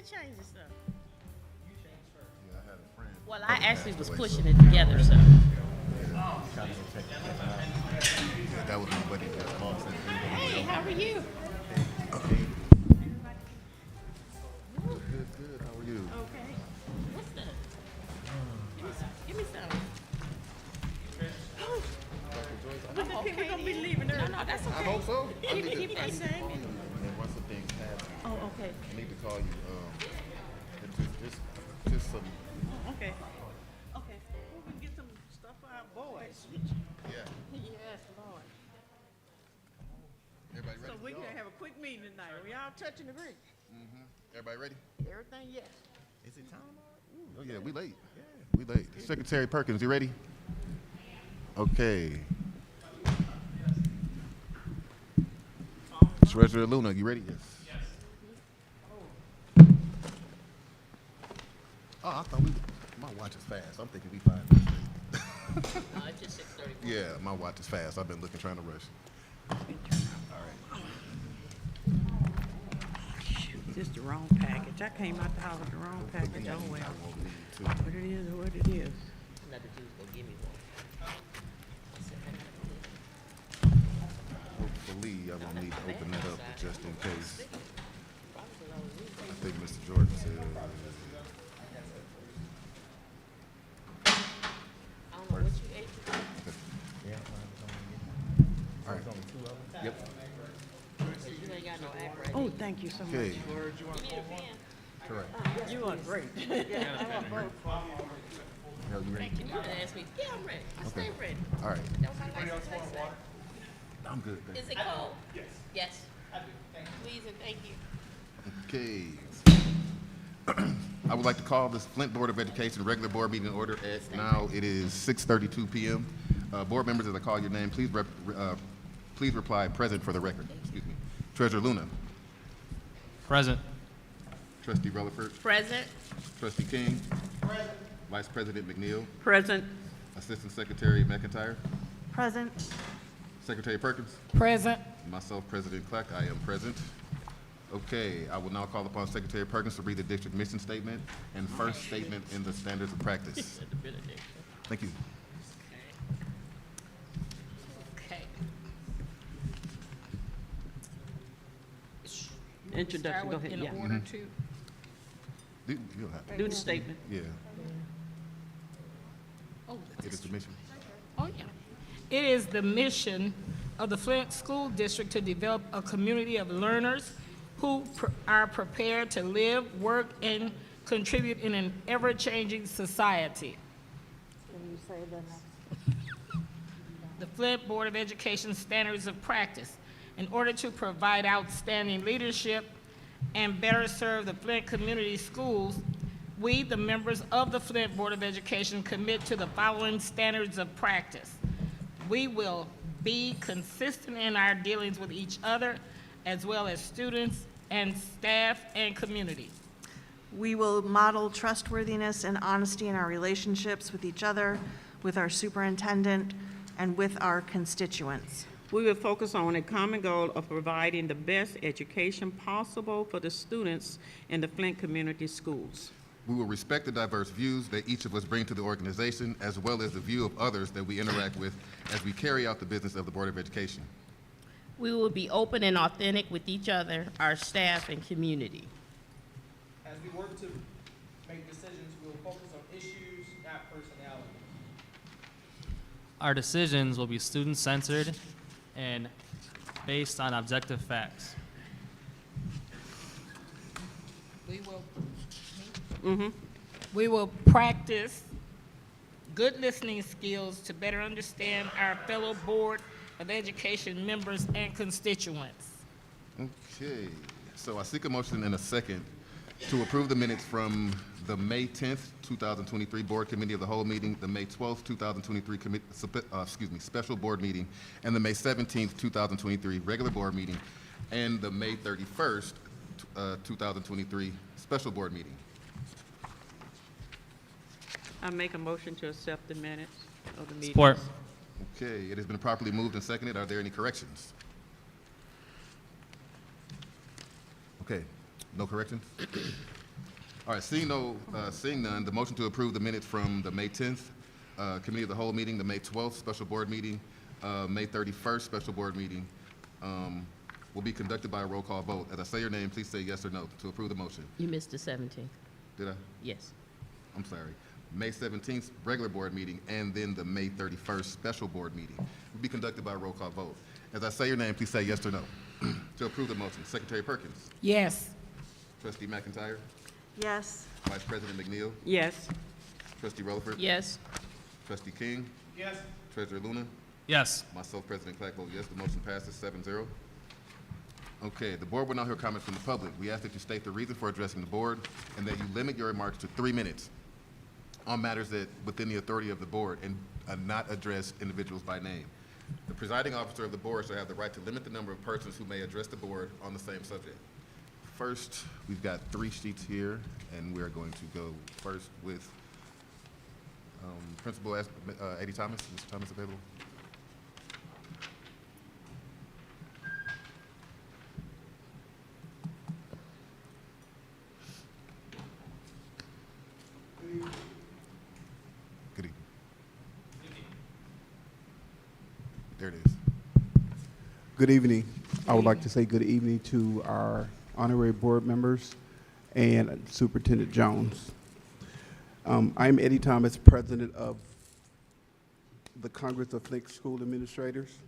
changing stuff? Yeah, I had a friend. Well, I actually was pushing it together, so. Yeah, that was my buddy that called. Hey, how are you? Good. How are you? Okay. What's that? Give me some. But the people gonna be leaving early. No, that's okay. I hope so. Keep that same. And once the thing's passed, Oh, okay. I need to call you. Just some. Oh, okay. Okay. We can get some stuff for our boys. Yeah. Yes, Lord. Everybody ready? So we can have a quick meeting tonight. We all touching the ring. Everybody ready? Everything, yes. Is it time? Oh yeah, we late. We late. Secretary Perkins, you ready? Okay. Treasurer Luna, you ready? Yes. Oh, I thought my watch is fast. I'm thinking we 5 minutes late. No, it's just 6:30. Yeah, my watch is fast. I've been looking, trying to rush. Shoot, this the wrong package. I came out the house with the wrong package. Oh, well. What it is, what it is. Another Jew's gonna give me one. Hopefully, I won't need to open that up, but just in case. I think Mr. Jordan said. I don't know what you ate today. Yeah. All right. There's only 2 of them. Yep. You ain't got no act right. Oh, thank you so much. Okay. You need a pen? Correct. You are great. Hell, you ready? Thank you. You didn't ask me. Yeah, I'm ready. I stay ready. All right. That was my license plate say. I'm good. Thank Is it cold? Yes. Yes. I do. Thank you. Please and thank you. Okay. I would like to call this Flint Board of Education regular board meeting in order at now it is 6:32 p.m. Board members, as I call your name, please reply present for the record. Excuse me. Treasurer Luna. Present. Trustee Rutherford. Present. Trustee King. Present. Vice President McNeil. Present. Assistant Secretary McIntyre. Present. Secretary Perkins. Present. Myself, President Clark, I am present. Okay, I will now call upon Secretary Perkins to read the district mission statement and first statement in the standards of practice. Thank you. Okay. Introduction, go ahead, In yeah. order to You'll have to. Do the statement. Yeah, oh, it is the mission. Oh, yeah. It is the mission of the Flint School District to develop a community of learners who are prepared to live, work, and contribute in an ever-changing society. Can you say the next? The Flint Board of Education standards of practice in order to provide outstanding leadership and better serve the Flint community schools. We, the members of the Flint Board of Education, commit to the following standards of practice. We will be consistent in our dealings with each other, as well as students and staff and community. We will model trustworthiness and honesty in our relationships with each other, with our superintendent, and with our constituents. We will focus on a common goal of providing the best education possible for the students in the Flint Community Schools. We will respect the diverse views that each of us bring to the organization, as well as the view of others that we interact with as we carry out the business of the Board of Education. We will be open and authentic with each other, our staff, and community. As we work to make decisions, we will focus on issues, not personality. Our decisions will be student-centered and based on objective facts. We will practice good listening skills to better understand our fellow Board of Education members and constituents. Okay, so I seek a motion in a second to approve the minutes from the May 10th, 2023 Board Committee of the Whole meeting, the May 12th, 2023 special board meeting, and the May 17th, 2023 regular board meeting, and the May 31st, 2023 special board meeting. I make a motion to accept the minutes of the meeting. Support. Okay, it has been properly moved and seconded. Are there any corrections? Okay, no corrections? All right, seeing none, the motion to approve the minutes from the May 10th Committee of the Whole meeting, the May 12th Special Board meeting, May 31st Special Board meeting, will be conducted by a roll call vote. As I say your name, please say yes or no to approve the motion. You missed the 17th. Did I? Yes. I'm sorry. May 17th regular board meeting, and then the May 31st special board meeting will be conducted by a roll call vote. As I say your name, please say yes or no to approve the motion. Secretary Perkins, Yes. Trustee McIntyre, Yes. Vice President McNeil, Yes. Trustee Rutherford, Yes. Trustee King, Yes. Treasurer Luna, Yes. myself, President Clark, vote yes. The motion passes 7-0. Okay, the board will now hear comments from the public. We ask that you state the reason for addressing the board and that you limit your remarks to 3 minutes on matters that within the authority of the board and not address individuals by name. The presiding officer of the board shall have the right to limit the number of persons who may address the board on the same subject. First, we've got 3 sheets here, and we're going to go first with Principal Eddie Thomas. Is Mr. Thomas available? Good evening. There it is. Good evening. I would like to say good evening to our honorary board members and Superintendent Jones. I'm Eddie Thomas, president of the Congress of Flint School Administrators.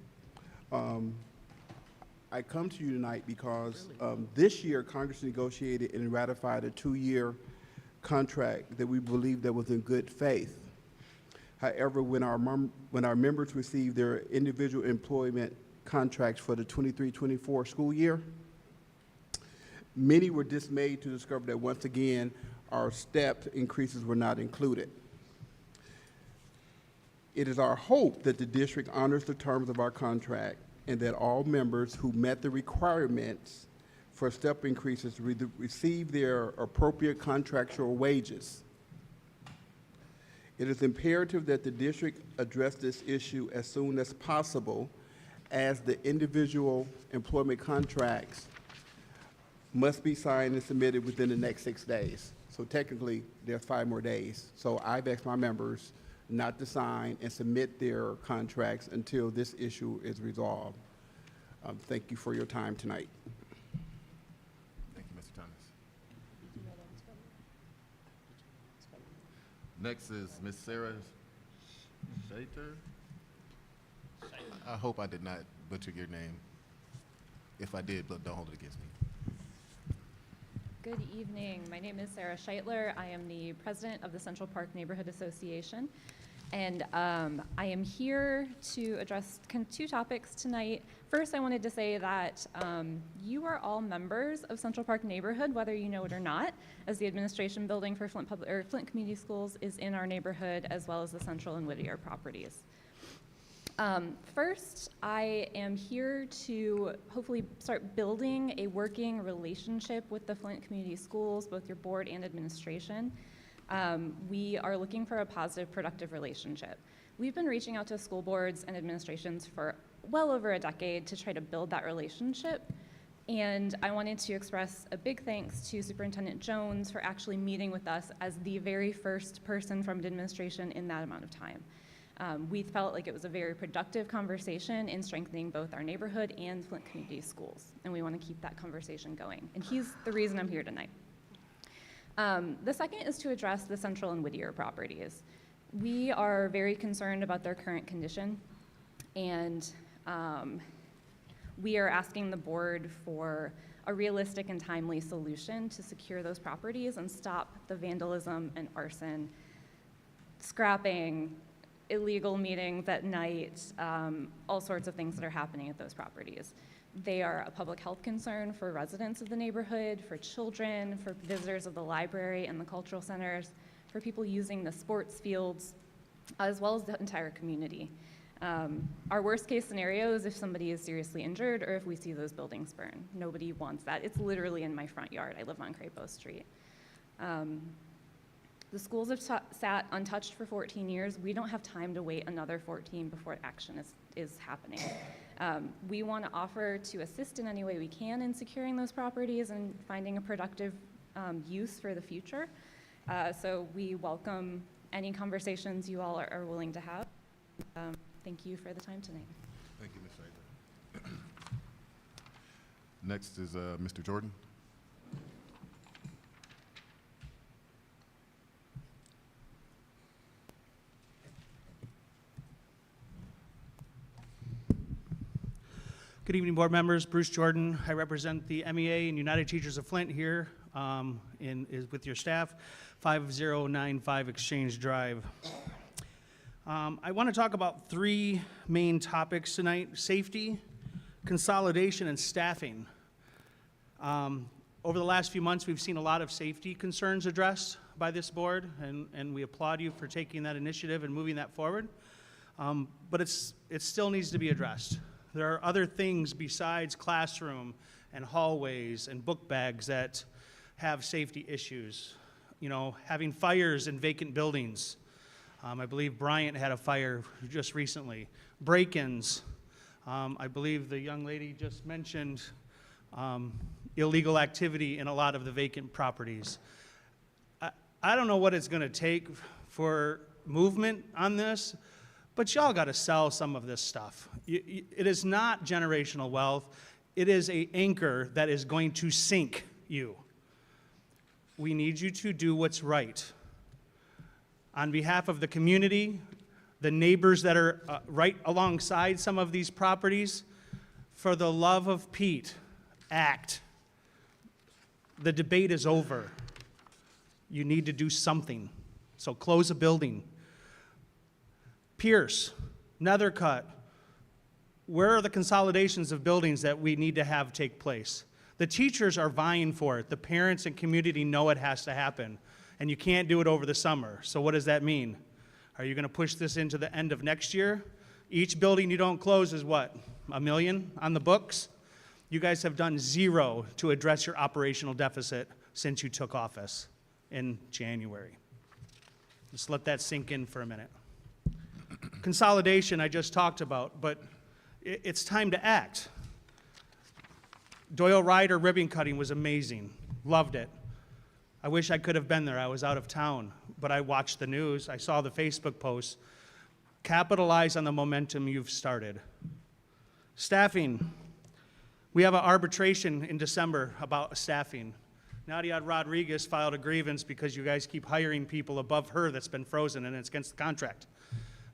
I come to you tonight because this year Congress negotiated and ratified a 2-year contract that we believe that was in good faith. However, when our members received their individual employment contracts for the 23-24 school year, many were dismayed to discover that once again, our stepped increases were not included. It is our hope that the district honors the terms of our contract and that all members who met the requirements for step increases receive their appropriate contractual wages. It is imperative that the district address this issue as soon as possible, as the individual employment contracts must be signed and submitted within the next 6 days. So technically, there's 5 more days. So I've asked my members not to sign and submit their contracts until this issue is resolved. Thank you for your time tonight. Thank you, Mr. Thomas. Next is Ms. Sarah Shater. I hope I did not butcher your name. If I did, but don't hold it against me. Good evening. My name is Sarah Scheitler. I am the president of the Central Park Neighborhood Association. And I am here to address 2 topics tonight. First, I wanted to say that you are all members of Central Park Neighborhood, whether you know it or not, as the administration building for Flint Community Schools is in our neighborhood, as well as the Central and Whittier properties. First, I am here to hopefully start building a working relationship with the Flint Community Schools, both your board and administration. We are looking for a positive, productive relationship. We've been reaching out to school boards and administrations for well over a decade to try to build that relationship. And I wanted to express a big thanks to Superintendent Jones for actually meeting with us as the very first person from administration in that amount of time. We felt like it was a very productive conversation in strengthening both our neighborhood and Flint Community Schools. And we want to keep that conversation going. And he's the reason I'm here tonight. The second is to address the Central and Whittier properties. We are very concerned about their current condition, and we are asking the board for a realistic and timely solution to secure those properties and stop the vandalism and arson, scrapping, illegal meetings at night, all sorts of things that are happening at those properties. They are a public health concern for residents of the neighborhood, for children, for visitors of the library and the cultural centers, for people using the sports fields, as well as the entire community. Our worst case scenario is if somebody is seriously injured or if we see those buildings burn. Nobody wants that. It's literally in my front yard. I live on Crapo Street. The schools have sat untouched for 14 years. We don't have time to wait another 14 before action is happening. We want to offer to assist in any way we can in securing those properties and finding a productive use for the future. So we welcome any conversations you all are willing to have. Thank you for the time tonight. Thank you, Ms. Shaver. Next is Mr. Jordan. Good evening, board members. Bruce Jordan. I represent the MEA and United Teachers of Flint here with your staff, 5095 Exchange Drive. I want to talk about three main topics tonight: safety, consolidation, and staffing. Over the last few months, we've seen a lot of safety concerns addressed by this board, and we applaud you for taking that initiative and moving that forward. But it still needs to be addressed. There are other things besides classroom and hallways and book bags that have safety issues. You know, having fires in vacant buildings. I believe Bryant had a fire just recently. Break-ins. I believe the young lady just mentioned illegal activity in a lot of the vacant properties. I don't know what it's going to take for movement on this, but y'all got to sell some of this stuff. It is not generational wealth. It is an anchor that is going to sink you. We need you to do what's right. On behalf of the community, the neighbors that are right alongside some of these properties, for the love of Pete, act. The debate is over. You need to do something. So close a building. Pierce, Nethercutt, where are the consolidations of buildings that we need to have take place? The teachers are vying for it. The parents and community know it has to happen. And you can't do it over the summer. So what does that mean? Are you going to push this into the end of next year? Each building you don't close is what? $1 million on the books? You guys have done zero to address your operational deficit since you took office in January. Just let that sink in for a minute. Consolidation I just talked about, but it's time to act. Doyle Ryder ribbon cutting was amazing. Loved it. I wish I could have been there. I was out of town, but I watched the news. I saw the Facebook posts. Capitalize on the momentum you've started. Staffing. We have an arbitration in December about staffing. Nadia Rodriguez filed a grievance because you guys keep hiring people above her that's been frozen, and it's against the contract.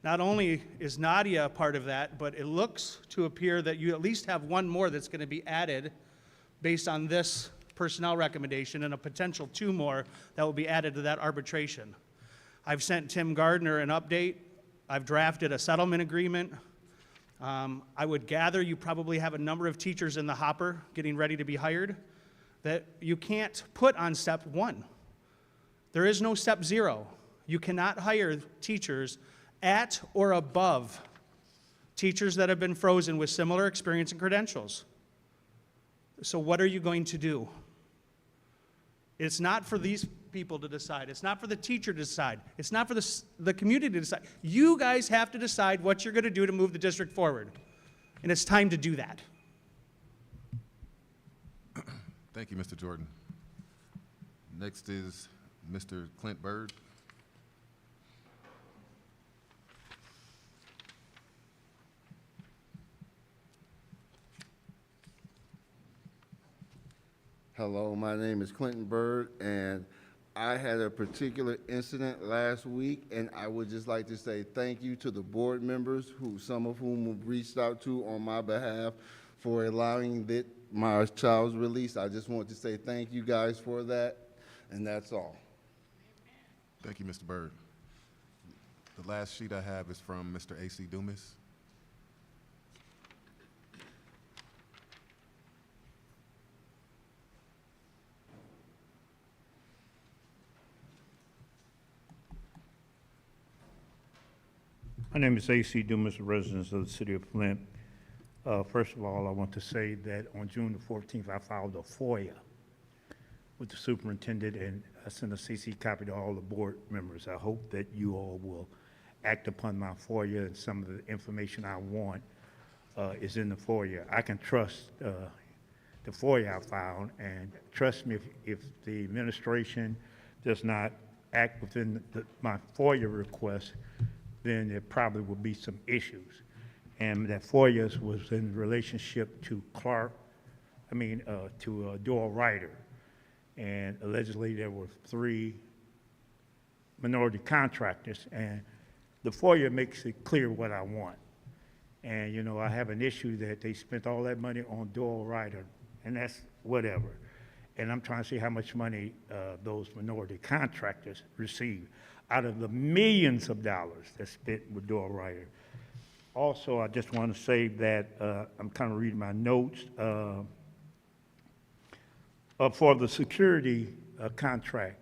Not only is Nadia a part of that, but it looks to appear that you at least have one more that's going to be added based on this personnel recommendation, and a potential 2 more that will be added to that arbitration. I've sent Tim Gardner an update. I've drafted a settlement agreement. I would gather you probably have a number of teachers in the hopper getting ready to be hired that you can't put on step 1. There is no step 0. You cannot hire teachers at or above teachers that have been frozen with similar experience and credentials. So what are you going to do? It's not for these people to decide. It's not for the teacher to decide. It's not for the community to decide. You guys have to decide what you're going to do to move the district forward. And it's time to do that. Thank you, Mr. Jordan. Next is Mr. Clint Byrd. Hello, my name is Clinton Byrd, and I had a particular incident last week, and I would just like to say thank you to the board members, some of whom have reached out to on my behalf for allowing my child's release. I just want to say thank you guys for that, and that's all. Thank you, Mr. Byrd. The last sheet I have is from Mr. A.C. Dumas. My name is A.C. Dumas, a resident of the city of Flint. First of all, I want to say that on June the 14th, I filed a FOIA with the superintendent, and I sent a CC copy to all the board members. I hope that you all will act upon my FOIA, and some of the information I want is in the FOIA. I can trust the FOIA I filed, and trust me, if the administration does not act within my FOIA request, then there probably will be some issues. And that FOIA was in relationship to Doyle Ryder. And allegedly there were 3 minority contractors, and the FOIA makes it clear what I want. And, you know, I have an issue that they spent all that money on Doyle Ryder, and that's whatever. And I'm trying to see how much money those minority contractors received out of the millions of dollars that's spent with Doyle Ryder. Also, I just want to say that I'm kind of reading my notes. For the security contract,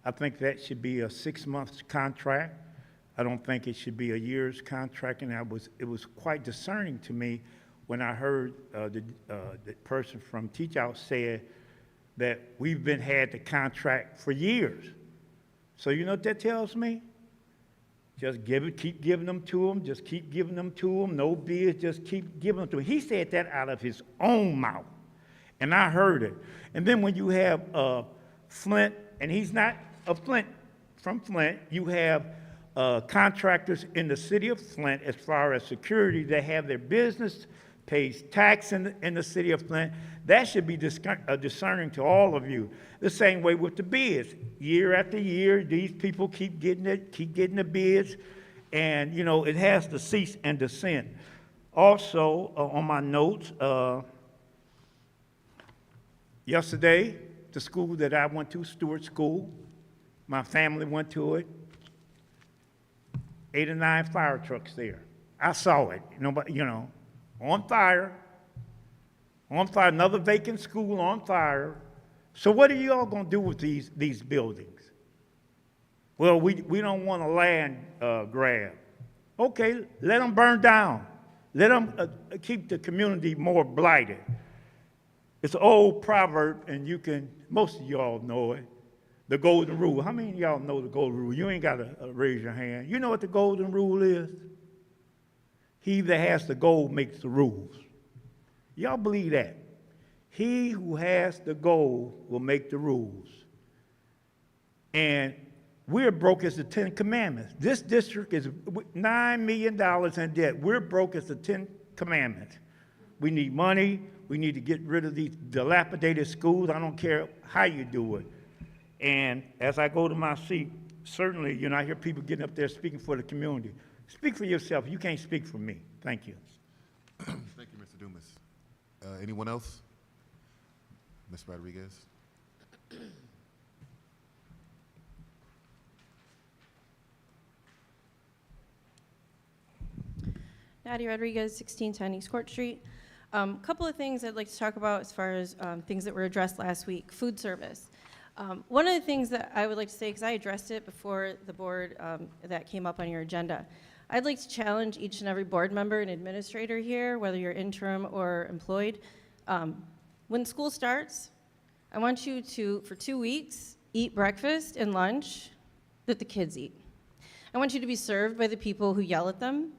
I think that should be a 6-month contract. I don't think it should be a year's contract, and it was quite discerning to me when I heard the person from Teach Out said that we've had the contract for years. So you know what that tells me? Just keep giving them to them, just keep giving them to them, no bids, just keep giving them to them. He said that out of his own mouth, and I heard it. And then when you have Flint, and he's not from Flint, you have contractors in the city of Flint as far as security that have their business, pays tax in the city of Flint. That should be discerning to all of you. The same way with the bids. Year after year, these people keep getting the bids, and you know, it has to cease and descend. Also, on my notes, yesterday, the school that I went to, Stewart School, my family went to it, 8 or 9 fire trucks there. I saw it, nobody, you know, on fire, another vacant school on fire. So what are you all going to do with these buildings? Well, we don't want a land grab. Okay, let them burn down. Let them keep the community more blighted. It's an old proverb, and most of y'all know it, the golden rule. How many of y'all know the golden rule? You ain't got to raise your hand. You know what the golden rule is? He that has the gold makes the rules. Y'all believe that? He who has the gold will make the rules. And we're broke as the 10 Commandments. This district is $9 million in debt. We're broke as the 10 Commandments. We need money. We need to get rid of these dilapidated schools. I don't care how you do it. And as I go to my seat, certainly, you know, I hear people getting up there speaking for the community. Speak for yourself. You can't speak for me. Thank you. Thank you, Mr. Dumas. Anyone else? Ms. Rodriguez? Nadia Rodriguez, 1610 East Court Street. Couple of things I'd like to talk about as far as things that were addressed last week. Food service. One of the things that I would like to say, because I addressed it before the board that came up on your agenda, I'd like to challenge each and every board member and administrator here, whether you're interim or employed. When school starts, I want you to, for 2 weeks, eat breakfast and lunch that the kids eat. I want you to be served by the people who yell at them,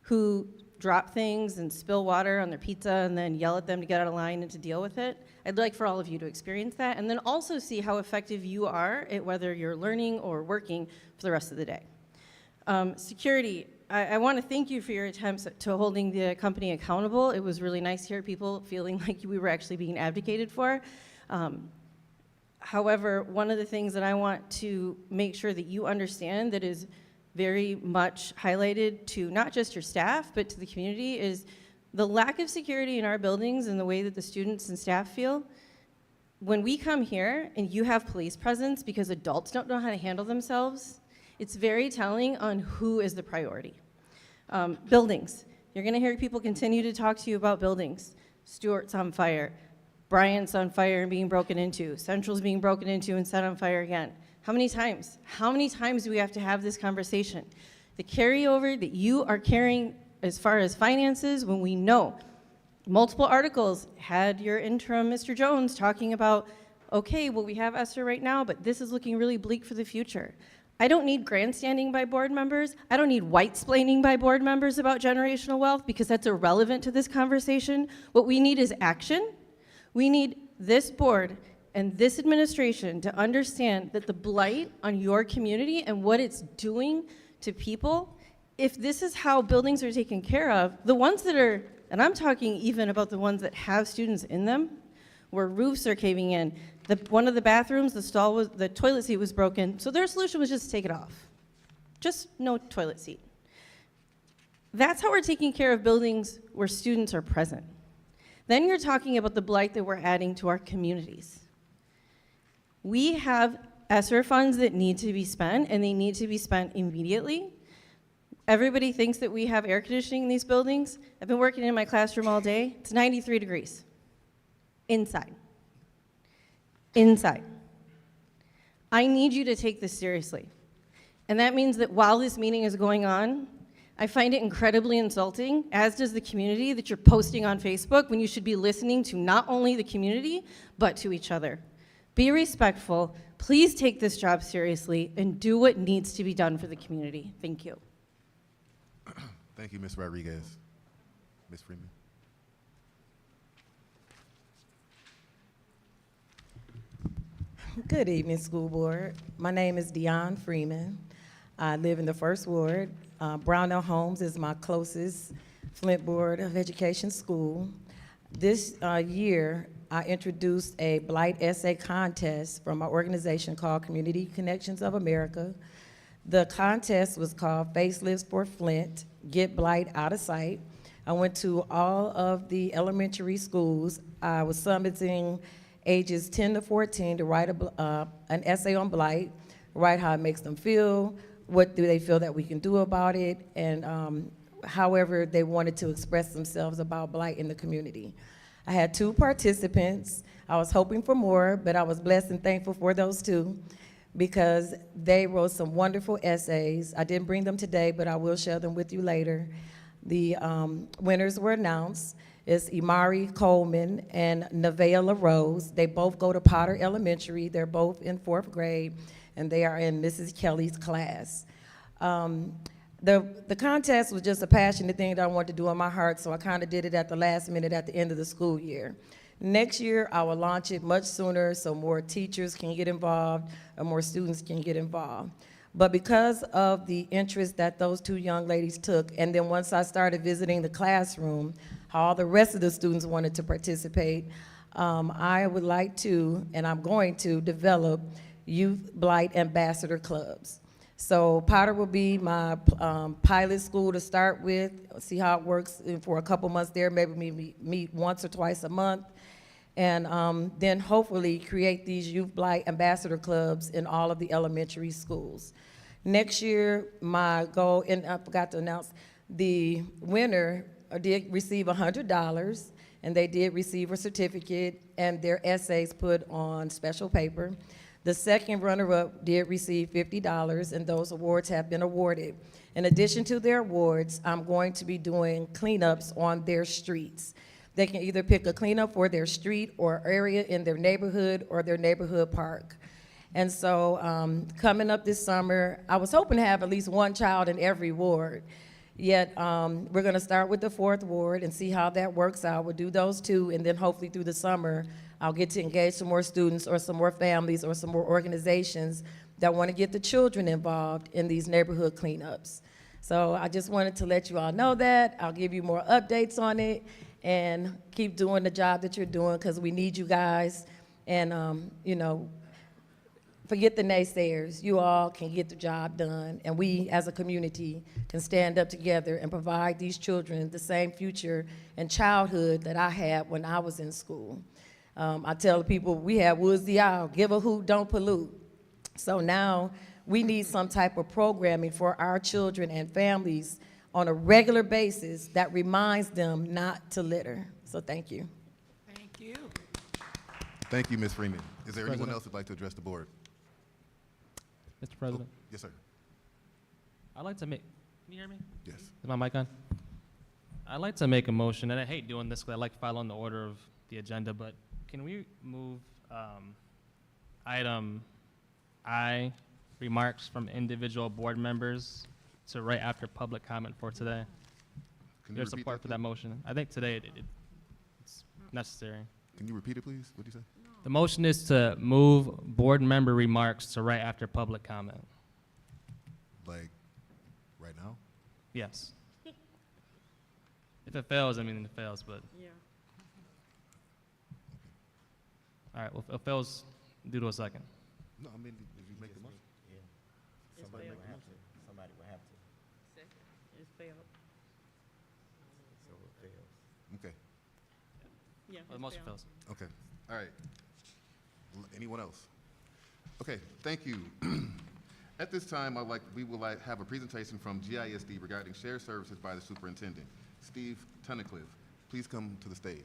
who drop things and spill water on their pizza and then yell at them to get out of line and to deal with it. I'd like for all of you to experience that, and then also see how effective you are at whether you're learning or working for the rest of the day. Security, I want to thank you for your attempts to holding the company accountable. It was really nice to hear people feeling like we were actually being advocated for. However, one of the things that I want to make sure that you understand that is very much highlighted to not just your staff, but to the community is the lack of security in our buildings and the way that the students and staff feel. When we come here and you have police presence because adults don't know how to handle themselves, it's very telling on who is the priority. Buildings. You're gonna hear people continue to talk to you about buildings. Stewart's on fire. Bryant's on fire and being broken into. Central's being broken into and set on fire again. How many times? How many times do we have to have this conversation? The carryover that you are carrying as far as finances, when we know multiple articles had your interim, Mr. Jones, talking about, okay, well, we have Esther right now, but this is looking really bleak for the future. I don't need grandstanding by board members. I don't need white-splaining by board members about generational wealth because that's irrelevant to this conversation. What we need is action. We need this board and this administration to understand that the blight on your community and what it's doing to people, if this is how buildings are taken care of, the ones that are, and I'm talking even about the ones that have students in them, where roofs are caving in. One of the bathrooms, the toilet seat was broken, so their solution was just to take it off. Just no toilet seat. That's how we're taking care of buildings where students are present. Then you're talking about the blight that we're adding to our communities. We have ESSER funds that need to be spent, and they need to be spent immediately. Everybody thinks that we have air conditioning in these buildings. I've been working in my classroom all day. It's 93 degrees. Inside. Inside. I need you to take this seriously. And that means that while this meeting is going on, I find it incredibly insulting, as does the community, that you're posting on Facebook when you should be listening to not only the community, but to each other. Be respectful, please take this job seriously, and do what needs to be done for the community. Thank you. Thank you, Ms. Rodriguez. Ms. Freeman. Good evening, school board. My name is Dion Freeman. I live in the First Ward. Brownell Homes is my closest Flint Board of Education school. This year, I introduced a blight essay contest from my organization called Community Connections of America. The contest was called Facelifts for Flint, Get Blight Out of Sight. I went to all of the elementary schools. I was summiting ages 10 to 14 to write an essay on blight, write how it makes them feel, what do they feel that we can do about it, and however they wanted to express themselves about blight in the community. I had 2 participants. I was hoping for more, but I was blessed and thankful for those 2 because they wrote some wonderful essays. I didn't bring them today, but I will share them with you later. The winners were announced. It's Imari Coleman and Nevaeh LaRose. They both go to Potter Elementary. They're both in 4th grade, and they are in Mrs. Kelly's class. The contest was just a passionate thing that I wanted to do in my heart, so I kind of did it at the last minute at the end of the school year. Next year, I will launch it much sooner so more teachers can get involved and more students can get involved. But because of the interest that those 2 young ladies took, and then once I started visiting the classroom, how all the rest of the students wanted to participate, I would like to, and I'm going to, develop youth blight ambassador clubs. So Potter will be my pilot school to start with, see how it works for a couple months there, maybe meet once or twice a month, and then hopefully create these youth blight ambassador clubs in all of the elementary schools. Next year, my goal, and I forgot to announce, the winner did receive $100, and they did receive a certificate and their essays put on special paper. The second runner-up did receive $50, and those awards have been awarded. In addition to their awards, I'm going to be doing cleanups on their streets. They can either pick a cleanup for their street or area in their neighborhood or their neighborhood park. And so coming up this summer, I was hoping to have at least 1 child in every ward. Yet we're gonna start with the 4th ward and see how that works out. We'll do those 2, and then hopefully through the summer, I'll get to engage some more students or some more families or some more organizations that wanna get the children involved in these neighborhood cleanups. So I just wanted to let you all know that. I'll give you more updates on it, and keep doing the job that you're doing, because we need you guys. And you know, forget the naysayers. You all can get the job done, and we as a community can stand up together and provide these children the same future and childhood that I had when I was in school. I tell people we have Woods the Owl, give a hoot, don't pollute. So now we need some type of programming for our children and families on a regular basis that reminds them not to litter. So thank you. Thank you. Thank you, Ms. Freeman. Is there anyone President. else who'd like to address the board? Mr. President, Oh, yes, sir. I'd like to make, can you hear me? Yes. Is my mic on? I'd like to make a motion, and I hate doing this because I like following the order of the agenda, but can we move item I, remarks from individual board members, to right after public comment for today? Can you There's repeat support for that motion. I think today it's necessary. Can you repeat it, please? What did you say? The motion is to move board member remarks to right after public comment. Like, right now? Yes. If it fails, I mean it fails, but, Yeah. all right, well, if it fails, do to a second. No, I mean, did you make the motion? Yeah. It's Somebody failed. will have to, somebody will have to, Second. It's failed. so it fails. Okay, Yeah. Well, the motion fails. okay, all right. Anyone else? Okay, thank you. At this time, we would like have a presentation from GISD regarding shared services by the superintendent. Steve Tunnicliffe, please come to the stage.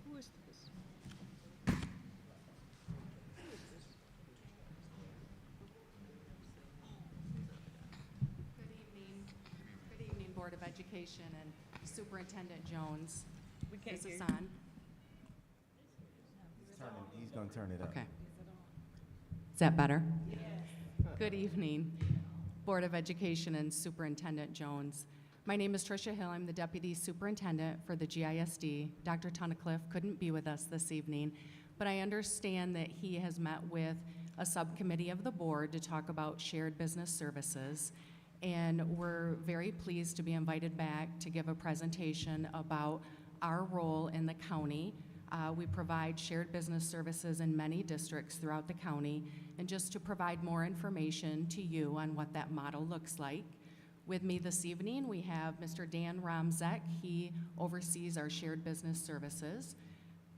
Who is this? Good evening, Board of Education and Superintendent Jones. We can't Is hear this you. on? He's gonna turn it up. Okay. Is that better? Yes. Good evening, Board of Education and Superintendent Jones. My name is Tricia Hill. I'm the Deputy Superintendent for the GISD. Dr. Tunnicliffe couldn't be with us this evening, but I understand that he has met with a subcommittee of the board to talk about shared business services. And we're very pleased to be invited back to give a presentation about our role in the county. We provide shared business services in many districts throughout the county, and just to provide more information to you on what that model looks like. With me this evening, we have Mr. Dan Romzek. He oversees our shared business services.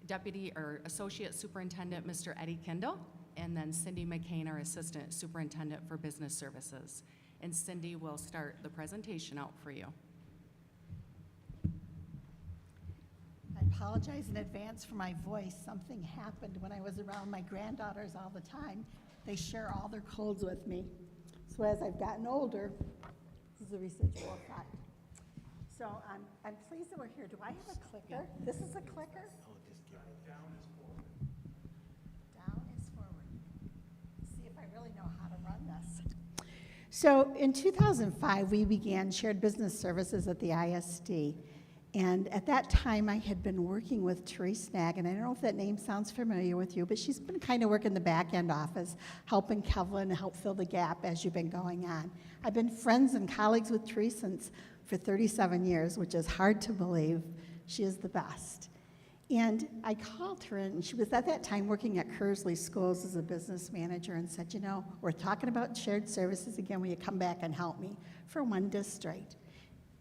Deputy or Associate Superintendent, Mr. Eddie Kindle, and then Cindy McCain, our Assistant Superintendent for Business Services. And Cindy will start the presentation out for you. I apologize in advance for my voice. Something happened when I was around my granddaughters all the time. They share all their colds with me. So as I've gotten older, this is a residual effect. So I'm pleased that we're here. Do I have a clicker? This is a clicker? Down is forward. Down is forward. See if I really know how to run this. So in 2005, we began shared business services at the ISD. And at that time, I had been working with Charis, and I don't know if that name sounds familiar with you, but she's been kind of working the back-end office, helping Kevlin help fill the gap as you've been going on. I've been friends and colleagues with Charis for 37 years, which is hard to believe. She is the best. And I called her, and she was at that time working at Kersley Schools as a business manager, and said, you know, we're talking about shared services again. Will you come back and help me for one district?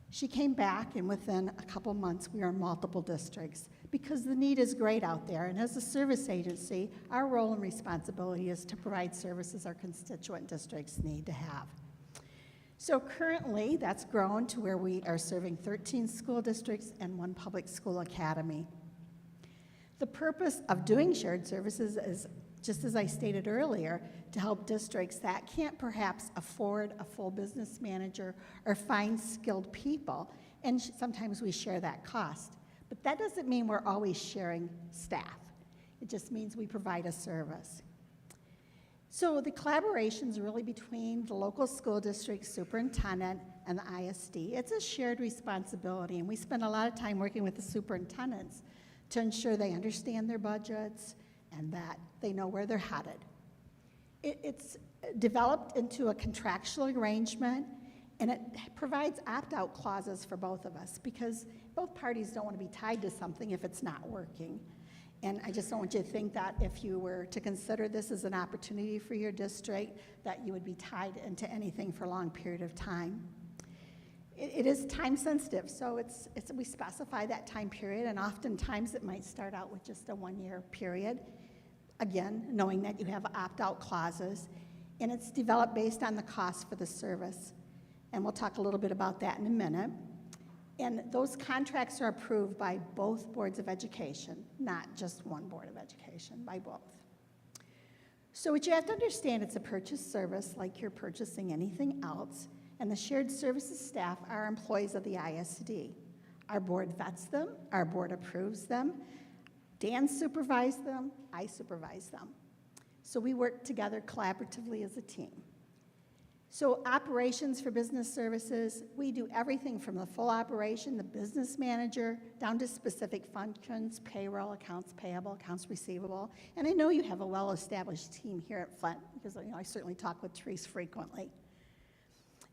She came back, and within a couple months, we are in multiple districts because the need is great out there. And as a service agency, our role and responsibility is to provide services our constituent districts need to have. So currently, that's grown to where we are serving 13 school districts and 1 public school academy. The purpose of doing shared services is, just as I stated earlier, to help districts that can't perhaps afford a full business manager or find skilled people, and sometimes we share that cost. But that doesn't mean we're always sharing staff. It just means we provide a service. So the collaboration is really between the local school district superintendent and the ISD. It's a shared responsibility, and we spend a lot of time working with the superintendents to ensure they understand their budgets and that they know where they're headed. It's developed into a contractual arrangement, and it provides opt-out clauses for both of us because both parties don't want to be tied to something if it's not working. And I just don't want you to think that if you were to consider this as an opportunity for your district, that you would be tied into anything for a long period of time. It is time sensitive, so we specify that time period, and oftentimes it might start out with just a 1-year period. Again, knowing that you have opt-out clauses, and it's developed based on the cost for the service. And we'll talk a little bit about that in a minute. And those contracts are approved by both boards of education, not just one board of education, by both. So what you have to understand, it's a purchase service like you're purchasing anything else, and the shared services staff are employees of the ISD. Our board vets them, our board approves them, Dan supervises them, I supervise them. So we work together collaboratively as a team. So operations for business services, we do everything from the full operation, the business manager, down to specific functions, payroll, accounts payable, accounts receivable. And I know you have a well-established team here at Flint, because I certainly talk with Charis frequently.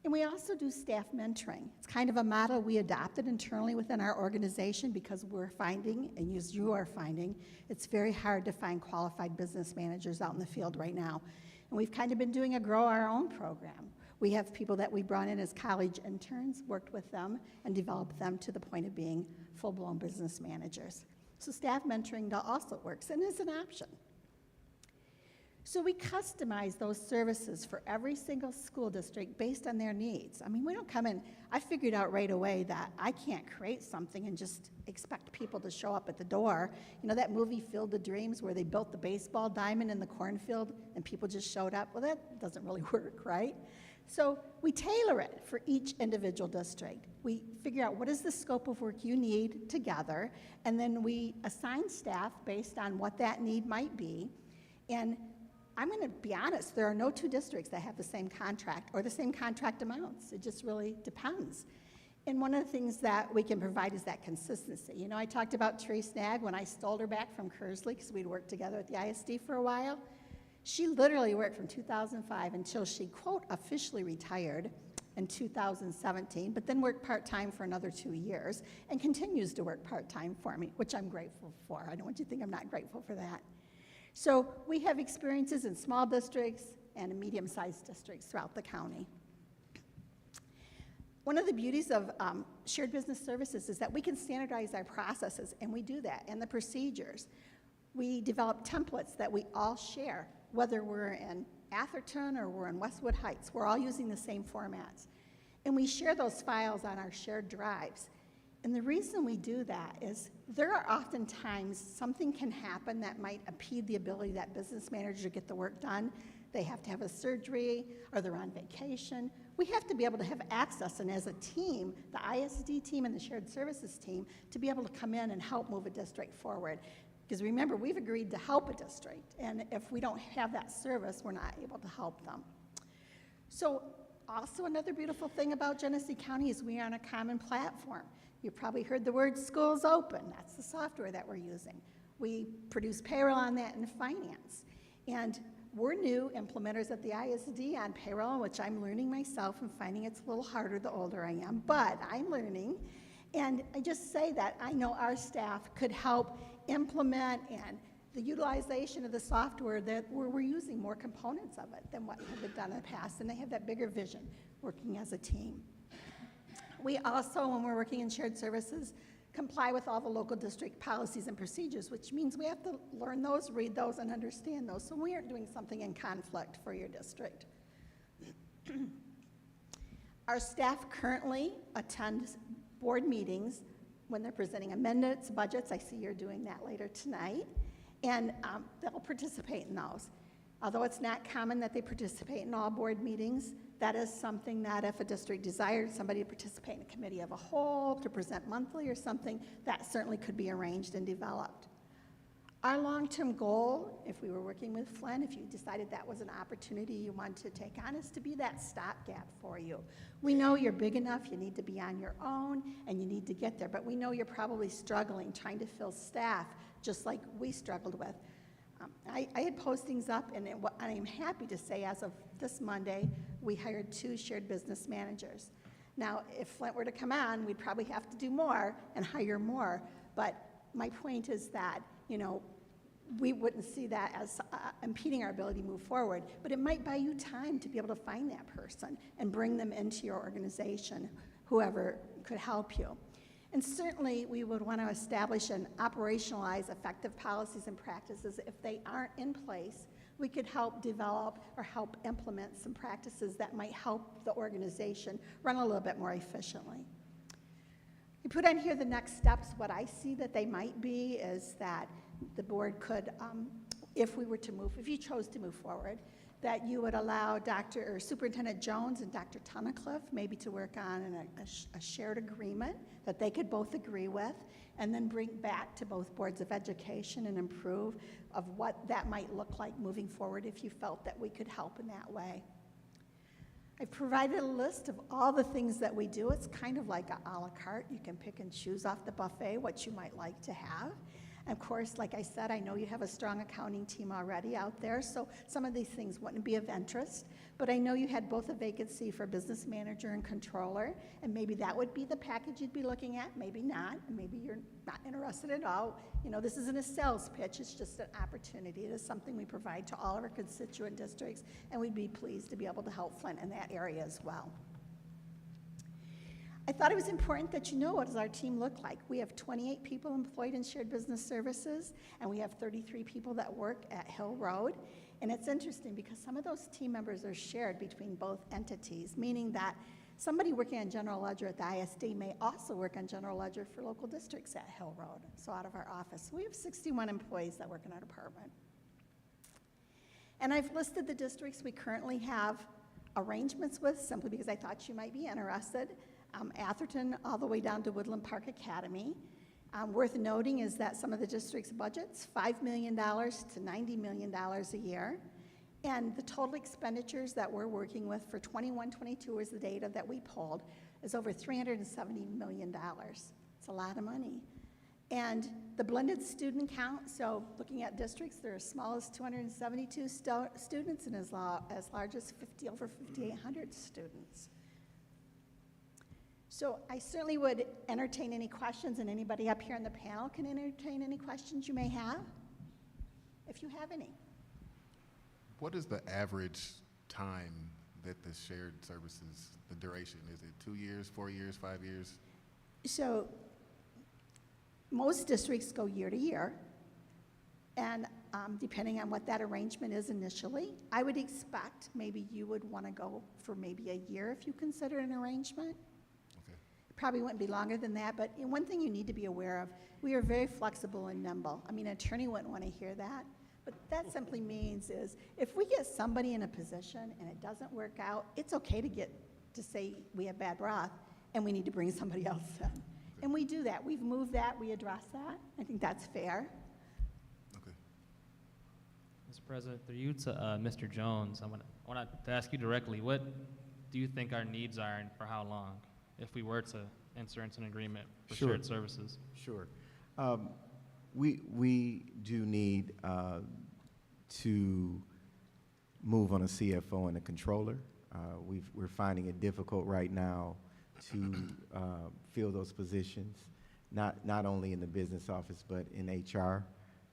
And we also do staff mentoring. It's kind of a model we adopted internally within our organization because we're finding, and as you are finding, it's very hard to find qualified business managers out in the field right now. And we've kind of been doing a grow our own program. We have people that we brought in as college interns, worked with them, and developed them to the point of being full-blown business managers. So staff mentoring also works and is an option. So we customize those services for every single school district based on their needs. I mean, we don't come in, I figured out right away that I can't create something and just expect people to show up at the door. You know that movie Field of Dreams where they built the baseball diamond in the cornfield and people just showed up? Well, that doesn't really work, right? So we tailor it for each individual district. We figure out what is the scope of work you need together, and then we assign staff based on what that need might be. And I'm going to be honest, there are no two districts that have the same contract or the same contract amounts. It just really depends. And one of the things that we can provide is that consistency. You know, I talked about Charis Nag when I stole her back from Kersley because we'd worked together at the ISD for a while. She literally worked from 2005 until she, quote, officially retired in 2017, but then worked part-time for another 2 years and continues to work part-time for me, which I'm grateful for. I don't want you to think I'm not grateful for that. So we have experiences in small districts and in medium-sized districts throughout the county. One of the beauties of shared business services is that we can standardize our processes, and we do that, and the procedures. We develop templates that we all share, whether we're in Atherton or we're in Westwood Heights. We're all using the same formats. And we share those files on our shared drives. And the reason we do that is there are often times something can happen that might impede the ability of that business manager to get the work done. They have to have a surgery, or they're on vacation. We have to be able to have access, and as a team, the ISD team and the shared services team, to be able to come in and help move a district forward. Because remember, we've agreed to help a district, and if we don't have that service, we're not able to help them. So also another beautiful thing about Genesee County is we are on a common platform. You've probably heard the word Schools Open. That's the software that we're using. We produce payroll on that in finance. And we're new implementers at the ISD on payroll, which I'm learning myself and finding it's a little harder the older I am, but I'm learning. And I just say that I know our staff could help implement and the utilization of the software that we're using more components of it than what had been done in the past, and they have that bigger vision working as a team. We also, when we're working in shared services, comply with all the local district policies and procedures, which means we have to learn those, read those, and understand those, so we aren't doing something in conflict for your district. Our staff currently attend board meetings when they're presenting amendments, budgets. I see you're doing that later tonight, and they'll participate in those. Although it's not common that they participate in all board meetings, that is something that if a district desired somebody to participate in a committee of a whole, to present monthly or something, that certainly could be arranged and developed. Our long-term goal, if we were working with Flint, if you decided that was an opportunity you wanted to take on, is to be that stopgap for you. We know you're big enough, you need to be on your own, and you need to get there, but we know you're probably struggling trying to fill staff, just like we struggled with. I had postings up, and I am happy to say as of this Monday, we hired 2 shared business managers. Now, if Flint were to come on, we'd probably have to do more and hire more, but my point is that, you know, we wouldn't see that as impeding our ability to move forward, but it might buy you time to be able to find that person and bring them into your organization, whoever could help you. And certainly, we would want to establish and operationalize effective policies and practices. If they aren't in place, we could help develop or help implement some practices that might help the organization run a little bit more efficiently. We put on here the next steps. What I see that they might be is that the board could if we were to move, if you chose to move forward, that you would allow Superintendent Jones and Dr. Tunnicliffe maybe to work on a shared agreement that they could both agree with, and then bring back to both boards of education and improve of what that might look like moving forward if you felt that we could help in that way. I've provided a list of all the things that we do. It's kind of like a la carte. You can pick and choose off the buffet what you might like to have. Of course, like I said, I know you have a strong accounting team already out there, so some of these things wouldn't be of interest. But I know you had both a vacancy for business manager and controller, and maybe that would be the package you'd be looking at, maybe not, and maybe you're not interested at all. You know, this isn't a sales pitch, it's just an opportunity. It is something we provide to all of our constituent districts, and we'd be pleased to be able to help Flint in that area as well. I thought it was important that you know what does our team look like. We have 28 people employed in shared business services, and we have 33 people that work at Hill Road. And it's interesting because some of those team members are shared between both entities, meaning that somebody working on general ledger at the ISD may also work on general ledger for local districts at Hill Road, so out of our office. We have 61 employees that work in our department. And I've listed the districts we currently have arrangements with, simply because I thought you might be interested. Atherton all the way down to Woodland Park Academy. Worth noting is that some of the district's budgets, $5 million to $90 million a year. And the total expenditures that we're working with for 21-22 is the data that we pulled, is over $370 million. It's a lot of money. And the blended student count, so looking at districts, they're as small as 272 students and as large as over 5,800 students. So I certainly would entertain any questions, and anybody up here on the panel can entertain any questions you may have, if you have any. What is the average time that the shared services, the duration? Is it 2 years, 4 years, 5 years? So most districts go year to year, and depending on what that arrangement is initially, I would expect maybe you would want to go for maybe a year if you consider an arrangement. Probably wouldn't be longer than that, but one thing you need to be aware of, we are very flexible and nimble. I mean, an attorney wouldn't want to hear that, but that simply means is if we get somebody in a position and it doesn't work out, it's okay to say we have bad breath and we need to bring somebody else in. And we do that. We've moved that. We address that. I think that's fair. Okay. Mr. President, through you to Mr. Jones, I want to ask you directly, what do you think our needs are and for how long, if we were to enter into an agreement for shared services? Sure. We do need to move on a CFO and a controller. We're finding it difficult right now to fill those positions, not only in the business office, but in HR.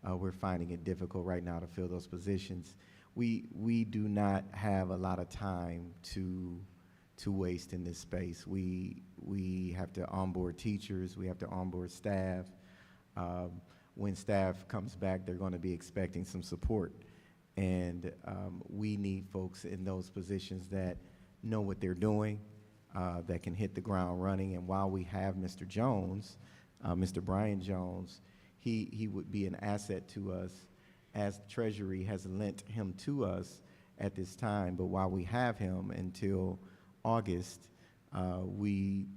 We're finding it difficult right now to fill those positions. We do not have a lot of time to waste in this space. We have to onboard teachers, we have to onboard staff. When staff comes back, they're going to be expecting some support. And we need folks in those positions that know what they're doing, that can hit the ground running. And while we have Mr. Jones, Mr. Brian Jones, he would be an asset to us as Treasury has lent him to us at this time. But while we have him until August, we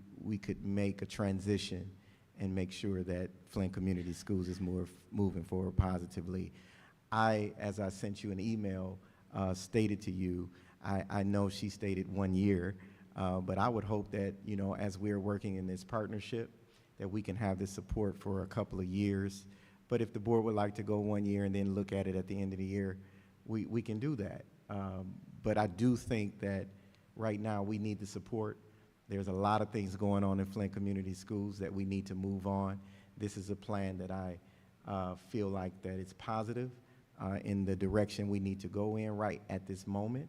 could make a transition and make sure that Flint Community Schools is moving forward positively. As I sent you an email, stated to you, I know she stated 1 year, but I would hope that, you know, as we're working in this partnership, that we can have this support for a couple of years. But if the board would like to go 1 year and then look at it at the end of the year, we can do that. But I do think that right now we need the support. There's a lot of things going on in Flint Community Schools that we need to move on. This is a plan that I feel like that it's positive in the direction we need to go in right at this moment.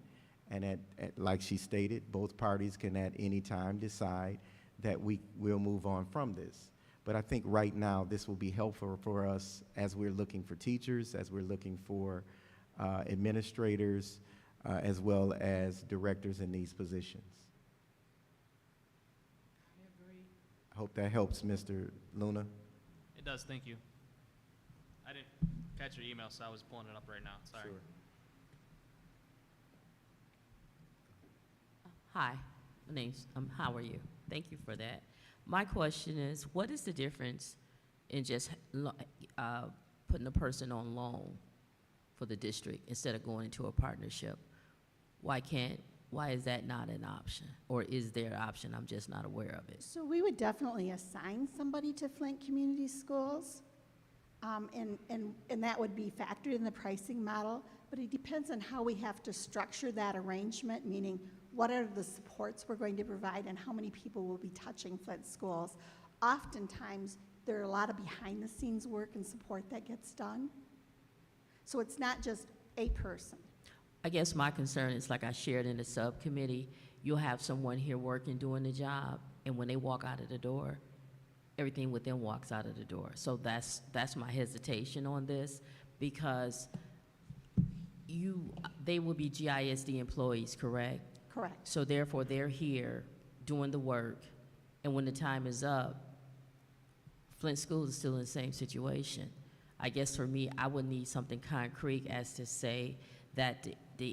And like she stated, both parties can at any time decide that we will move on from this. But I think right now this will be helpful for us as we're looking for teachers, as we're looking for administrators, as well as directors in these positions. I agree. I hope that helps, Mr. Luna. It does, thank you. catch your email, so I was pulling it up right now, sorry. Sure. Hi, my name's, how are you? Thank you for that. My question is, what is the difference in just putting a person on loan for the district instead of going into a partnership? Why is that not an option? Or is there an option? I'm just not aware of it. So we would definitely assign somebody to Flint Community Schools, and that would be factored in the pricing model, but it depends on how we have to structure that arrangement, meaning what are the supports we're going to provide and how many people will be touching Flint schools. Oftentimes, there are a lot of behind-the-scenes work and support that gets done. So it's not just a person. I guess my concern is, like I shared in the subcommittee, you'll have someone here working, doing the job, and when they walk out of the door, everything with them walks out of the door. So that's my hesitation on this, because they will be GISD employees, correct? Correct. So therefore, they're here doing the work, and when the time is up, Flint School is still in the same situation. I guess for me, I would need something concrete as to say that the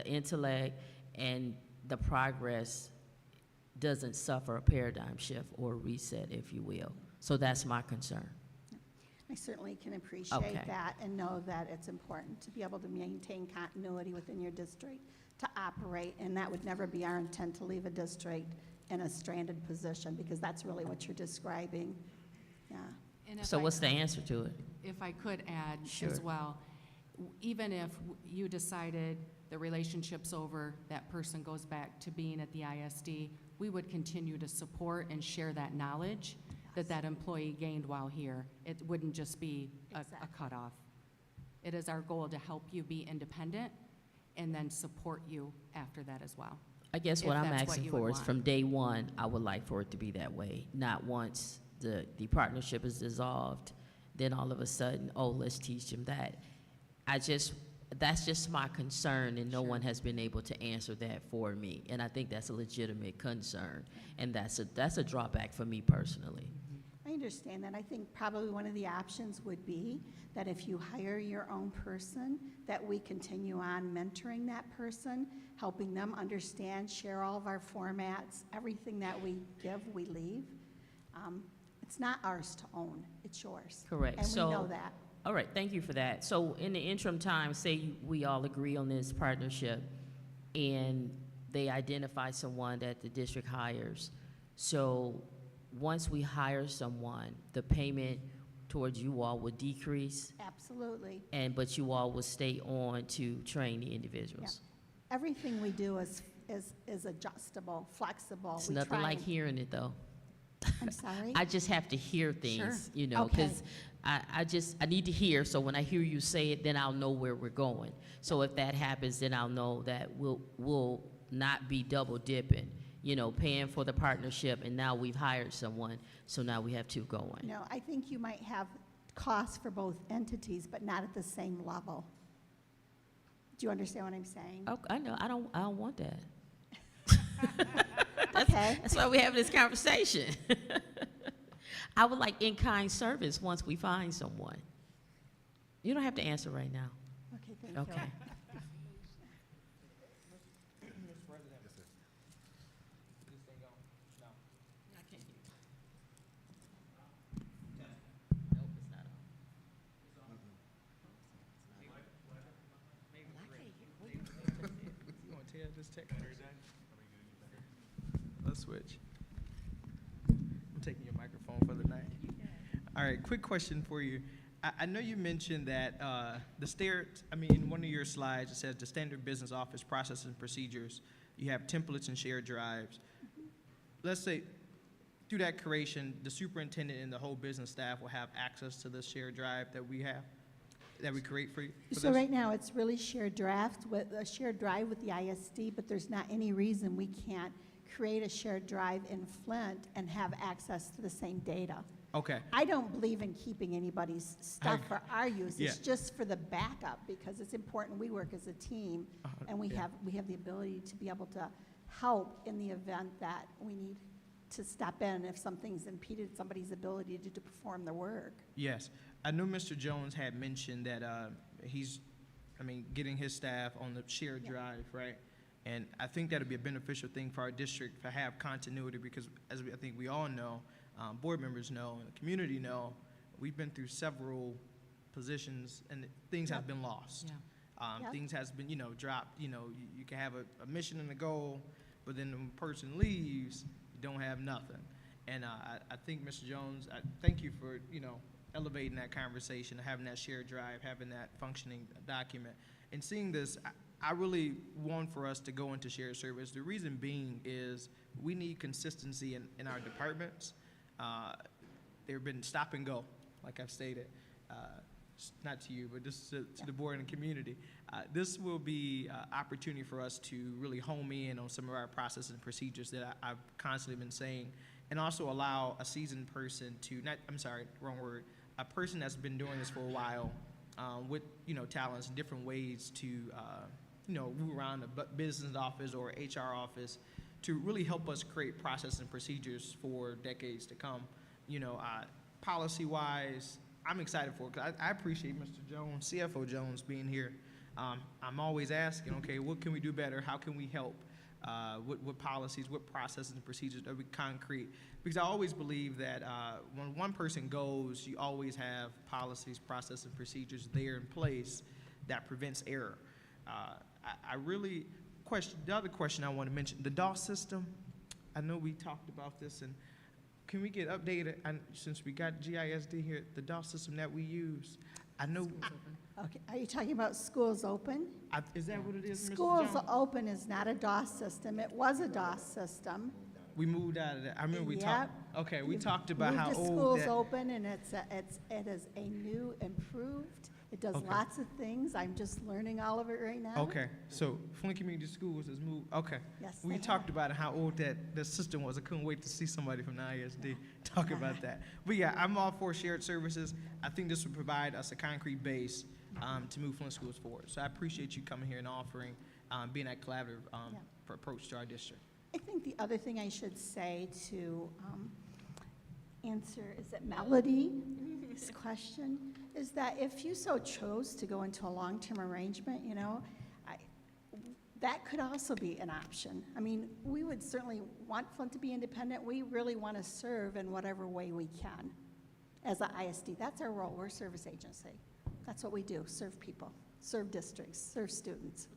intellect and the progress doesn't suffer a paradigm shift or a reset, if you will. So that's my concern. I certainly can appreciate Okay. that and know that it's important to be able to maintain continuity within your district to operate, and that would never be our intent to leave a district in a stranded position, because that's really what you're describing. Yeah. And if So I what's the could- answer to it? If I could add as Sure. well, even if you decided the relationship's over, that person goes back to being at the ISD, we would continue to support and share that knowledge that that employee gained while here. It wouldn't just be a cutoff. It is our goal to help you be independent and then support you after that as well. I guess if what I'm that's what asking you would for is want. from day one, I would like for it to be that way. Not once the partnership is dissolved, then all of a sudden, oh, let's teach them that. That's just my concern, and no one has been able to answer that for me. And I think that's a legitimate concern, and that's a drawback for me personally. I understand that. I think probably one of the options would be that if you hire your own person, that we continue on mentoring that person, helping them understand, share all of our formats, everything that we give, we leave. It's not ours to own, it's yours. Correct. And we So- know that. All right, thank you for that. So in the interim time, say we all agree on this partnership, and they identify someone that the district hires. So once we hire someone, the payment towards you all would decrease, Absolutely. but you all would stay on to train the individuals. Everything we do is adjustable, flexible. It's We nothing try like and- hearing it, though. I'm sorry? I just have to hear things, you know, Okay. because I need to hear, so when I hear you say it, then I'll know where we're going. So if that happens, then I'll know that we'll not be double dipping, you know, paying for the partnership, and now we've hired someone, so now we have two going. No, I think you might have costs for both entities, but not at the same level. Do you understand what I'm saying? Oh, I know, I don't want that. Okay. That's why we're having this conversation. I would like in-kind service once we find someone. You don't have to answer right now. Okay, thank you. Okay. Mr. President. Yes, sir. This thing on? No. I can't hear. Test. Nope, it's not on. You want to tell this text? Let's switch. I'm taking your microphone for the night. All right, quick question for you. I know you mentioned that in one of your slides, it says the standard business office processes and procedures. You have templates and shared drives. Let's say through that creation, the superintendent and the whole business staff will have access to this shared drive that we have, that we create for you? So right now, it's really shared drive with the ISD, but there's not any reason we can't create a shared drive in Flint and have access to the same data. Okay. I don't believe in keeping anybody's stuff for our use. It's Yeah. just for the backup, because it's important we work as a team, and we yeah. have the ability to be able to help in the event that we need to step in if something's impeded somebody's ability to perform their work. Yes. I know Mr. Jones had mentioned that he's, getting his staff on the shared drive, right? And I think that'd be a beneficial thing for our district to have continuity because, as I think we all know, board members know, and the community know, we've been through several positions and things have been lost. Yep. Things has been, dropped. You can have a mission and a goal, but then when a person leaves, you don't have nothing. And I think, Mr. Jones, I thank you for, elevating that conversation, having that shared drive, having that functioning document. And seeing this, I really want for us to go into shared service. The reason being is we need consistency in our departments. They've been stop and go, like I've stated. Not to you, but just to the board and the community. This will be an opportunity for us to really home in on some of our processes and procedures that I've constantly been saying, and also allow a seasoned person to, a person that's been doing this for a while with, talents in different ways to, move around the business office or HR office to really help us create processes and procedures for decades to come. Policy-wise, I'm excited for it because I appreciate Mr. Jones, CFO Jones, being here. I'm always asking, okay, what can we do better? How can we help? What policies, what processes and procedures are we concrete? Because I always believe that when one person goes, you always have policies, processes, and procedures there in place that prevents error. I really question, the other question I want to mention, the DOS system. I know we talked about this, and can we get updated? And since we got GISD here, the DOS system that we use, I know. Okay, are you talking about Schools Open? Is that what it is, Mr. Schools Jones? Open is not a DOS system. It was a DOS system. We moved out of that. I remember we Yep. talked. Okay, we You've talked about how moved to old Schools that. Open, and it is a new, improved. It does Okay. lots of things. I'm just learning all of it right now. Okay, so Flint Community Schools has moved. Okay, Yes, we they talked have. about how old the system was. I couldn't wait to see somebody from the ISD talk about that. But yeah, I'm all for shared services. I think this would provide us a concrete base to move Flint schools forward. So I appreciate you coming here and offering, being that collaborative for approach to our district. I think the other thing I should say to answer, is it Melody's question, is that if you so chose to go into a long-term arrangement, that could also be an option. I mean, we would certainly want Flint to be independent. We really want to serve in whatever way we can as a ISD. That's our role. We're a service agency. That's what we do, serve people, serve districts, serve students.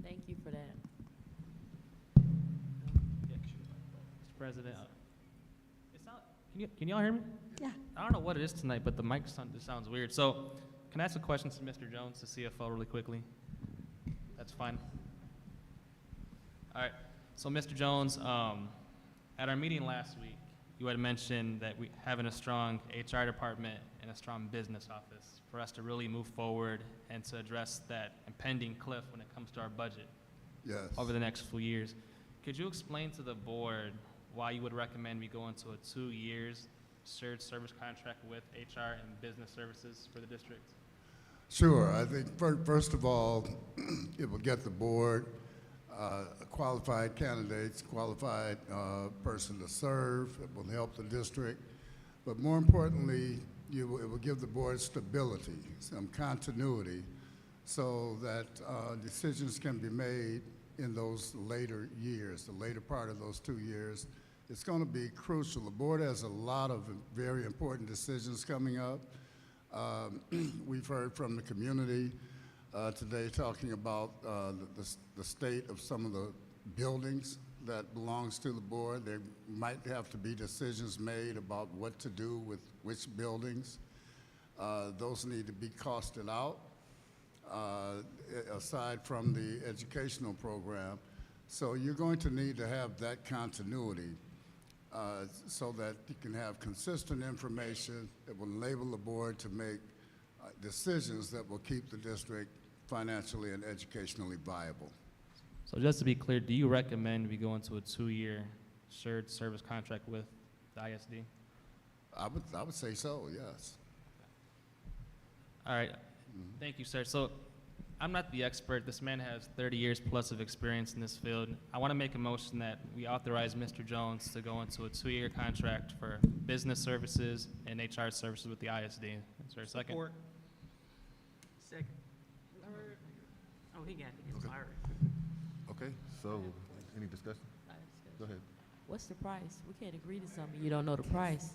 Thank you for that. Mr. President, can y'all hear me? Yeah. I don't know what it is tonight, but the mic sounds weird. So can I ask a question to Mr. Jones, the CFO, really quickly? That's fine. All right. So Mr. Jones, at our meeting last week, you had mentioned that we having a strong HR department and a strong business office for us to really move forward and to address that impending cliff when it comes to our budget over the next few years. Could you explain to the board why you would recommend we go into a 2 years shared service contract with HR and business services for the district? Sure. I think first of all, it will get the board qualified candidates, qualified person to serve. It will help the district. But more importantly, it will give the board stability, some continuity, so that decisions can be made in those later years, the later part of those 2 years. It's going to be crucial. The board has a lot of very important decisions coming up. We've heard from the community today talking about the state of some of the buildings that belongs to the board. There might have to be decisions made about what to do with which buildings. Those need to be costed out, aside from the educational program. So you're going to need to have that continuity so that you can have consistent information that will enable the board to make decisions that will keep the district financially and educationally viable. So just to be clear, do you recommend we go into a 2-year shared service contract with the ISD? I would say so, yes. All right. Thank you, sir. So I'm not the expert. This man has 30 years plus of experience in this field. I want to make a motion that we authorize Mr. Jones to go into a 2-year contract for business services and HR services with the ISD. Is there a second? Support. Second. Oh, he got it. Okay. Sorry. Okay, so, any discussion? Go ahead. What's the price? We can't agree to something you don't know the price.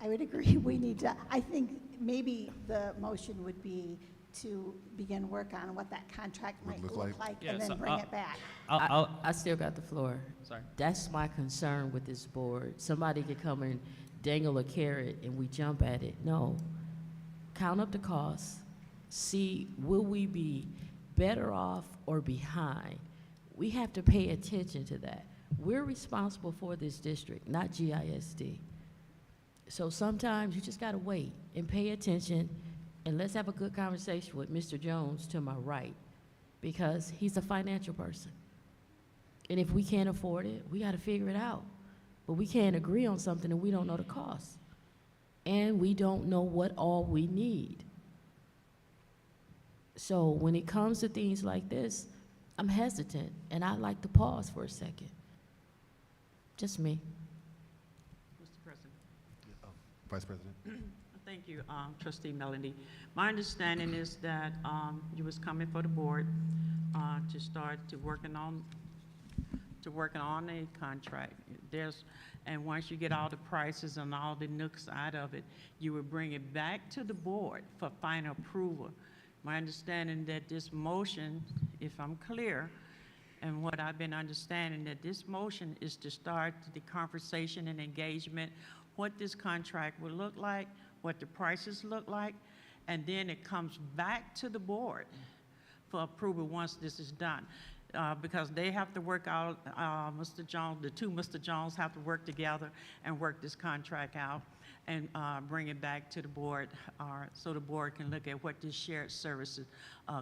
I would agree, we need to, I think maybe the motion would be to begin work on what that contract might look look like. like Yeah, and so then bring it back. I still got the floor. Sorry. That's my concern with this board. Somebody could come and dangle a carrot and we jump at it. No. Count up the costs. See, will we be better off or behind? We have to pay attention to that. We're responsible for this district, not GISD. So sometimes you just gotta wait and pay attention, and let's have a good conversation with Mr. Jones to my right, because he's a financial person. And if we can't afford it, we gotta figure it out. But we can't agree on something and we don't know the cost. And we don't know what all we need. So when it comes to things like this, I'm hesitant, and I'd like to pause for a second. Just me. Mr. President. Vice President? Thank you, Trustee Melody. My understanding is that you was coming for the board to start working on a contract. And once you get all the prices and all the nooks out of it, you would bring it back to the board for final approval. My understanding that this motion, if I'm clear, and what I've been understanding, that this motion is to start the conversation and engagement, what this contract will look like, what the prices look like, and then it comes back to the board for approval once this is done. Because they have to work out, Mr. Jones, the two Mr. Jones have to work together and work this contract out and bring it back to the board so the board can look at what this shared services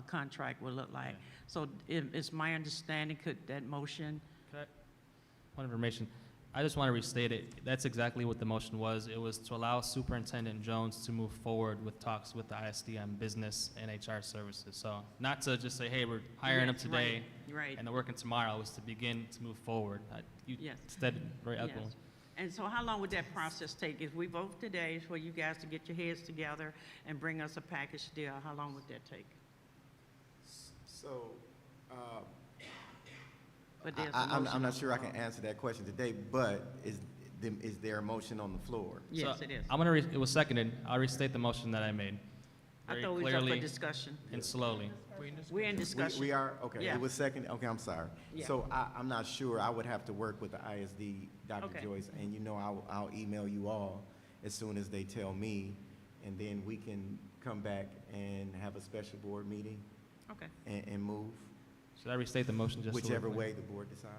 contract will look like. So it's my understanding, could that motion? Point of information. I just want to restate it. That's exactly what the motion was. It was to allow Superintendent Jones to move forward with talks with the ISD on business and HR services. So not to just say, hey, we're hiring them today Right. and they're working tomorrow. It was to begin to move forward. You Yes. said it very eloquently. Yes. And so how long would that process take? If we vote today for you guys to get your heads together and bring us a package deal, how long would that take? So, But there's a I'm motion not on sure the I can floor. answer that question today, but is there a motion on the floor? Yes, So it is. I'm gonna, it was seconded. I'll restate the motion that I made. I Very thought we was up for clearly discussion. and slowly. We're in discussion. We are, okay, Yeah. it was second, okay, I'm sorry. Yeah. So I'm not sure, I would have to work with the ISD, Dr. Okay. Joyce, and you know, I'll email you all as soon as they tell me, and then we can come back and have a special board meeting Okay. and move, Should I restate the motion just so we're whichever clear? way the board decides.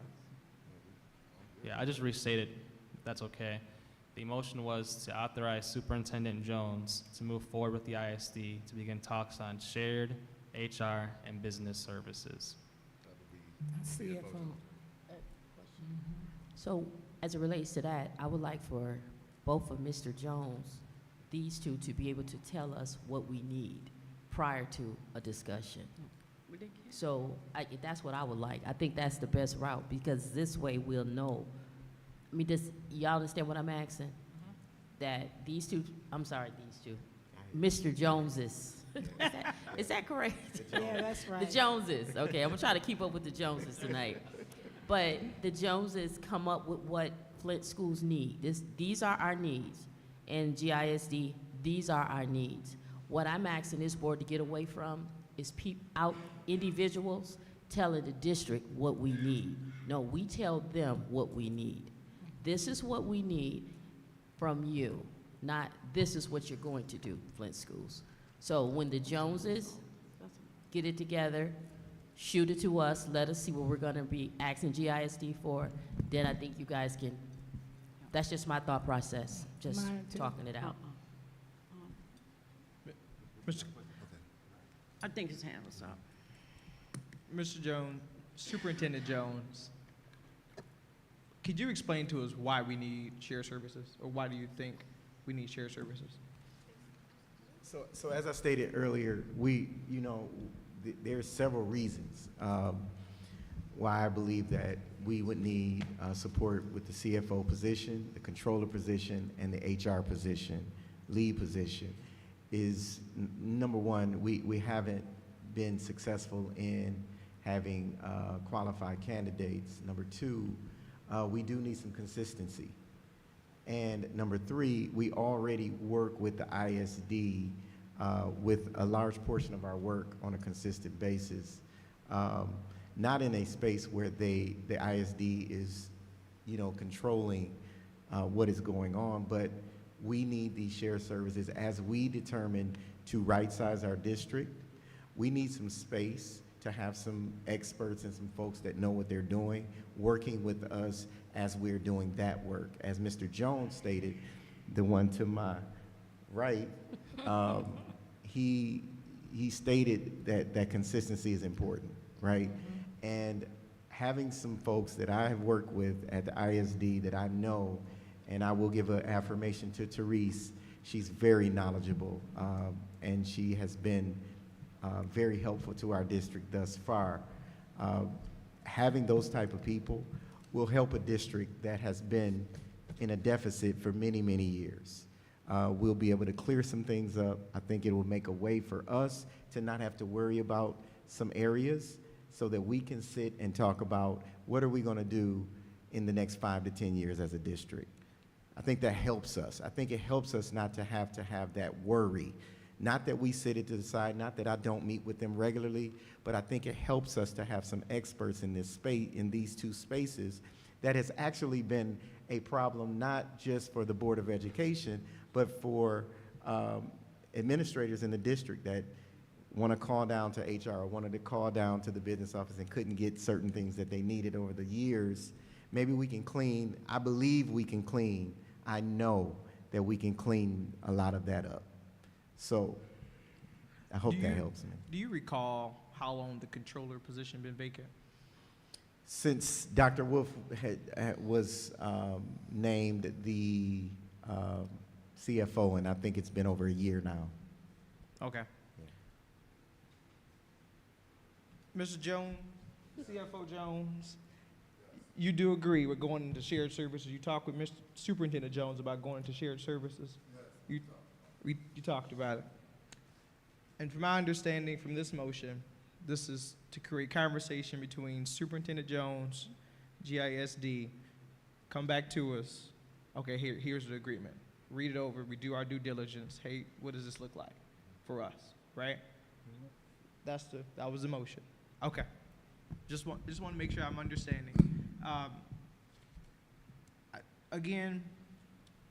Yeah, I just restated, if that's okay. The motion was to authorize Superintendent Jones to move forward with the ISD to begin talks on shared HR and business services. So as it relates to that, I would like for both of Mr. Jones, these two, to be able to tell us what we need prior to a discussion. So that's what I would like. I think that's the best route, because this way we'll know. I mean, y'all understand what I'm asking? That these two, I'm sorry, these two, Mr. Joneses. Is that correct? Yeah, that's right. The Joneses, okay, I'm gonna try to keep up with the Joneses tonight. But the Joneses come up with what Flint schools need. These are our needs. And GISD, these are our needs. What I'm asking this board to get away from is individuals telling the district what we need. No, we tell them what we need. This is what we need from you, not this is what you're going to do, Flint schools. So when the Joneses get it together, shoot it to us, let us see what we're gonna be asking GISD for, then I think you guys can, that's just my thought process, just Mine too. talking it out. Mr. I think his hand was up. Mr. Jones, Superintendent Jones, could you explain to us why we need shared services, or why do you think we need shared services? So as I stated earlier, we, There are several reasons why I believe that we would need support with the CFO position, the controller position, and the HR position, lead position. Is number one, we haven't been successful in having qualified candidates. Number two, we do need some consistency. And number three, we already work with the ISD with a large portion of our work on a consistent basis. Not in a space where the ISD is, controlling what is going on, but we need these shared services as we determine to right-size our district. We need some space to have some experts and some folks that know what they're doing, working with us as we're doing that work. As Mr. Jones stated, the one to my right, he stated that consistency is important, right? And having some folks that I have worked with at the ISD that I know, and I will give an affirmation to Charis, she's very knowledgeable, and she has been very helpful to our district thus far. Having those type of people will help a district that has been in a deficit for many, many years. We'll be able to clear some things up. I think it will make a way for us to not have to worry about some areas so that we can sit and talk about what are we going to do in the next 5 to 10 years as a district. I think that helps us. I think it helps us not to have that worry. Not that we sit it to the side, not that I don't meet with them regularly, but I think it helps us to have some experts in this space, in these two spaces, that has actually been a problem not just for the Board of Education, but for administrators in the district that want to call down to HR or wanted to call down to the business office and couldn't get certain things that they needed over the years. Maybe we can clean, I believe we can clean, I know that we can clean a lot of that up. So I hope that helps me. Do you recall how long the controller position been vacant? Since Dr. Wolf was named the CFO, and I think it's been over a year now. Okay. Mr. Jones, CFO Jones, you do agree with going into shared services? You talked with Mr. Superintendent Jones about going into shared services? Yes. You talked about it. And from my understanding from this motion, this is to create conversation between Superintendent Jones, GISD, come back to us. Okay, here's the agreement. Read it over, we do our due diligence. Hey, what does this look like for us, right? That was the motion. Okay. Just want to make sure I'm understanding. Again,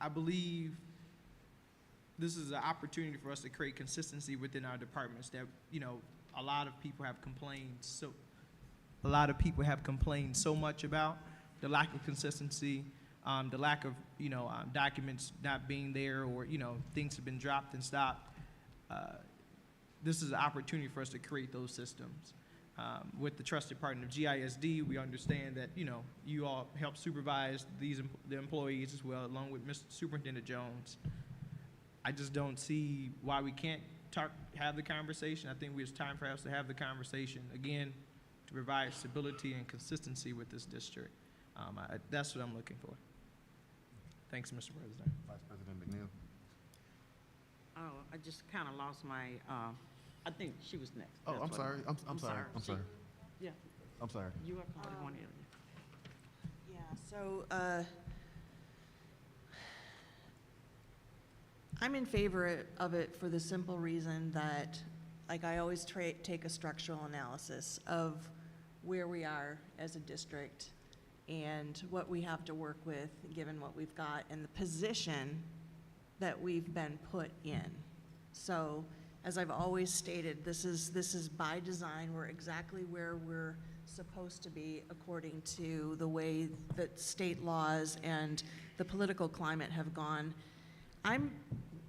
I believe this is an opportunity for us to create consistency within our departments that, a lot of people have complained so much about the lack of consistency, the lack of, documents not being there, or, things have been dropped and stopped. This is an opportunity for us to create those systems. With the trusted partner of GISD, we understand that, you all help supervise the employees as well, along with Mr. Superintendent Jones. I just don't see why we can't have the conversation. I think it's time for us to have the conversation, again, to provide stability and consistency with this district. That's what I'm looking for. Thanks, Mr. President. Vice President McNeil. Oh, I just kind of lost my, I think she was next. Oh, That's I'm what- sorry. I'm sorry. I'm sorry. Yeah, I'm sorry. you are calling one area. Yeah, so I'm in favor of it for the simple reason that, like, I always take a structural analysis of where we are as a district and what we have to work with, given what we've got, and the position that we've been put in. So, as I've always stated, this is by design. We're exactly where we're supposed to be according to the way that state laws and the political climate have gone.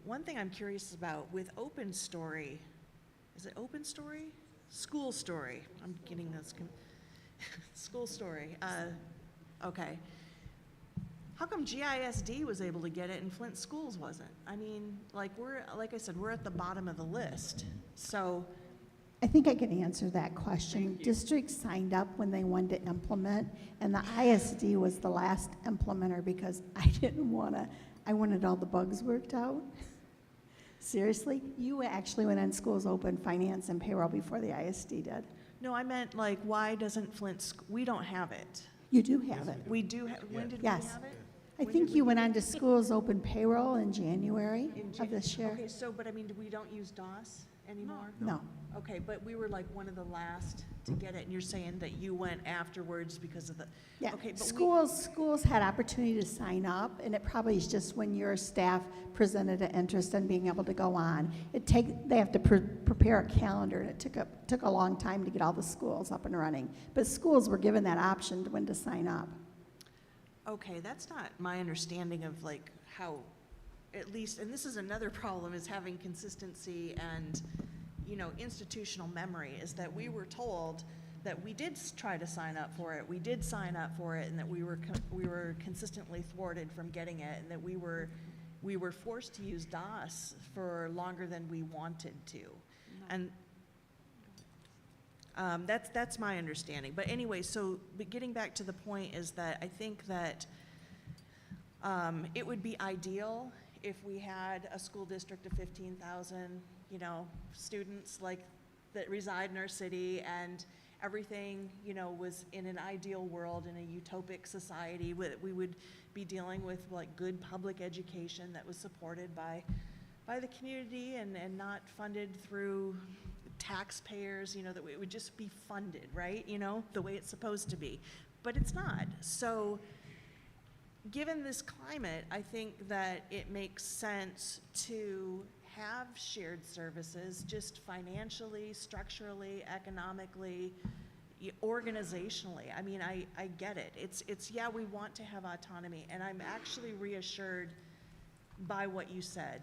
One thing I'm curious about with Open Story, is it Open Story? School Story. I'm getting this. School Story. Okay. How come GISD was able to get it and Flint Schools wasn't? I mean, like I said, we're at the bottom of the list. So I think I can answer that question. Districts signed up when they wanted to implement, and the ISD was the last implementer because I didn't want to, I wanted all the bugs worked out. Seriously, you actually went on schools open, finance, and payroll before the ISD did. No, I meant like, why doesn't Flint, we don't have it. You do have it. We do, when did we Yes. have it? I When think did you we went get on it? to schools open payroll in January In of this year. Okay, so, but I mean, we don't use DOS anymore? No. Okay, but we were like one of the last to get it, and you're saying that you went afterwards because of the, Yeah, okay, but schools had opportunity to sign up, and it probably is just when your staff presented an interest in being able to go on. They have to prepare a calendar, and it took a long time to get all the schools up and running. But schools were given that option to when to sign up. okay, that's not my understanding of like how, at least, and this is another problem, is having consistency and, you know, institutional memory, is that we were told that we did try to sign up for it, we did sign up for it, and that we were consistently thwarted from getting it, and that we were forced to use DOS for longer than we wanted to. And that's my understanding. But anyway, but getting back to the point is that I think that it would be ideal if we had a school district of 15,000, you know, students like that reside in our city, and everything, you know, was in an ideal world, in a utopic society, we would be dealing with like good public education that was supported by the community and not funded through taxpayers, you know, that it would just be funded, right? You know, the way it's supposed to be. But it's not. So given this climate, I think that it makes sense to have shared services, just financially, structurally, economically, organizationally. I mean, I get it. It's yeah, we want to have autonomy, and I'm actually reassured by what you said.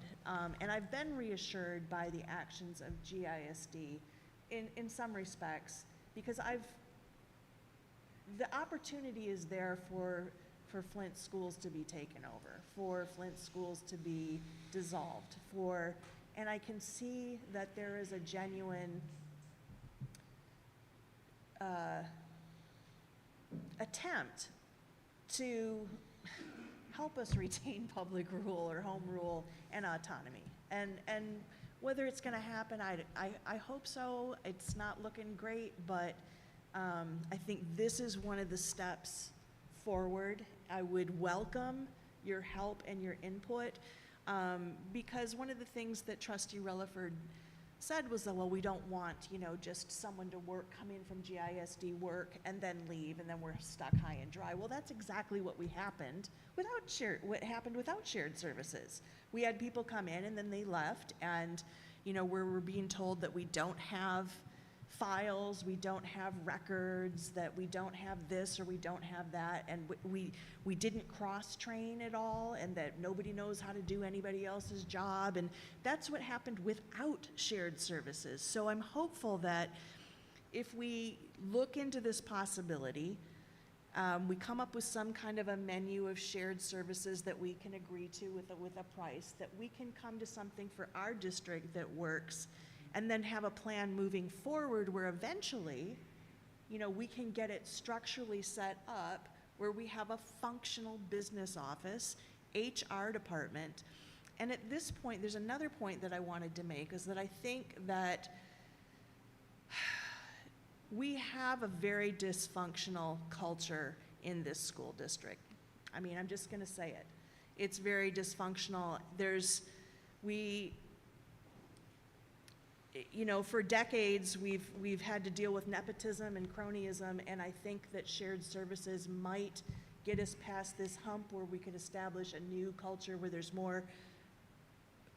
And I've been reassured by the actions of GISD in some respects, because the opportunity is there for Flint schools to be taken over, for Flint schools to be dissolved, and I can see that there is a genuine attempt to help us retain public rule or home rule and autonomy. And whether it's gonna happen, I hope so. It's not looking great, but I think this is one of the steps forward. I would welcome your help and your input, because one of the things that Trustee Relaford said was that, well, we don't want, you know, just someone to come in from GISD, work, and then leave, and then we're stuck high and dry. Well, that's exactly what happened without shared services. We had people come in and then they left, and, you know, we're being told that we don't have files, we don't have records, that we don't have this or we don't have that, and we didn't cross-train at all, and that nobody knows how to do anybody else's job, and that's what happened without shared services. So I'm hopeful that if we look into this possibility, we come up with some kind of a menu of shared services that we can agree to with a price, that we can come to something for our district that works, and then have a plan moving forward where eventually, you know, we can get it structurally set up where we have a functional business office, HR department. And at this point, there's another point that I wanted to make, is that I think that we have a very dysfunctional culture in this school district. I mean, I'm just gonna say it. It's very dysfunctional. You know, for decades, we've had to deal with nepotism and cronyism, and I think that shared services might get us past this hump where we could establish a new culture where there's more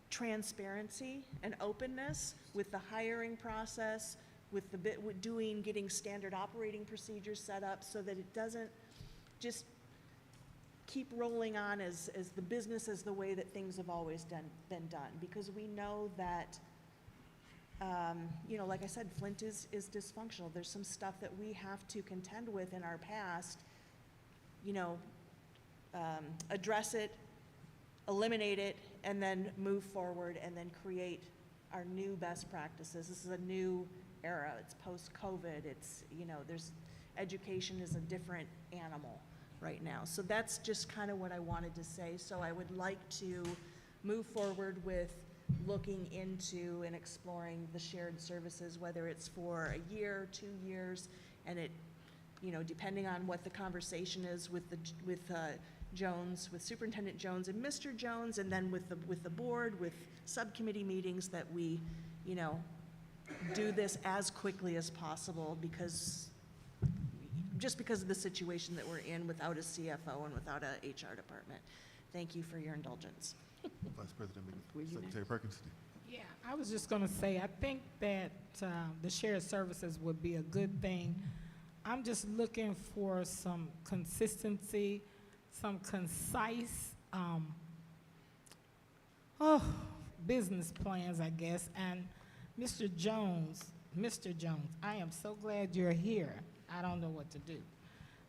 transparency and openness with the hiring process, with getting standard operating procedures set up, so that it doesn't just keep rolling on as the business as the way that things have always been done. Because we know that you know, like I said, Flint is dysfunctional. There's some stuff that we have to contend with in our past, you know, address it, eliminate it, and then move forward, and then create our new best practices. This is a new era. It's post-COVID. It's, education is a different animal right now. So that's just kind of what I wanted to say. So I would like to move forward with looking into and exploring the shared services, whether it's for a year, 2 years, and it, depending on what the conversation is with Jones, with Superintendent Jones and Mr. Jones, and then with the board, with subcommittee meetings, that we, do this as quickly as possible, because of the situation that we're in without a CFO and without a HR department. Thank you for your indulgence. Vice President McNeil, Secretary Perkins. Yeah, I was just going to say, I think that the shared services would be a good thing. I'm just looking for some consistency, some concise business plans, I guess. And Mr. Jones, I am so glad you're here. I don't know what to do.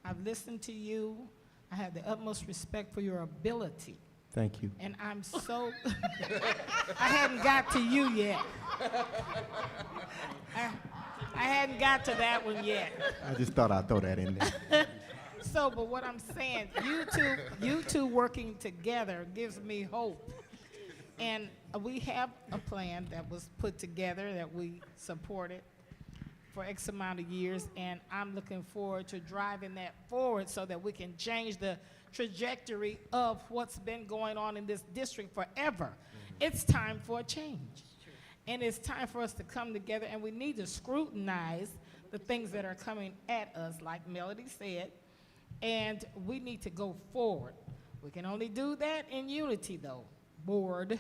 I've listened to you. I have the utmost respect for your ability. Thank you. And I'm so, I hadn't got to you yet. I hadn't got to that one yet. I just thought I'd throw that in there. So, but what I'm saying, you two working together gives me hope. And we have a plan that was put together that we supported for X amount of years, and I'm looking forward to driving that forward so that we can change the trajectory of what's been going on in this district forever. It's time for a change. And it's time for us to come together, and we need to scrutinize the things that are coming at us, like Melody said, and we need to go forward. We can only do that in unity, though, board.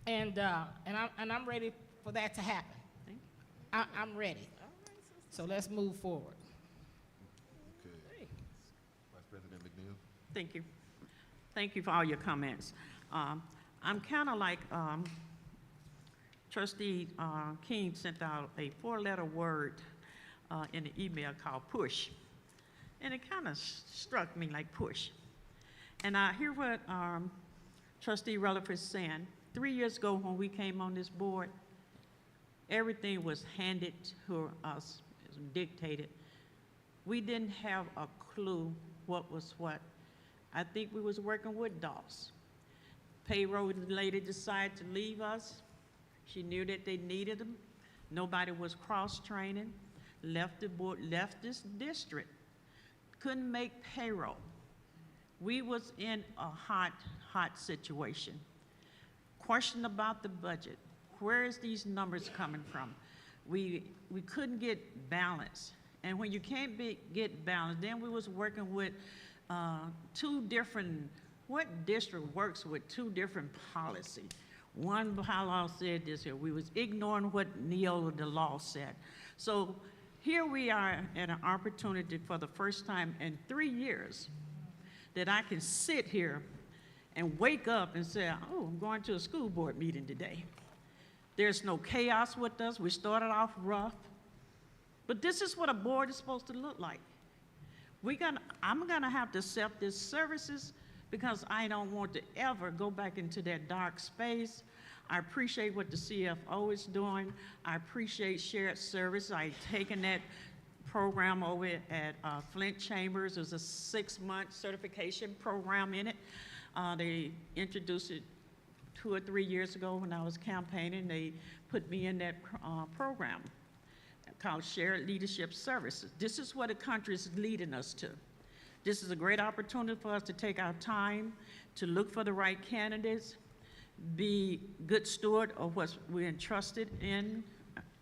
And I'm ready for that to happen. I'm ready. So let's move forward. Okay. Vice President McNeil. Thank you. Thank you for all your comments. I'm kind of like Trustee King sent out a 4-letter word in an email called push. And it kind of struck me like push. And I hear what Trustee Rutherford is saying. 3 years ago when we came on this board, everything was handed to us, it was dictated. We didn't have a clue what was what. I think we was working with DOS. Payroll lady decided to leave us. She knew that they needed them. Nobody was cross-training, left the board, left this district. Couldn't make payroll. We was in a hot situation. Question about the budget. Where is these numbers coming from? We couldn't get balance. And when you can't get balance, then we was working with what district works with 2 different policies? One bylaw said this here. We was ignoring what Neola the law said. So here we are at an opportunity for the first time in 3 years that I can sit here and wake up and say, oh, I'm going to a school board meeting today. There's no chaos with us. We started off rough. But this is what a board is supposed to look like. I'm gonna have to accept these services because I don't want to ever go back into that dark space. I appreciate what the CFO is doing. I appreciate shared service. I've taken that program over at Flint Chambers. There's a 6-month certification program in it. They introduced it 2 or 3 years ago when I was campaigning. They put me in that program called Shared Leadership Services. This is what the country is leading us to. This is a great opportunity for us to take our time to look for the right candidates, be good steward of what we're entrusted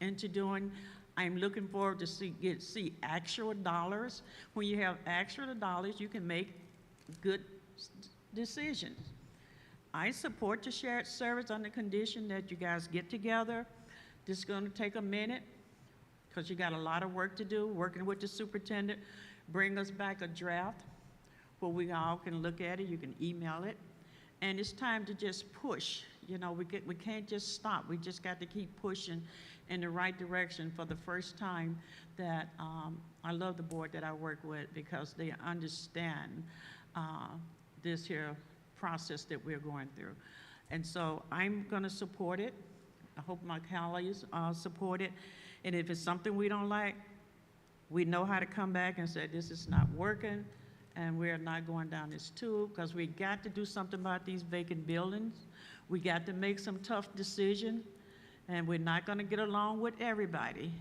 into doing. I'm looking forward to see actual dollars. When you have actual dollars, you can make good decisions. I support the shared service on the condition that you guys get together. This is going to take a minute because you got a lot of work to do, working with the superintendent. Bring us back a draft where we all can look at it. You can email it. And it's time to just push. You know, we can't just stop. We just got to keep pushing in the right direction. For the first time that I love the board that I work with because they understand this here process that we're going through. And so I'm going to support it. I hope my colleagues support it. And if it's something we don't like, we know how to come back and say, this is not working, and we're not going down this tube, because we got to do something about these vacant buildings. We got to make some tough decisions, and we're not gonna get along with everybody.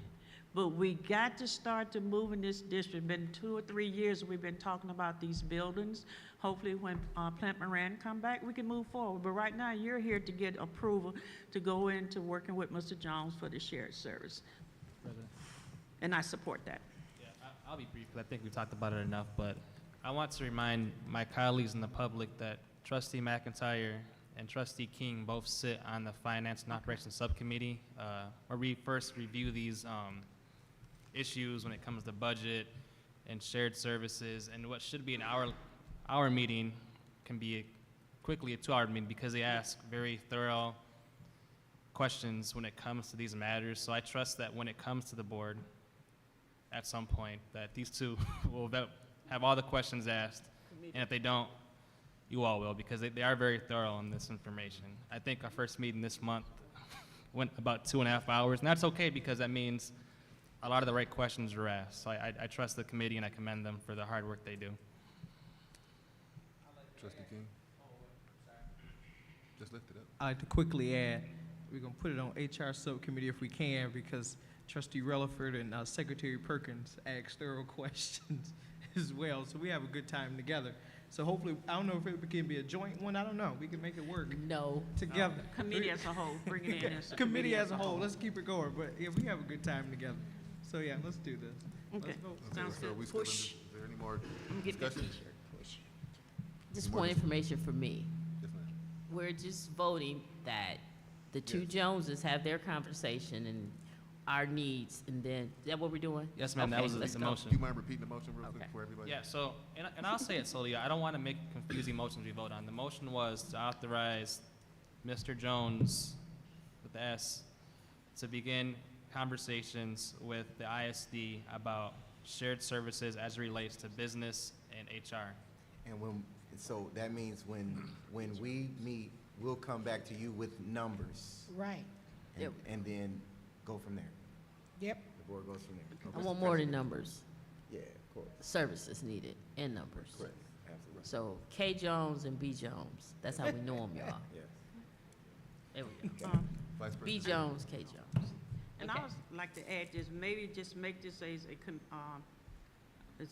But we got to start to move in this district. Been 2 or 3 years we've been talking about these buildings. Hopefully when Plant Moran come back, we can move forward. But right now, you're here to get approval to go into working with Mr. Jones for the shared service. President. And I support that. Yeah, I'll be brief, because I think we've talked about it enough, but I want to remind my colleagues and the public that Trustee McIntyre and Trustee King both sit on the Finance and Operations Subcommittee, where we first review these issues when it comes to budget and shared services, and what should be an hour meeting can be quickly a 2-hour meeting, because they ask very thorough questions when it comes to these matters. So I trust that when it comes to the board, at some point, that these two will have all the questions asked, and if they don't, you all will, because they are very thorough on this information. I think our first meeting this month went about 2.5 hours, and that's okay, because that means a lot of the right questions were asked. So I trust the committee, and I commend them for the hard work they do. Trustee King? Just lift it up. I'd like to quickly add, we're gonna put it on HR subcommittee if we can, because Trustee Relaford and Secretary Perkins asked thorough questions as well, so we have a good time together. So hopefully, I don't know if it can be a joint one, I don't know, we can make it work No. together. Committee as a whole, bring it in as a Committee as a whole, let's keep it going, but yeah, we have a good time together. So yeah, let's do this. Okay, Let's vote. sounds So are good. we still in Push. is there any more I'm getting that discussion? t-shirt, push. Just More point dis- information for me. Yes, ma'am. We're just voting that the two Yes. Joneses have their conversation and our needs, and then, is that what we're doing? Yes, ma'am, that Okay, was let's the go. motion. Do you mind repeating the motion real quick Okay. for everybody? Yeah, so, and I'll say it slowly, I don't want to make confusing motions we vote on. The motion was to authorize Mr. Jones, with the S, to begin conversations with the ISD about shared services as it relates to business and HR. And so that means when we meet, we'll come back to you with numbers. Right. Yep. And then go from there. Yep. The board goes from there. I want more than numbers, Yeah, of course. services needed and numbers. Correct, absolutely. So K Jones and B Jones, that's how we know them, y'all. Yes. There we go. Vice B President? Jones, K Jones. And I would like to add this, maybe just make this as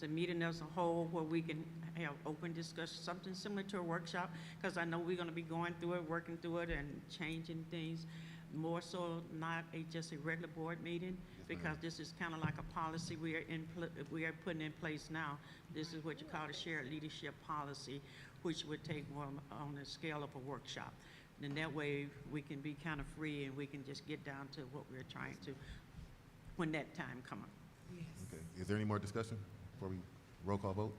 a meeting as a whole where we can have open discussion, something similar to a workshop, because I know we're gonna be going through it, working through it and changing things. More so not just a regular board meeting, because this is kind of like a policy we are putting in place now. This is what you call a shared leadership policy, which would take more on the scale of a workshop. And that way, we can be kind of free and we can just get down to what we're trying to, when that time comes. Okay, is there any more discussion before we roll call vote?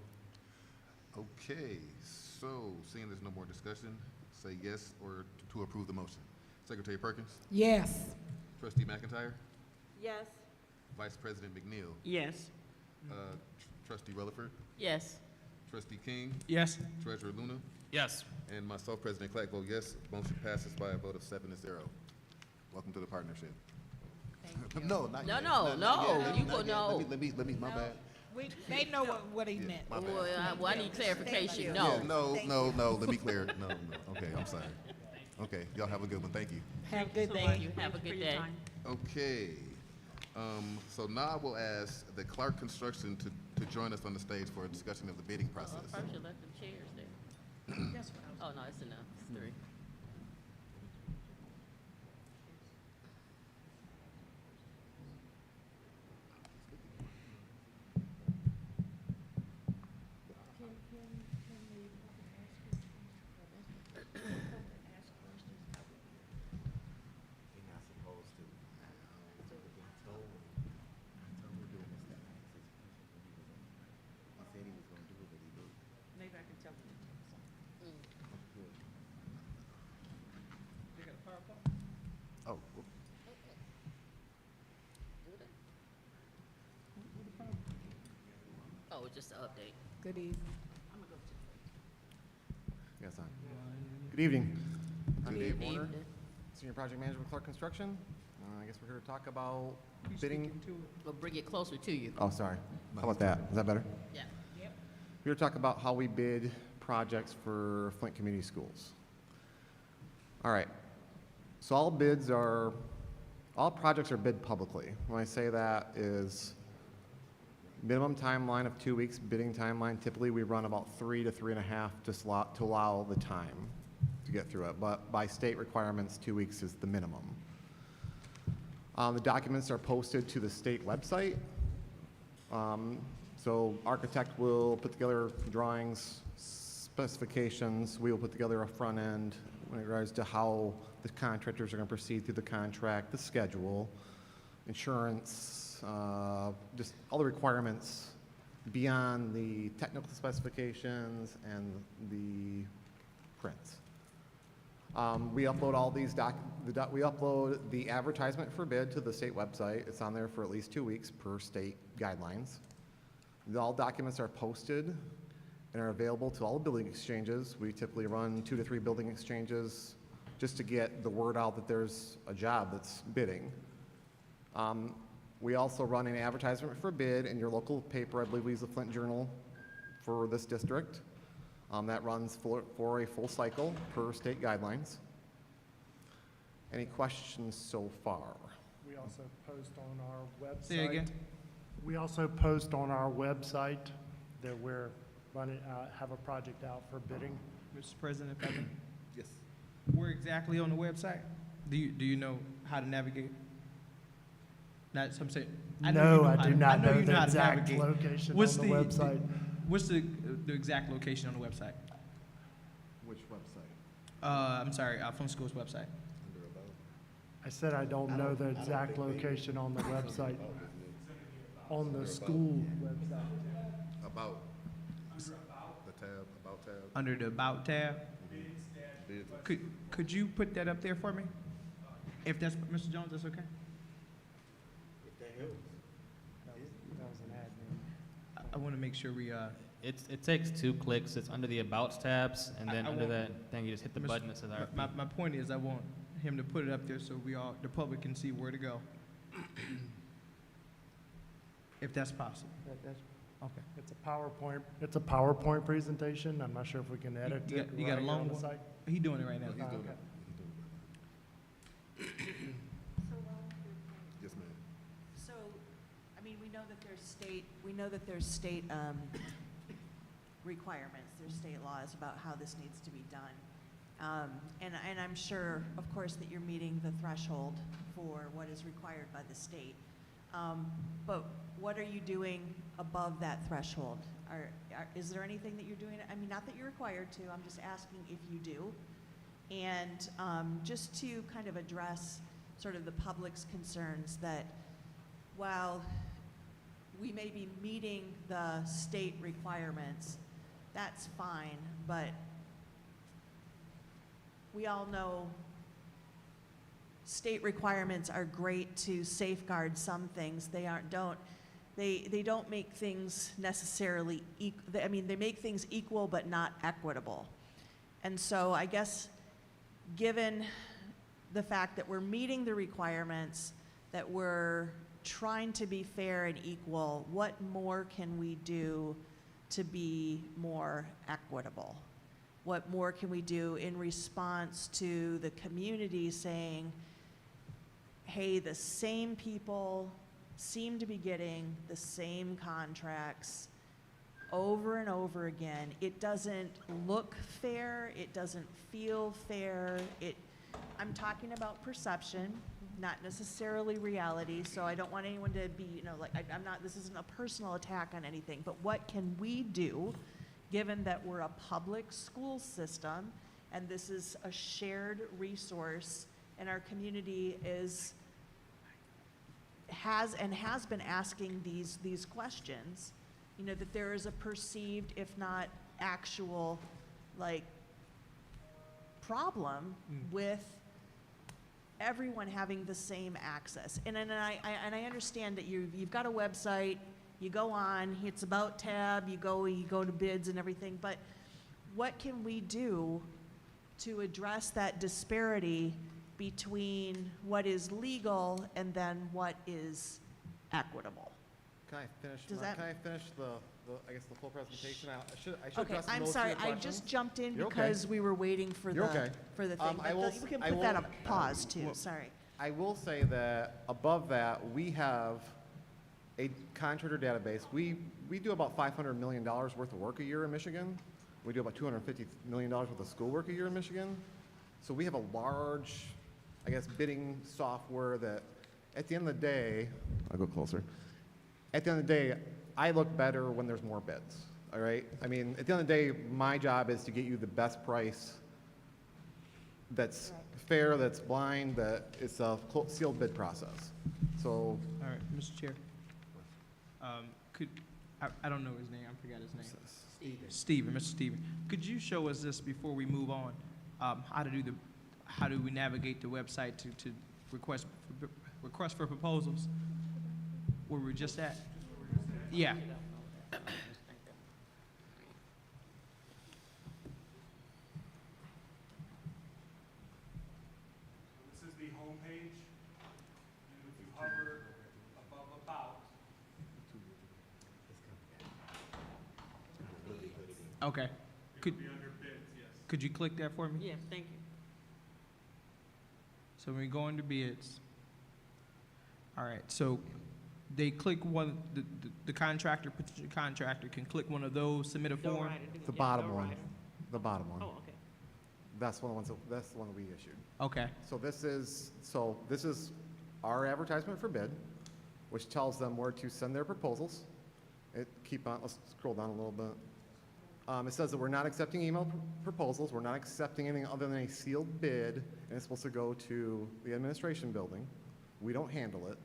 Okay, so seeing there's no more discussion, say yes or to approve the motion. Secretary Perkins? Yes. Trustee McIntyre? Yes. Vice President McNeil? Yes. Trustee Relaford? Yes. Trustee King? Yes. Treasurer Luna? Yes. And myself, President Clark, vote yes. Motion passes by a vote of 7-0. Welcome to the partnership. No, not No, yet. no, Not no, yet. you Not go yet. no. Let me, my bad. They know what he Yeah, meant. my bad. Well, I need clarification, Yeah, no. no, let me clear. No. Okay, I'm sorry. Okay, y'all have a good one. Thank you. Have a good So day. much. You have a Thank you for good your day. time. Okay. So now I will ask the Clark Construction to join us on the stage for a discussion of the bidding process. First, you left them chairs there. Oh, no, it's enough, it's 3. You're not supposed to. I told we're doing this stuff. He said he was gonna do it, but he didn't. Maybe I can tell them. Oh, Oh, just an update. Good evening. Yes, Good evening. I'm Good Dave evening. Warner, Senior Project Manager with Clark Construction. I guess we're here to talk about bidding. We'll bring it closer to you. Oh, sorry. How about that? Is that better? Yeah. Yep. We're here to talk about how we bid projects for Flint Community Schools. All right. So all projects are bid publicly. When I say that is minimum timeline of 2 weeks, bidding timeline. Typically, we run about 3 to 3.5 to allow the time to get through it. But by state requirements, 2 weeks is the minimum. The documents are posted to the state website. So architect will put together drawings, specifications. We will put together a front end in regards to how the contractors are going to proceed through the contract, the schedule, insurance, just all the requirements beyond the technical specifications and the prints. We upload all these we upload the advertisement for bid to the state website. It's on there for at least 2 weeks per state guidelines. All documents are posted and are available to all the building exchanges. We typically run 2 to 3 building exchanges just to get the word out that there's a job that's bidding. We also run an advertisement for bid in your local paper. I believe we use the Flint Journal for this district. That runs for a full cycle per state guidelines. Any questions so far? We also post on our website. Say again? We also post on our website that we're running, have a project out for bidding. Mr. President, if I may. Yes. Where exactly on the website? Do you know how to navigate? Not some say. No, I do not know you the how to exact navigate. location on What's the website. What's the exact location on the website? Which website? I'm sorry, Flint School's website. I said I don't know the exact location on the website. On the school website. About. The tab, about tab. Under the About tab. Bids. Could you put that up there for me? If that's, Mr. Jones, that's okay? That was an admin. I want to make sure we, It takes 2 clicks. It's under the About tabs, and then I under want- that thing, you just hit the Mr. button that says RFP. my point is I want him to put it up there so the public can see where to go. If that's possible. Okay. It's a PowerPoint presentation. I'm not sure if we can edit You it got a right long on the one? site. He's doing it right now. He's doing Okay. it. Yes, ma'am. So, I mean, we know that there's state requirements, there's state laws about how this needs to be done. And I'm sure, of course, that you're meeting the threshold for what is required by the state. But what are you doing above that threshold? Is there anything that you're doing? I mean, not that you're required to, I'm just asking if you do. And just to kind of address sort of the public's concerns that while we may be meeting the state requirements, that's fine, but we all know state requirements are great to safeguard some things. They don't make things necessarily, they make things equal but not equitable. And so I guess given the fact that we're meeting the requirements, that we're trying to be fair and equal, what more can we do to be more equitable? What more can we do in response to the community saying, hey, the same people seem to be getting the same contracts over and over again. It doesn't look fair, it doesn't feel fair. I'm talking about perception, not necessarily reality, so I don't want anyone to be, this isn't a personal attack on anything, but what can we do, given that we're a public school system, and this is a shared resource, and our community has been asking these questions, that there is a perceived, if not actual, problem with everyone having the same access. And I understand that you've got a website, you go on, it's About tab, you go to bids and everything, but what can we do to address that disparity between what is legal and then what is equitable. Can I finish, Does that- can I finish I guess the full presentation? I should Okay, address I'm most of sorry, your I questions. just jumped in You're okay. because we were waiting for You're the, okay. for the thing. I will But you can I put that will- on pause too, sorry. I will say that above that, we have a contractor database. We do about $500 million worth of work a year in Michigan. We do about $250 million worth of schoolwork a year in Michigan. So we have a large, I guess, bidding software that at the end of the day, I'll go closer. At the end of the day, I look better when there's more bids, all right? I mean, at the end of the day, my job is to get you the best price that's fair, that's blind, that it's a sealed bid process. So, All right, Mr. Chair. I don't know his name, I forgot his name. Stephen, Mr. Stephen. Could you show us this before we move on? How do we navigate the website to request for proposals? Where we're just at? Yeah. This is the homepage, and if you hover above about, Okay. Could, it'll be under bids, yes. could you click that for me? Yes, thank you. So when we go into bids, all right, so they click one, the contractor, potential contractor can click one of those, submit a form? the bottom one, the bottom one. Oh, okay. That's the one that we issued. Okay, So this is our advertisement for bid, which tells them where to send their proposals. Let's scroll down a little bit. It says that we're not accepting email proposals, we're not accepting anything other than a sealed bid, and it's supposed to go to the administration building. We don't handle it.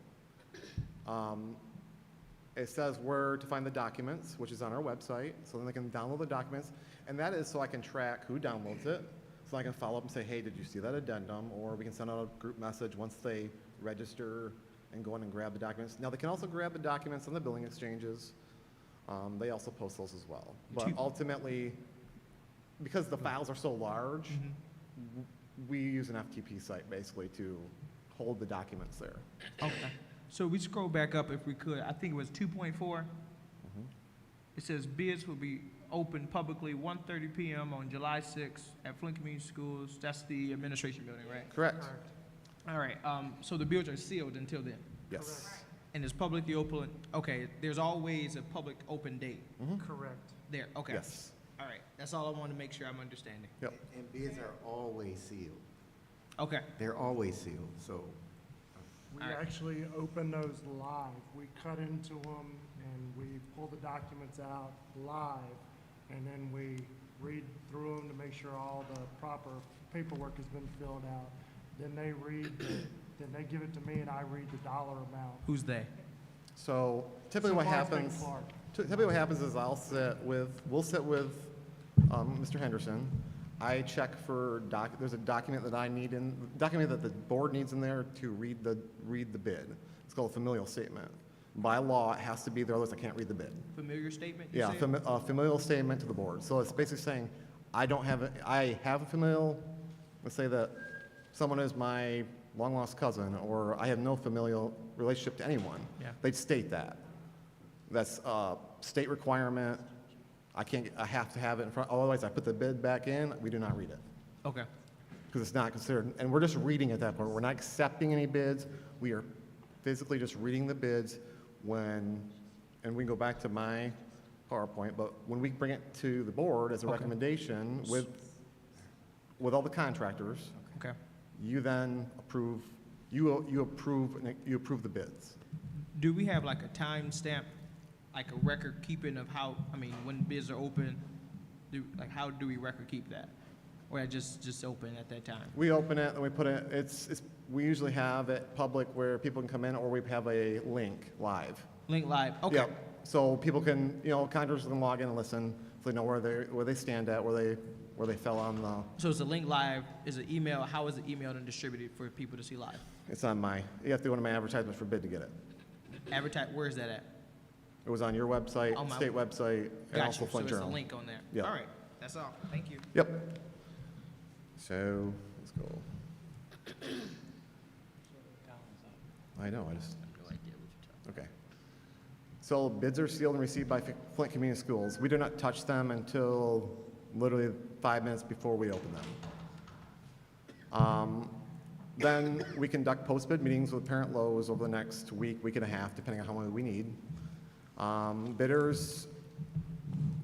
It says where to find the documents, which is on our website, so then they can download the documents, and that is so I can track who downloads it, so I can follow up and say, hey, did you see that addendum? Or we can send out a group message once they register and go in and grab the documents. Now, they can also grab the documents on the billing exchanges. They also post those as well. But ultimately, because the files are so large, we use an FTP site basically to hold the documents there. okay. So we scroll back up if we could, I think it was 2.4. It says bids will be open publicly 1:30 p.m. on July 6th at Flint Community Schools. That's the administration building, right? Correct. All right, so the bids are sealed until then? Yes. And it's publicly open, okay, there's always a public open date Correct. there, okay. Yes. All right, that's all I want to make sure I'm understanding. Yep. And bids are always sealed. Okay, They're always sealed, so We All right. actually open those live. We cut into them and we pull the documents out live, and then we read through them to make sure all the proper paperwork has been filled out. Then they then they give it to me and I read the dollar amount. who's they? So typically what Supervisor happens, Clark. typically what happens is we'll sit with Mr. Henderson. I check for there's a document that document that the board needs in there to read the bid. It's called a familial statement. By law, it has to be there, otherwise I can't read the bid. Familiar statement, you Yeah, said? a familial statement to the board. So it's basically saying, I have a familial, let's say that someone is my long-lost cousin, or I have no familial relationship to anyone. Yeah. They'd state that. That's a state requirement. I have to have it in front, otherwise I put the bid back in, we do not read it. Okay, Because it's not considered, and we're just reading at that point. We're not accepting any bids. We are physically just reading the bids and we can go back to my PowerPoint, but when we bring it to the board as a recommendation with all the contractors, okay. you then approve, you approve the bids. Do we have like a time stamp, like a record keeping of when bids are open? How do we record keep that? Or just open at that time? We open it and we put it, we usually have it public where people can come in, or we have a link live. Link live, okay. Yep. So people can, contractors can log in and listen, so they know where they stand at, where they fell on the. So is the link live, is it email, how is it emailed and distributed for people to see live? It's on you have to go to my advertisement for bid to get it. Where is that at? It was on your website, On my- state website, and Got also you, so Flint it's a Journal. link on there. Yeah. All right, that's all, thank you. Yep. So, let's go. I know, I just, okay. So bids are sealed and received by Flint Community Schools. We do not touch them until literally 5 minutes before we open them. Then we conduct post-bid meetings with parent Lowe's over the next week, week and a half, depending on how long we need. Bidders,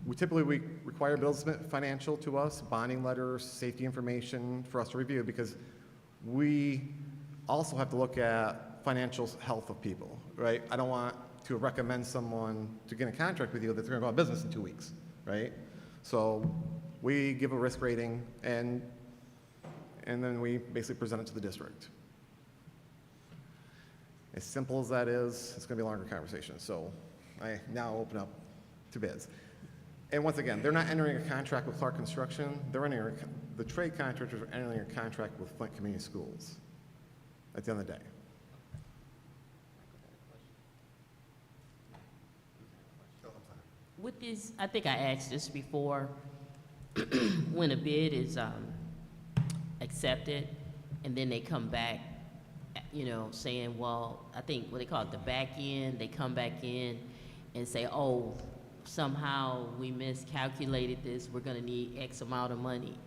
we typically require bidders to submit financial to us, bonding letters, safety information for us to review, because we also have to look at financial health of people, right? I don't want to recommend someone to get a contract with you that's going to go out of business in 2 weeks, right? So we give a risk rating, and then we basically present it to the district. As simple as that is, it's going to be a longer conversation. So I now open up to bids. And once again, they're not entering a contract with Clark Construction. They're entering the trade contractors are entering a contract with Flint Community Schools at the end of the day. With this, I think I asked this before, when a bid is accepted, and then they come back, you know, saying, well, I think what they call it, the back end, they come back in and say, oh, somehow we miscalculated this, we're gonna need X amount of money.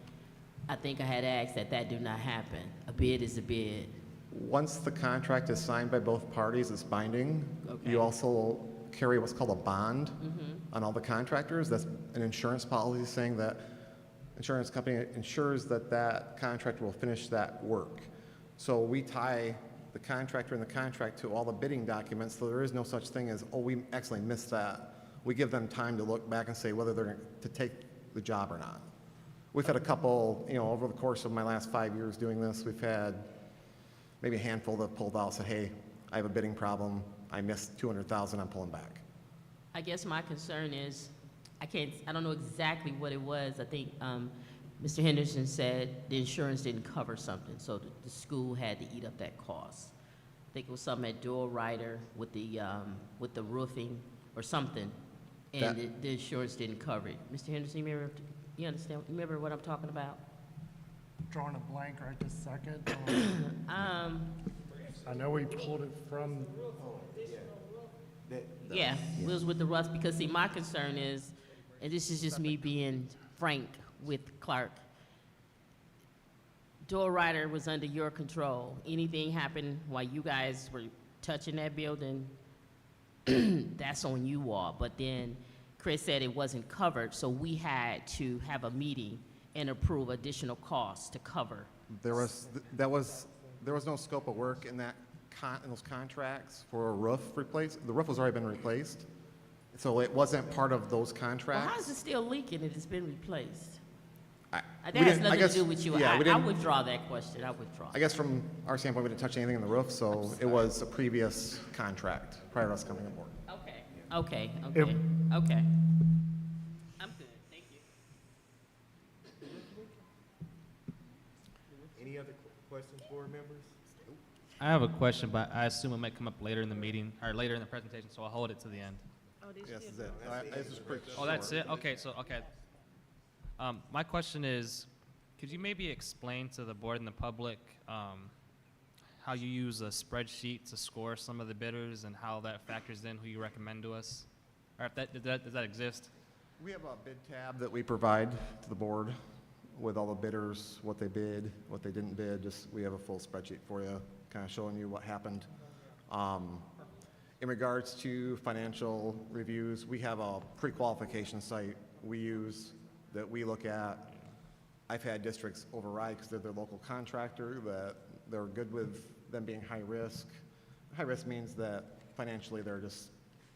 I think I had asked that do not happen. A bid is a bid. Once the contract is signed by both parties, it's binding. Okay. You also carry what's called a bond on all the contractors. That's an insurance policy saying that insurance company ensures that that contractor will finish that work. So we tie the contractor and the contract to all the bidding documents, so there is no such thing as, oh, we actually missed that. We give them time to look back and say whether they're going to take the job or not. We've had a couple, you know, over the course of my last 5 years doing this, we've had maybe a handful that pulled out and said, hey, I have a bidding problem. I missed 200,000, I'm pulling back. I guess my concern is, I don't know exactly what it was. I think Mr. Henderson said the insurance didn't cover something, so the school had to eat up that cost. I think it was something at Door Rider with the roofing or something, and the insurance didn't cover it. Mr. Henderson, you understand? You remember what I'm talking about? Drawing a blank right this second. I know we pulled it from. Yeah, it was with the rust, because see, my concern is, and this is just me being frank with Clark, Door Rider was under your control. Anything happened while you guys were touching that building, that's on you all. But then Chris said it wasn't covered, so we had to have a meeting and approve additional costs to cover. There was no scope of work in those contracts for a roof replaced. The roof has already been replaced, so it wasn't part of those contracts. Well, how is it still leaking if it's been replaced? That we has didn't- nothing I guess- to do with you. yeah, we I didn't- withdraw that question. I withdraw. I guess from our standpoint, we didn't touch anything in the roof, so it was a previous contract prior to us coming aboard. Okay, okay, If- okay, okay. I'm good, thank you. Any other questions, board members? I have a question, but I assume it might come up later in the meeting, or later in the presentation, so I'll hold it to the end. Yes, this is it. This is pretty Oh, that's short. it? Okay, so, okay. My question is, could you maybe explain to the board and the public how you use a spreadsheet to score some of the bidders and how that factors in who you recommend to us? Or if does that exist? We have a bid tab that we provide to the board with all the bidders, what they bid, what they didn't bid. Just, we have a full spreadsheet for you, kind of showing you what happened. In regards to financial reviews, we have a pre-qualification site we use that we look at. I've had districts override because they're their local contractor, that they're good with them being high risk. High risk means that financially they're just,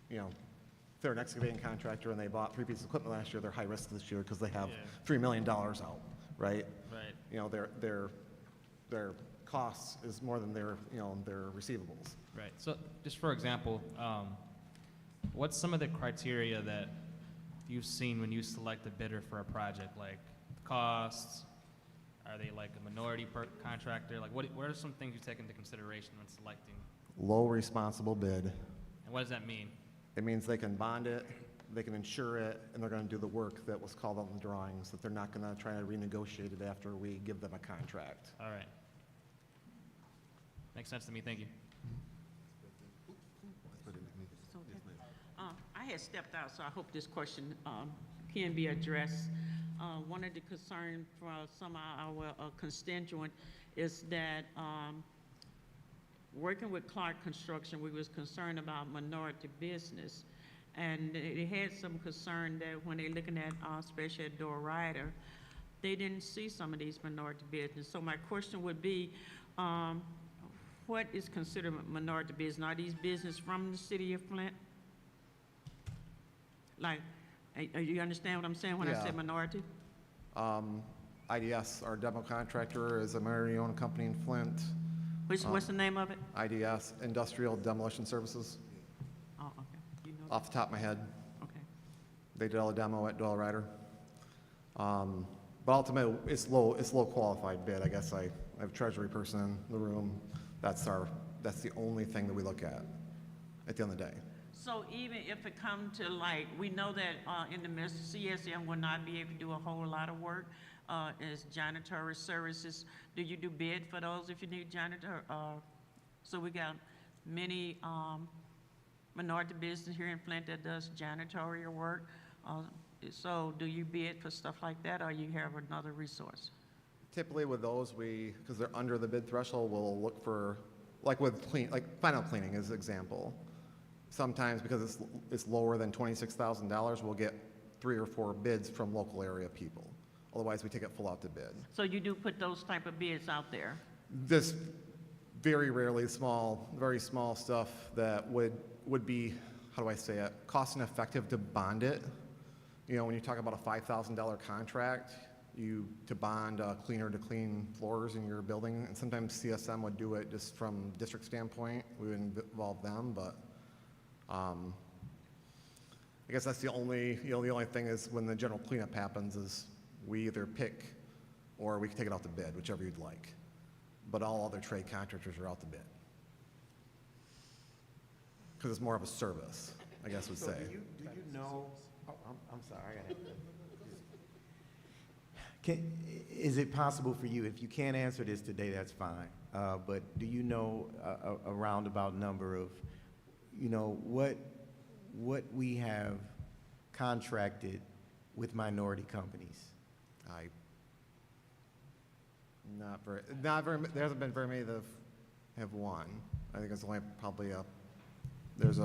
you know, if they're an excavating contractor and they bought 3 pieces of equipment last year, they're high risk this year because they have $3 million out, right? Right. You know, their costs is more than their, you know, their receivables. Right. So just for example, what's some of the criteria that you've seen when you select a bidder for a project? Like costs? Are they like a minority contractor? Like what are some things you take into consideration when selecting? Low responsible bid. And what does that mean? It means they can bond it, they can insure it, and they're going to do the work that was called out in the drawings, that they're not going to try to renegotiate it after we give them a contract. All right. Makes sense to me, thank you. I had stepped out, so I hope this question can be addressed. One of the concerns for some of our constituents is that working with Clark Construction, we was concerned about minority business. And they had some concern that when they're looking at, especially at Door Rider, they didn't see some of these minority business. So my question would be, what is considered minority business? Are these business from the city of Flint? Like, you understand what I'm saying when I Yeah. say minority? IDS, our demo contractor, is a minority-owned company in Flint. What's the name of it? IDS, Industrial Demolition Services, Oh, okay. You know off the top of my head. that? Okay. They did all the demo at Doyle Ryder. But ultimately, it's low qualified bid. I guess I have a treasury person in the room. That's the only thing that we look at the end of the day. So even if it come to like, we know that in the midst, CSM will not be able to do a whole lot of work as janitorial services. Do you do bid for those if you need janitor? So we got many minority business here in Flint that does janitorial work. So do you bid for stuff like that, or you have another resource? Typically with those, because they're under the bid threshold, we'll look for, like final cleaning is an example. Sometimes because it's lower than $26,000, we'll get 3 or 4 bids from local area people. Otherwise, we take it full out to bid. So you do put those type of bids out there? This very rarely very small stuff that would be, how do I say it, cost and effective to bond it. You know, when you talk about a $5,000 contract, to bond a cleaner to clean floors in your building, and sometimes CSM would do it just from district standpoint. We would involve them, but I guess that's the only thing is when the general cleanup happens is we either pick or we can take it out to bid, whichever you'd like. But all other trade contractors are out to bid. Because it's more of a service, I guess would say. Do you know, I'm sorry, is it possible for you, if you can't answer this today, that's fine, but do you know a roundabout number of, you know, what we have contracted with minority companies? Not very, there hasn't been very many that have won. I think it's only probably there's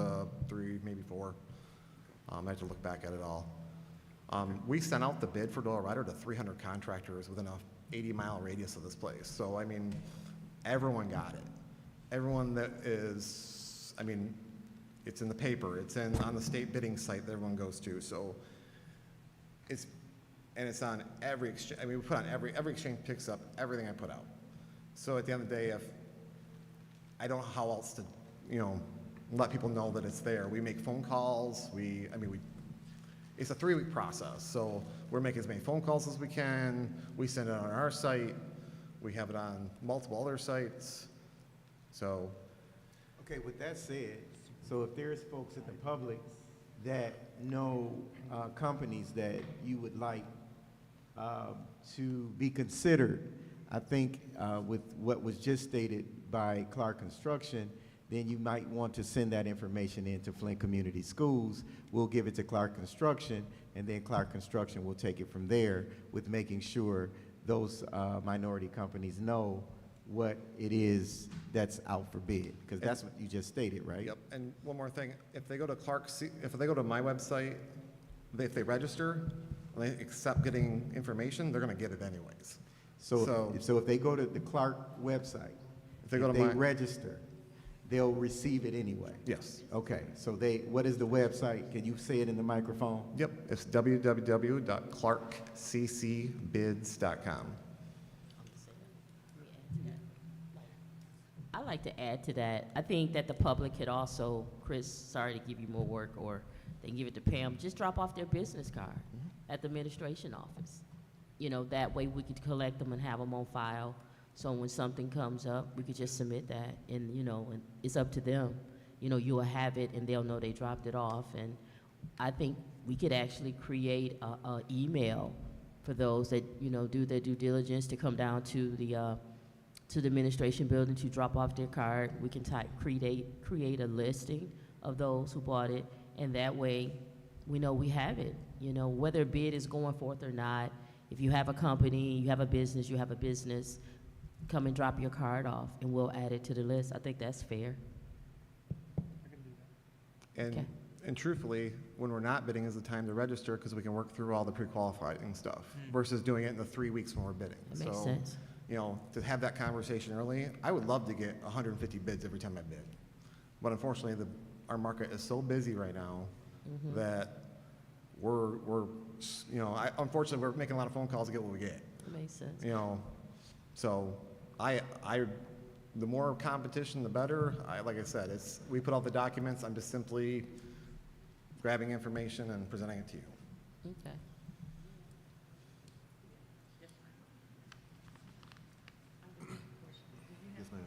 3, maybe 4. I have to look back at it all. We sent out the bid for Doyle Ryder to 300 contractors within a 80-mile radius of this place. So, I mean, everyone got it. Everyone that is, I mean, it's in the paper, it's on the state bidding site that everyone goes to. So it's on every exchange. I mean, we put on every exchange picks up everything I put out. So at the end of the day, if I don't know how else to, let people know that it's there. We make phone calls. It's a 3-week process. So we're making as many phone calls as we can. We send it on our site. We have it on multiple other sites. So. Okay, with that said, so if there's folks in the public that know companies that you would like to be considered, I think with what was just stated by Clark Construction, then you might want to send that information into Flint Community Schools. We'll give it to Clark Construction, and then Clark Construction will take it from there with making sure those minority companies know what it is that's out for bid, because that's what you just stated, right? Yep, and one more thing, if they go to if they go to my website, if they register, and they accept getting information, they're gonna get it anyways. So if they go to the Clark website, if they register, they'll receive it anyway? Yes. Okay, so what is the website? Can you say it in the microphone? Yep, it's www.clarkccbids.com. I'd like to add to that. I think that the public could also, Chris, sorry to give you more work, or they can give it to Pam, just drop off their business card at the administration office. That way we could collect them and have them on file. So when something comes up, we could just submit that, and and it's up to them. You'll have it, and they'll know they dropped it off. And I think we could actually create a email for those that do their due diligence to come down to the to the administration building to drop off their card. We can create a listing of those who bought it, and that way we know we have it. You know, whether a bid is going forth or not, if you have a company, you have a business, come and drop your card off, and we'll add it to the list. I think that's fair. And, Okay. and truthfully, when we're not bidding is the time to register because we can work through all the pre-qualifying stuff versus doing it in the 3 weeks when we're bidding. That makes So, sense. you know, to have that conversation early, I would love to get 150 bids every time I bid. But unfortunately, our market is so busy right now that we're you know, unfortunately, we're making a lot of phone calls to get what we get. That makes sense. You know, so the more competition, the better. Like I said, we put out the documents. I'm just simply grabbing information and presenting it to you. Okay. Yes, ma'am.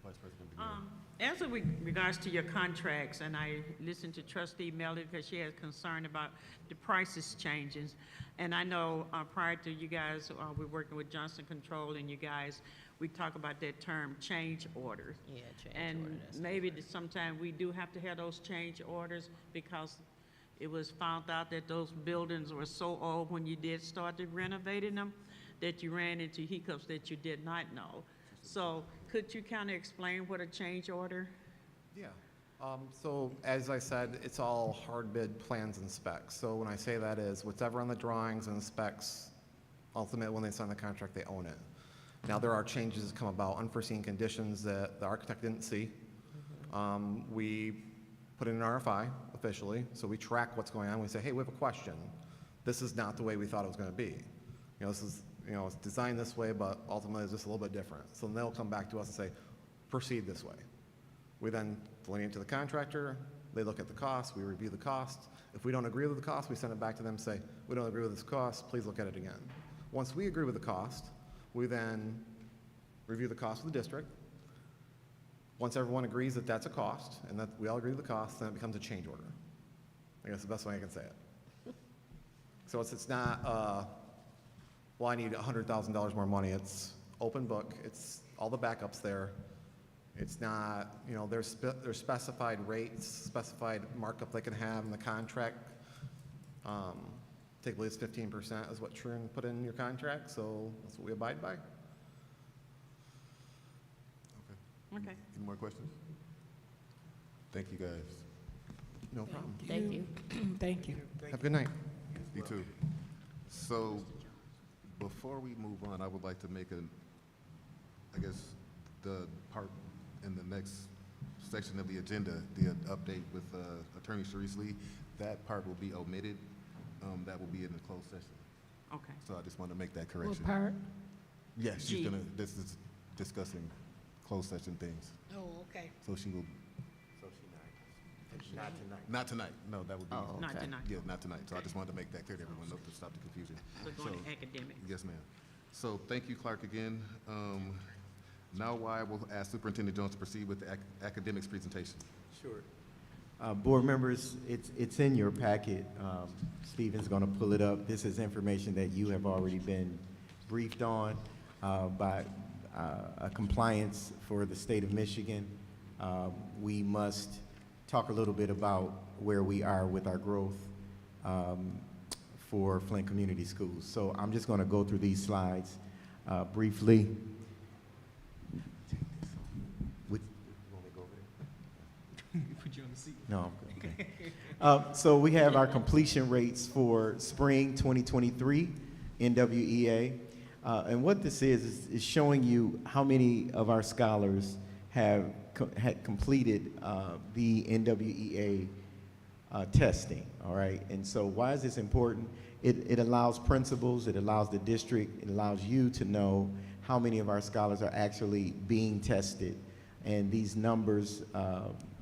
Vice President Beguer. As it regards to your contracts, and I listened to Trustee Melly because she has concern about the prices changing. And I know prior to you guys, we're working with Johnson Control and you guys, we talk about that term change orders. Yeah, change And order, that's maybe sometime we do have to have those change orders because it was found out that those buildings were so old when you did start to renovating them that you ran into hiccups that you did not know. So could you kind of explain what a change order? Yeah. So as I said, it's all hard bid plans and specs. So when I say that is whatever on the drawings and the specs, ultimately when they sign the contract, they own it. Now there are changes that come about, unforeseen conditions that the architect didn't see. We put in an RFI officially, so we track what's going on. We say, hey, we have a question. This is not the way we thought it was going to be. You know, this is, you know, it's designed this way, but ultimately it's just a little bit different. So then they'll come back to us and say, proceed this way. We then delineate to the contractor, they look at the cost, we review the cost. If we don't agree with the cost, we send it back to them and say, we don't agree with this cost, please look at it again. Once we agree with the cost, we then review the cost of the district. Once everyone agrees that that's a cost and that we all agree with the cost, then it becomes a change order. I guess the best way I can say it. So it's not, well, I need $100,000 more money. It's open book. It's all the backups there. It's not, you know, there's specified rates, specified markup they can have in the contract. Typically it's 15% is what Trin put in your contract, so that's what we abide by. Okay. Any more questions? Thank you, guys. No problem. Thank you. Thank you. Have a good night. You too. So, before we move on, I would like to make I guess, the part in the next section of the agenda, the update with Attorney Charis Lee, that part will be omitted. That will be in the closed session. Okay. So I just want to make that correction. What part? Yes, G. this is discussing closed session things. Oh, okay. So she will, Not tonight. not tonight, no, that would be. Oh, Not okay. tonight. Yeah, not tonight. So I just wanted to make that clear to everyone, to stop the confusion. We're going So- to academic. Yes, ma'am. So thank you, Clark, again. Now I will ask Superintendent Jones to proceed with the academics presentation. Sure. Board members, it's in your packet. Stephen's going to pull it up. This is information that you have already been briefed on by a compliance for the state of Michigan. We must talk a little bit about where we are with our growth for Flint Community Schools. So I'm just going to go through these slides briefly. Put you on the seat. No, okay. So we have our completion rates for spring 2023 NWEA. And what this is showing you how many of our scholars had completed the NWEA testing, all right? And so why is this important? It allows principals, it allows the district, it allows you to know how many of our scholars are actually being tested. And these numbers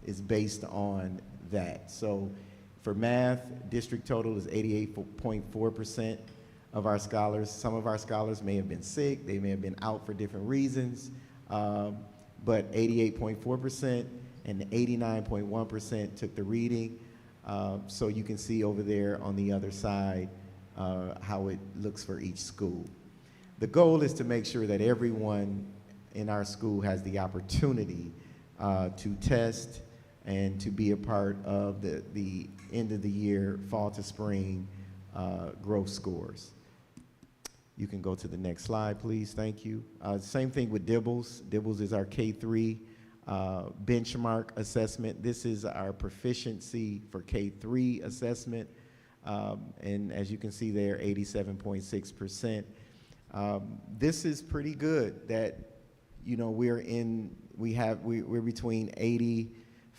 is based on that. So for math, district total is 88.4% of our scholars. Some of our scholars may have been sick, they may have been out for different reasons, but 88.4% and 89.1% took the reading. So you can see over there on the other side how it looks for each school. The goal is to make sure that everyone in our school has the opportunity to test and to be a part of the end of the year, fall to spring growth scores. You can go to the next slide, please. Thank you. Same thing with DIBELS. DIBELS is our K-3 benchmark assessment. This is our proficiency for K-3 assessment. And as you can see there, 87.6%. This is pretty good that, you know, we're between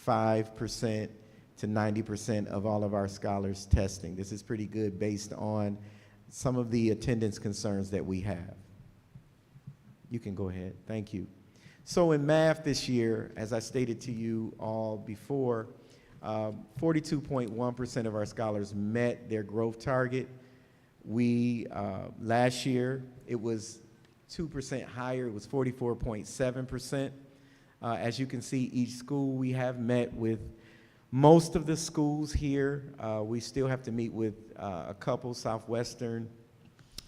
85% to 90% of all of our scholars testing. This is pretty good based on some of the attendance concerns that we have. You can go ahead. Thank you. So in math this year, as I stated to you all before, 42.1% of our scholars met their growth target. We, last year, it was 2% higher. It was 44.7%. As you can see, each school we have met with most of the schools here. We still have to meet with a couple, Southwestern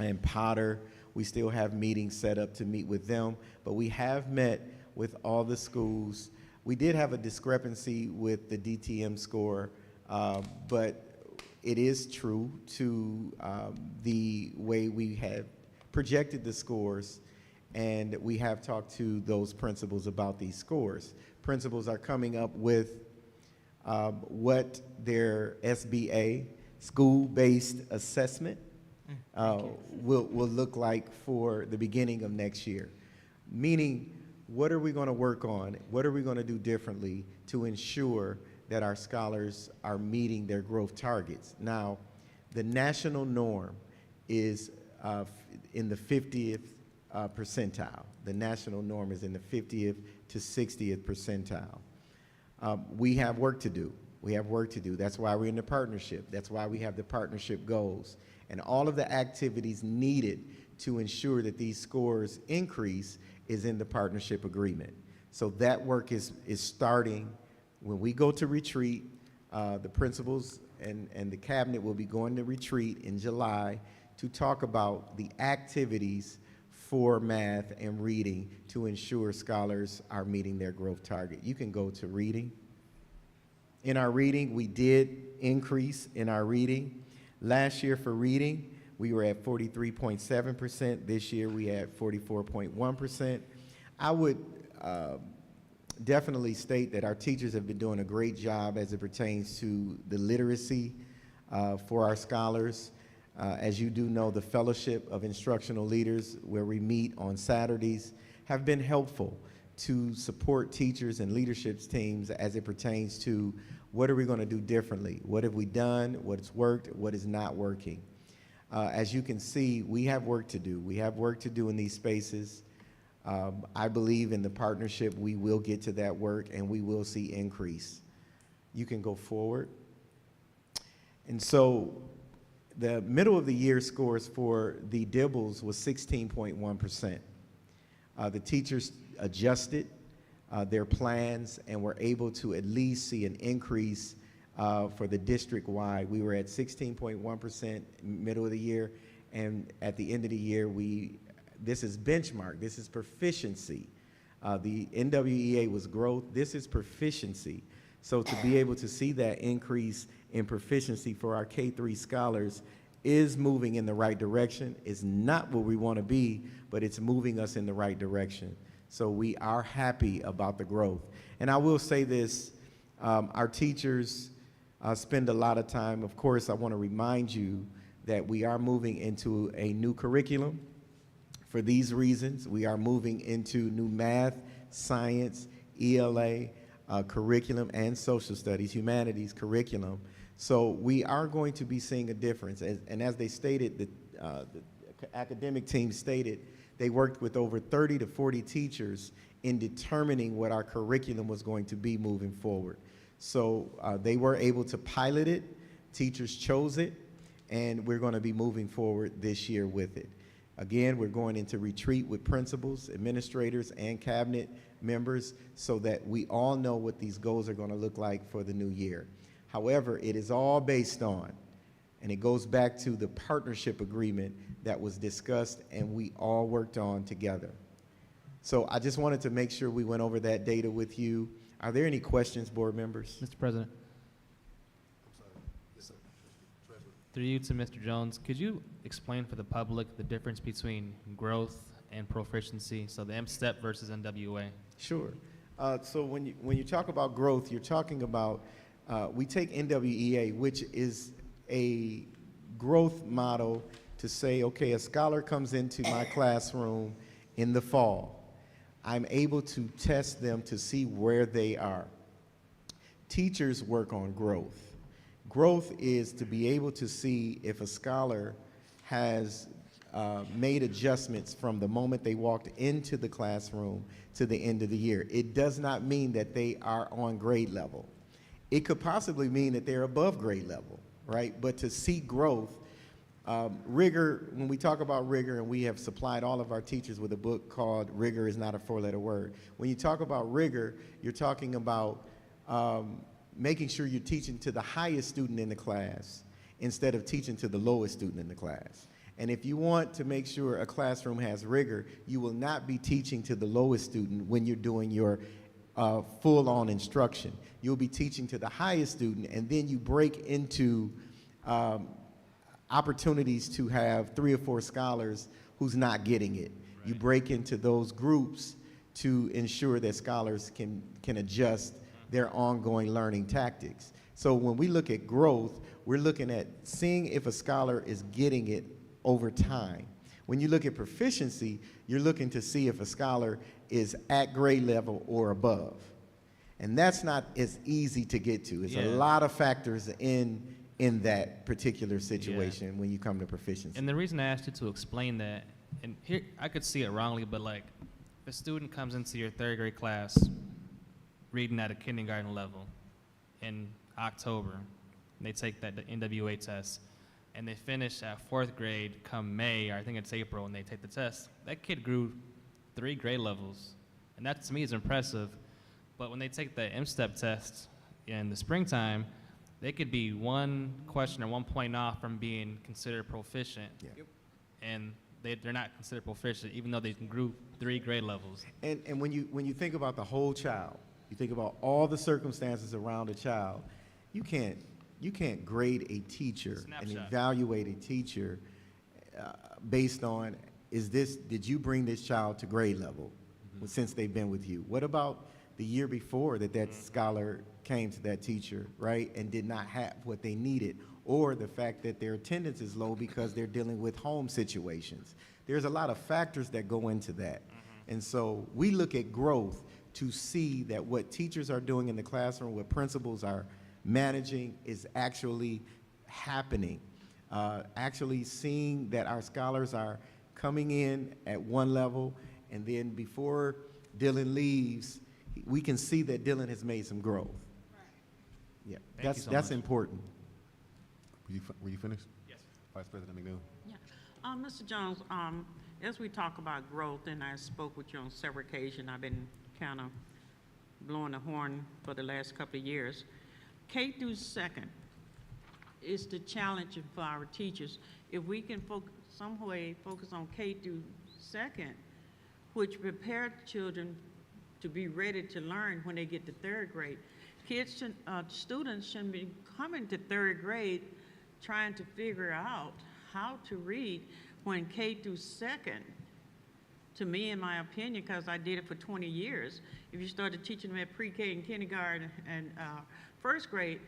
and Potter. We still have meetings set up to meet with them, but we have met with all the schools. We did have a discrepancy with the DTM score, but it is true to the way we have projected the scores, and we have talked to those principals about these scores. Principals are coming up with what their SBA, school-based assessment, will look like for the beginning of next year. Meaning, what are we going to work on? What are we going to do differently to ensure that our scholars are meeting their growth targets? Now, the national norm is in the 50th percentile. The national norm is in the 50th to 60th percentile. We have work to do. We have work to do. That's why we're in the partnership. That's why we have the partnership goals. And all of the activities needed to ensure that these scores increase is in the partnership agreement. So that work is starting. When we go to retreat, the principals and the cabinet will be going to retreat in July to talk about the activities for math and reading to ensure scholars are meeting their growth target. You can go to reading. In our reading, we did increase in our reading. Last year for reading, we were at 43.7%. This year we had 44.1%. I would definitely state that our teachers have been doing a great job as it pertains to the literacy for our scholars. As you do know, the Fellowship of Instructional Leaders, where we meet on Saturdays, have been helpful to support teachers and leadership teams as it pertains to what are we going to do differently? What have we done? What's worked? What is not working? As you can see, we have work to do. We have work to do in these spaces. I believe in the partnership, we will get to that work and we will see increase. You can go forward. And so the middle of the year scores for the DIBELS was 16.1%. The teachers adjusted their plans and were able to at least see an increase for the district-wide. We were at 16.1% middle of the year, and at the end of the year, this is benchmark, this is proficiency. The NWEA was growth, this is proficiency. So to be able to see that increase in proficiency for our K-3 scholars is moving in the right direction. It's not where we want to be, but it's moving us in the right direction. So we are happy about the growth. And I will say this, our teachers spend a lot of time. Of course, I want to remind you that we are moving into a new curriculum. For these reasons, we are moving into new math, science, ELA, curriculum, and social studies, humanities curriculum. So we are going to be seeing a difference. And as they stated, the academic team stated, they worked with over 30 to 40 teachers in determining what our curriculum was going to be moving forward. So they were able to pilot it, teachers chose it, and we're going to be moving forward this year with it. Again, we're going into retreat with principals, administrators, and cabinet members so that we all know what these goals are going to look like for the new year. However, it is all based on, and it goes back to the partnership agreement that was discussed and we all worked on together. So I just wanted to make sure we went over that data with you. Are there any questions, board members? Mr. President. Through you to Mr. Jones, could you explain for the public the difference between growth and proficiency? So the M-STEP versus NWA. Sure. So when you talk about growth, you're talking about, we take NWEA, which is a growth model to say, okay, a scholar comes into my classroom in the fall. I'm able to test them to see where they are. Teachers work on growth. Growth is to be able to see if a scholar has made adjustments from the moment they walked into the classroom to the end of the year. It does not mean that they are on grade level. It could possibly mean that they're above grade level, right? But to see growth, rigor, when we talk about rigor, and we have supplied all of our teachers with a book called Rigor is Not a Four-Letter Word. When you talk about rigor, you're talking about making sure you're teaching to the highest student in the class instead of teaching to the lowest student in the class. And if you want to make sure a classroom has rigor, you will not be teaching to the lowest student when you're doing your full-on instruction. You'll be teaching to the highest student, and then you break into opportunities to have 3 or 4 scholars who's not getting it. Right. You break into those groups to ensure that scholars can adjust their ongoing learning tactics. So when we look at growth, we're looking at seeing if a scholar is getting it over time. When you look at proficiency, you're looking to see if a scholar is at grade level or above. And that's not as easy to get to. It's a lot of factors in that particular situation when you come to proficiency. And the reason I asked you to explain that, and here I could see it wrongly, but like if a student comes into your 3rd grade class reading at a kindergarten level in October, and they take that the NWA test, and they finish at 4th grade come May, or I think it's April, and they take the test, that kid grew 3 grade levels. And that to me is impressive. But when they take the M-STEP test in the springtime, they could be 1 question or 1 point off from being considered proficient. Yeah. And they're not considered proficient, even though they grew 3 grade levels. And when you think about the whole child, you think about all the circumstances around a child, you can't grade a teacher and evaluate a teacher based on, did you bring this child to grade level since they've been with you? What about the year before that scholar came to that teacher, right, and did not have what they needed, or the fact that their attendance is low because they're dealing with home situations? There's a lot of factors that go into that. And so we look at growth to see that what teachers are doing in the classroom, what principals are managing is actually happening. Actually seeing that our scholars are coming in at one level, and then before Dylan leaves, we can see that Dylan has made some growth. Yeah, that's important. Were you finished? Yes. Vice President McNeil. Yeah. Mr. Jones, as we talk about growth, and I spoke with you on several occasions, I've been kind of blowing the horn for the last couple of years. K through 2nd is the challenge for our teachers. If we can some way focus on K through 2nd, which prepare children to be ready to learn when they get to 3rd grade. Students shouldn't be coming to 3rd grade trying to figure out how to read when K through 2nd, to me, in my opinion, because I did it for 20 years, if you started teaching them at pre-K and kindergarten and 1st grade,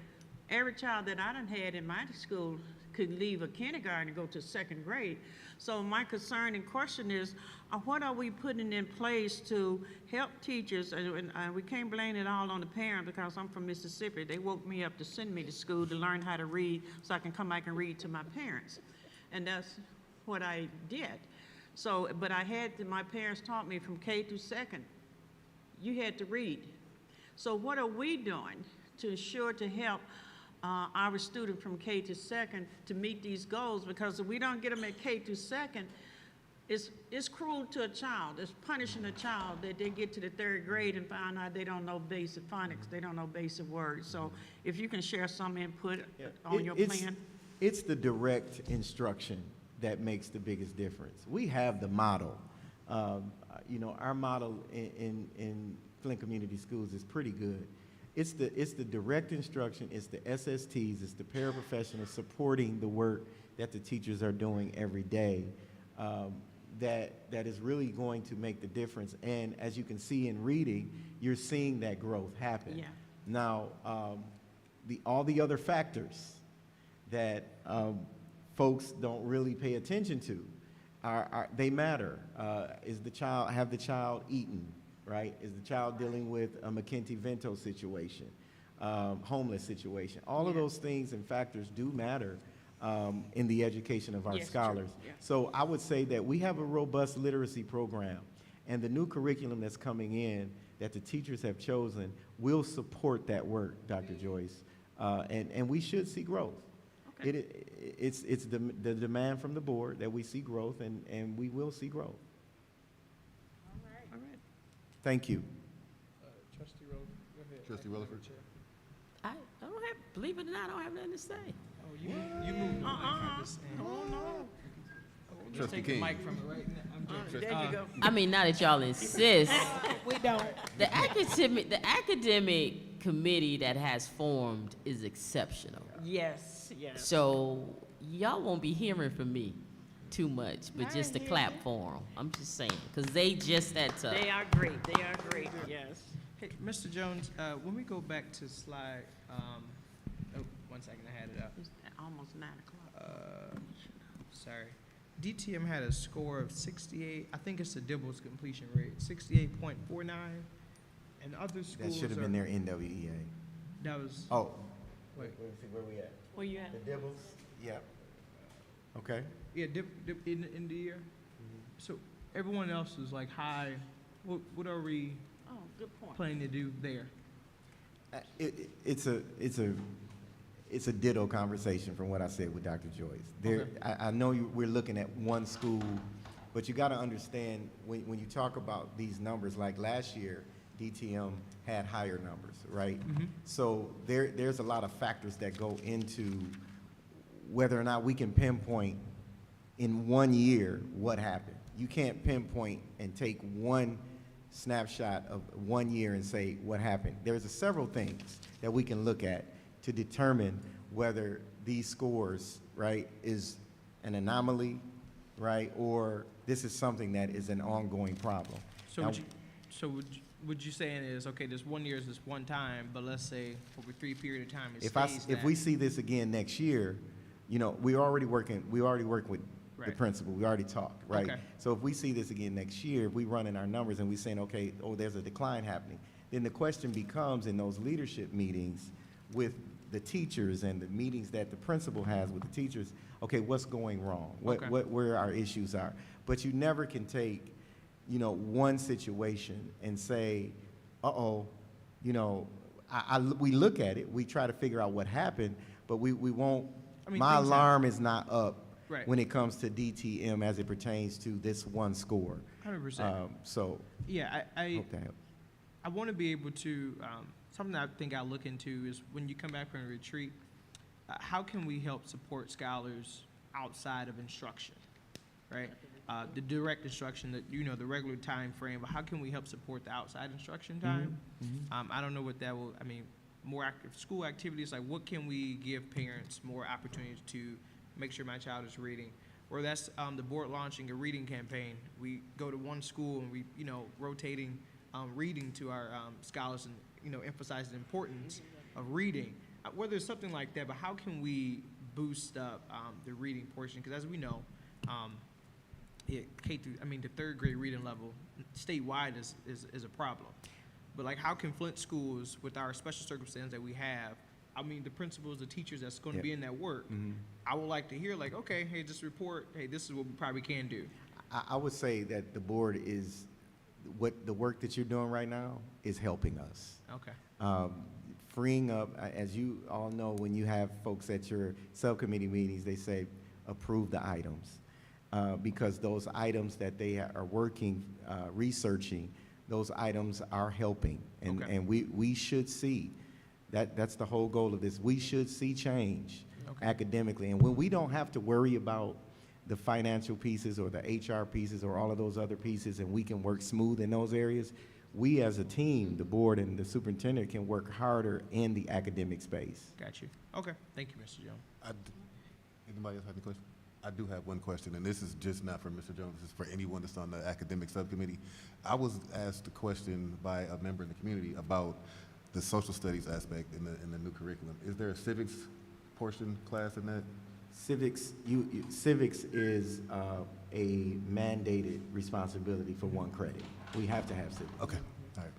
every child that I done had in my school could leave a kindergarten and go to 2nd grade. So my concern and question is, what are we putting in place to help teachers? And we can't blame it all on the parent, because I'm from Mississippi. They woke me up to send me to school to learn how to read so I can come back and read to my parents. And that's what I did. So, but my parents taught me from K through 2nd, you had to read. So what are we doing to ensure to help our students from K to 2nd to meet these goals? Because if we don't get them at K to 2nd, it's cruel to a child. It's punishing a child that they get to the 3rd grade and find out they don't know basic phonics, they don't know basic words. So if you can share some input on your plan. It's the direct instruction that makes the biggest difference. We have the model, You know, our model in Flint Community Schools is pretty good. It's the direct instruction, it's the SSTs, it's the paraprofessionals supporting the work that the teachers are doing every day that is really going to make the difference. And as you can see in reading, you're seeing that growth happen. Yeah. Now, all the other factors that folks don't really pay attention to they matter. Have the child eaten, right? Is the child dealing with a McKenty-Vento situation, homeless situation? All of those things and factors do matter in the education of our scholars. Yeah. So I would say that we have a robust literacy program, and the new curriculum that's coming in that the teachers have chosen will support that work, Dr. Joyce, and we should see growth. Okay. It's the demand from the board that we see growth, and we will see growth. All right. Thank you. Trustee Rutherford, go ahead. Trustee Rutherford. I don't have, believe it or not, I don't have nothing to say. Oh, you moved. Oh, no. Just Trustee take the King. mic from it right now. I'm joking. There you go. I mean, now that y'all insist, We don't. the academic committee that has formed is exceptional. Yes. So y'all won't be hearing from me too much, but just to clap for them. I'm just saying, because they just that tough. They are great, yes. Hey, Mr. Jones, when we go back to slide, 1 second, I had it up. It's almost 9 o'clock. Sorry. DTM had a score of 68, I think it's the Dibble's completion rate, 68.49. And other schools That should have been their NWEA. That was, Oh. wait, Where we at? Where you at? The Dibbles? Yeah. Okay. yeah, dip in the year. So everyone else is like high. What are we Oh, good point. planning to do there? It's a ditto conversation from what I said with Dr. Joyce. Okay. I know we're looking at one school, but you got to understand when you talk about these numbers, like last year, DTM had higher numbers, right? So there's a lot of factors that go into whether or not we can pinpoint in 1 year what happened. You can't pinpoint and take one snapshot of 1 year and say what happened. There's several things that we can look at to determine whether these scores, right, is an anomaly, right, or this is something that is an ongoing problem. So Now, would you saying is, okay, this 1 year is this one time, but let's say over 3 period of time it if stays we see this again next year, you know, we already work with the Right. principal, we already talked, right? Okay. So if we see this again next year, if we run in our numbers and we saying, okay, oh, there's a decline happening, then the question becomes in those leadership meetings with the teachers and the meetings that the principal has with the teachers, okay, what's going wrong? Okay. Where our issues are. But you never can take, you know, one situation and say, uh-oh, you know, we look at it, we try to figure out what happened, but we won't, I mean, my things alarm is not up Right. when it comes to DTM as it pertains to this one score. 100%. So, Yeah, I hope that helps. I want to be able to, something I think I'll look into is when you come back from a retreat, how can we help support scholars outside of instruction, right? The direct instruction, that you know, the regular time frame, but how can we help support the outside instruction time? I don't know what that will, I mean, more active school activities, like what can we give parents more opportunities to make sure my child is reading? Or that's the board launching a reading campaign. We go to one school and we, you know, rotating reading to our scholars and, you know, emphasize the importance of reading. Whether it's something like that, but how can we boost up the reading portion? Because as we know, the third grade reading level statewide is a problem. But like, how can Flint schools, with our special circumstance that we have, I mean, the principals, the teachers that's going to be in that work, I would like to hear like, okay, hey, just report, hey, this is what we probably can do. I would say that the board is, the work that you're doing right now is helping us. Okay. Freeing up, as you all know, when you have folks at your subcommittee meetings, they say, approve the items. Because those items that they are working, researching, those items are helping. And, Okay. and we should see, that's the whole goal of this, we should see change academically. And when we don't have to worry about the financial pieces or the HR pieces or all of those other pieces, and we can work smooth in those areas, we as a team, the board and the superintendent, can work harder in the academic space. Got you. Okay, thank you, Mr. Jones. Anybody else have any questions? I do have one question, and this is just not for Mr. Jones, this is for anyone that's on the academic subcommittee. I was asked a question by a member in the community about the social studies aspect in the new curriculum. Is there a civics portion class in that? Civics, civics is a mandated responsibility for 1 credit. We have to have civics. Okay, all right.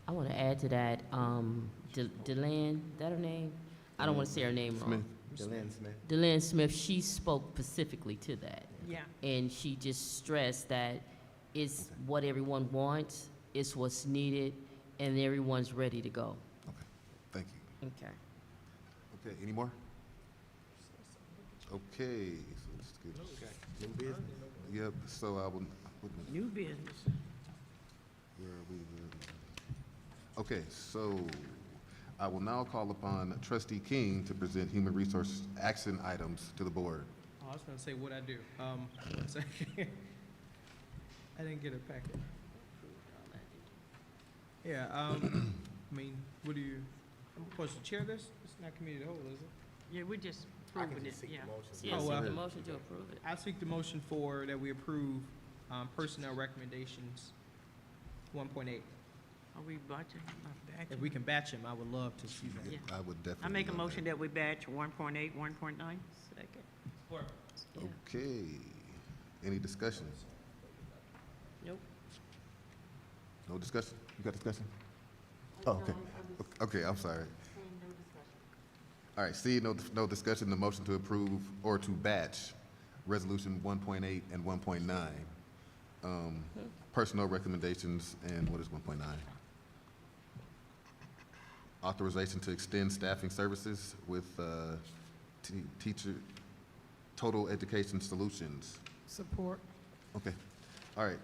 I want to add to that, Delanne, that her name? I don't want to say her name wrong. Delanne Smith. Delanne Smith, she spoke specifically to that. Yeah. And she just stressed that it's what everyone wants, it's what's needed, and everyone's ready to go. Okay, thank you. Okay. Okay, any more? Okay, so let's get. New business? Yep, so I will, New business. where are we? Okay, so I will now call upon Trustee King to present human resource action items to the board. Oh, I was gonna say what I do. One second. I didn't get a packet. Yeah, I mean, what do you, I'm supposed to chair this? It's not committee of the whole, is it? Yeah, we just approving it, yeah. Yes, Oh, well. the motion to approve it. I seek the motion for, that we approve, personnel recommendations 1.8. Are we batching? If we can batch them, I would love to see that. Yeah. I would definitely. I make a love motion that we batch 1.8, 1.9. Second. that. Okay, any discussion? Nope. No discussion? You got discussion? Oh, okay. Okay, I'm sorry. All right, see, no discussion, the motion to approve or to batch resolution 1.8 and 1.9. Personnel recommendations, and what is 1.9? Authorization to extend staffing services with teacher, Total Education Solutions. Support. Okay, all right.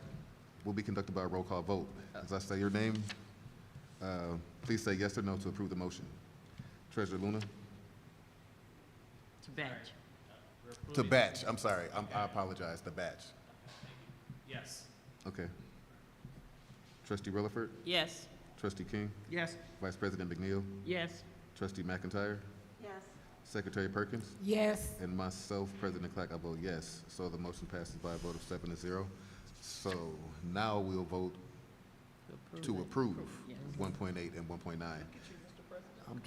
Will be conducted by a roll call vote. As I say your name, please say yes or no to approve the motion. Treasurer Luna? To batch. To batch, I'm sorry, I apologize, to batch. Yes. Okay. Trustee Rutherford? Yes. Trustee King? Yes. Vice President McNeil? Yes. Trustee McIntyre? Yes. Secretary Perkins? Yes. And myself, President Clark, I vote yes. So the motion passes by a vote of 7-0. So now we'll vote to approve 1.8 and 1.9.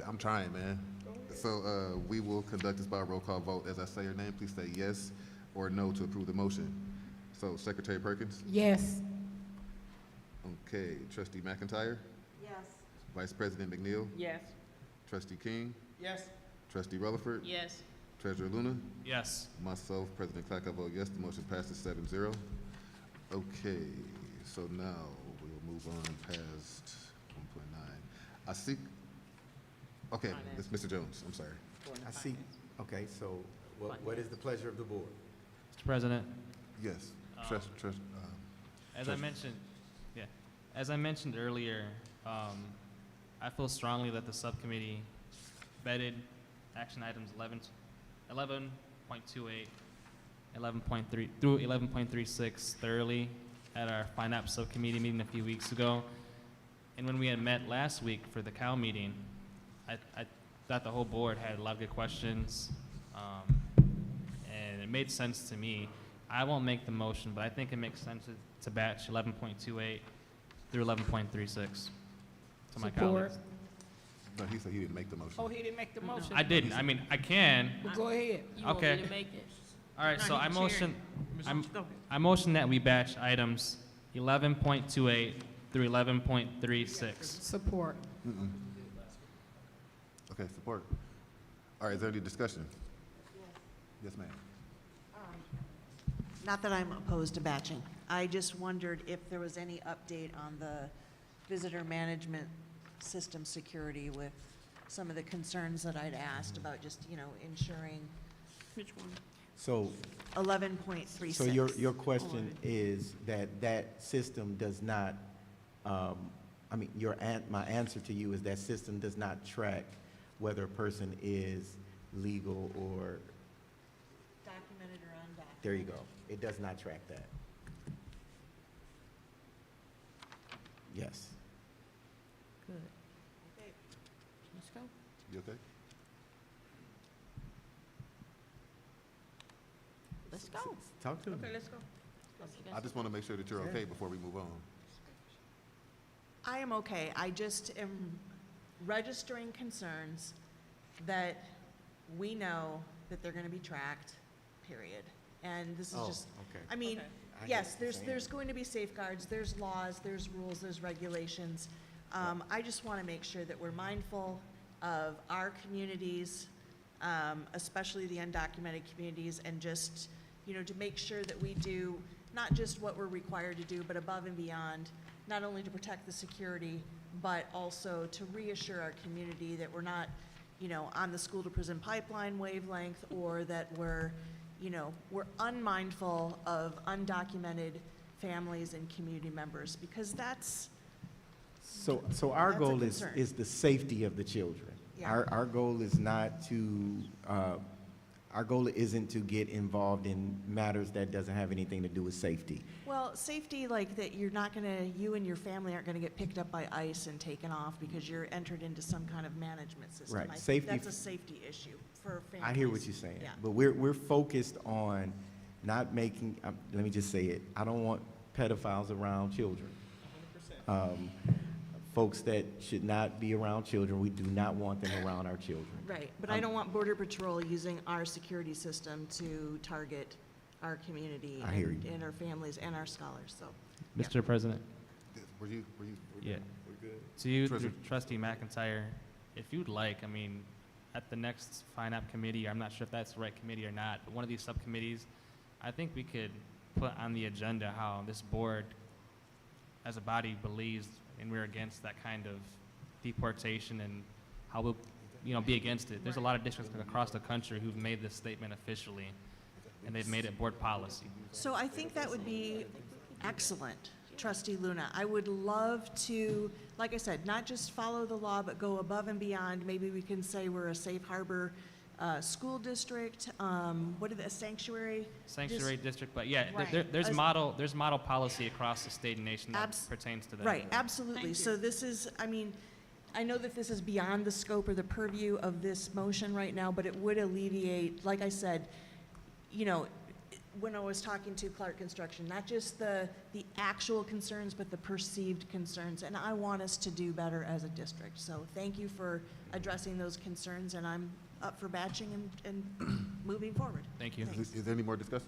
I'm trying, man. So we will conduct this by a roll call vote. As I say your name, please say yes or no to approve the motion. So Secretary Perkins? Yes. Okay. Trustee McIntyre? Yes. Vice President McNeil? Yes. Trustee King? Yes. Trustee Rutherford? Yes. Treasurer Luna? Yes. Myself, President Clark, I vote yes. The motion passes 7-0. Okay, so now we'll move on past 1.9. I see, okay, it's Mr. Jones, I'm sorry. I see, okay, so what is the pleasure of the board? Mr. President, Yes, as I mentioned, as I mentioned earlier, I feel strongly that the subcommittee vetted action items 11.28, 11.3 through 11.36 thoroughly at our FinApp subcommittee meeting a few weeks ago. And when we had met last week for the COW meeting, I thought the whole board had a lot of good questions, and it made sense to me. I won't make the motion, but I think it makes sense to batch 11.28 through 11.36 to my colleagues. No, he said he didn't make the motion. Oh, he didn't make the motion. I didn't. I mean, I can. Well, go ahead. You want Okay. me to make it? All right, No, so you I can motion, Go. I motion that we batch items 11.28 through 11.36. Support. Okay, support. All right, is there any discussion? Yes, ma'am. Not that I'm opposed to batching. I just wondered if there was any update on the visitor management system security with some of the concerns that I'd asked about just, ensuring Which one? So 11.36. So your question is that system does not, my answer to you is that system does not track whether a person is legal or, Documented or undocumented. There you go. It does not track that. Yes. Good. Okay. Let's go. You okay? Let's go. Talk to me. Okay, let's go. I just want to make sure that you're okay before we move on. I am okay. I just am registering concerns that we know that they're gonna be tracked, period. And this is Oh, just, okay. I mean, I get yes, what you're saying. there's going to be safeguards, there's laws, there's rules, there's regulations. I just wanna make sure that we're mindful of our communities, especially the undocumented communities, and just, to make sure that we do not just what we're required to do, but above and beyond, not only to protect the security, but also to reassure our community that we're not, on the school to prison pipeline wavelength, or that we're unmindful of undocumented families and community members, because that's, So our That's a goal concern. is the safety of the children. Yeah. Our goal is not to, our goal isn't to get involved in matters that doesn't have anything to do with safety. well, safety, like that you and your family aren't gonna get picked up by ICE and taken off because you're entered into some kind of management system. Right. I think Safety- that's a safety issue for families. I hear what you're saying, Yeah. but we're focused on not making, let me just say it, I don't want pedophiles around children. Folks that should not be around children, we do not want them around our children. Right, but I don't want Border Patrol using our security system to target our community I hear you. and our families and our scholars, so. Mr. President, Were you? Yeah. We're good? to you, Treasurer. Trustee McIntyre, if you'd like, at the next FINAP committee, I'm not sure if that's the right committee or not, but one of these subcommittees, I think we could put on the agenda how this board, as a body, believes and we're against that kind of deportation, and how we'll, be against it. There's a lot of districts across the country who've made this statement officially, and they've made it board policy. So I think that would be excellent, Trustee Luna. I would love to, like I said, not just follow the law, but go above and beyond. Maybe we can say we're a safe harbor school district, a sanctuary? Sanctuary district, but yeah, Right. there's As- model policy across the state and nation that pertains to that. Right, absolutely. So this is, I know that this is beyond the scope or the purview of this motion right now, but it would alleviate, like I said, when I was talking to Clark Construction, not just the actual concerns, but the perceived concerns. And I want us to do better as a district. So thank you for addressing those concerns, and I'm up for batching and moving forward. Thank you. Thanks. Is there any more discussion?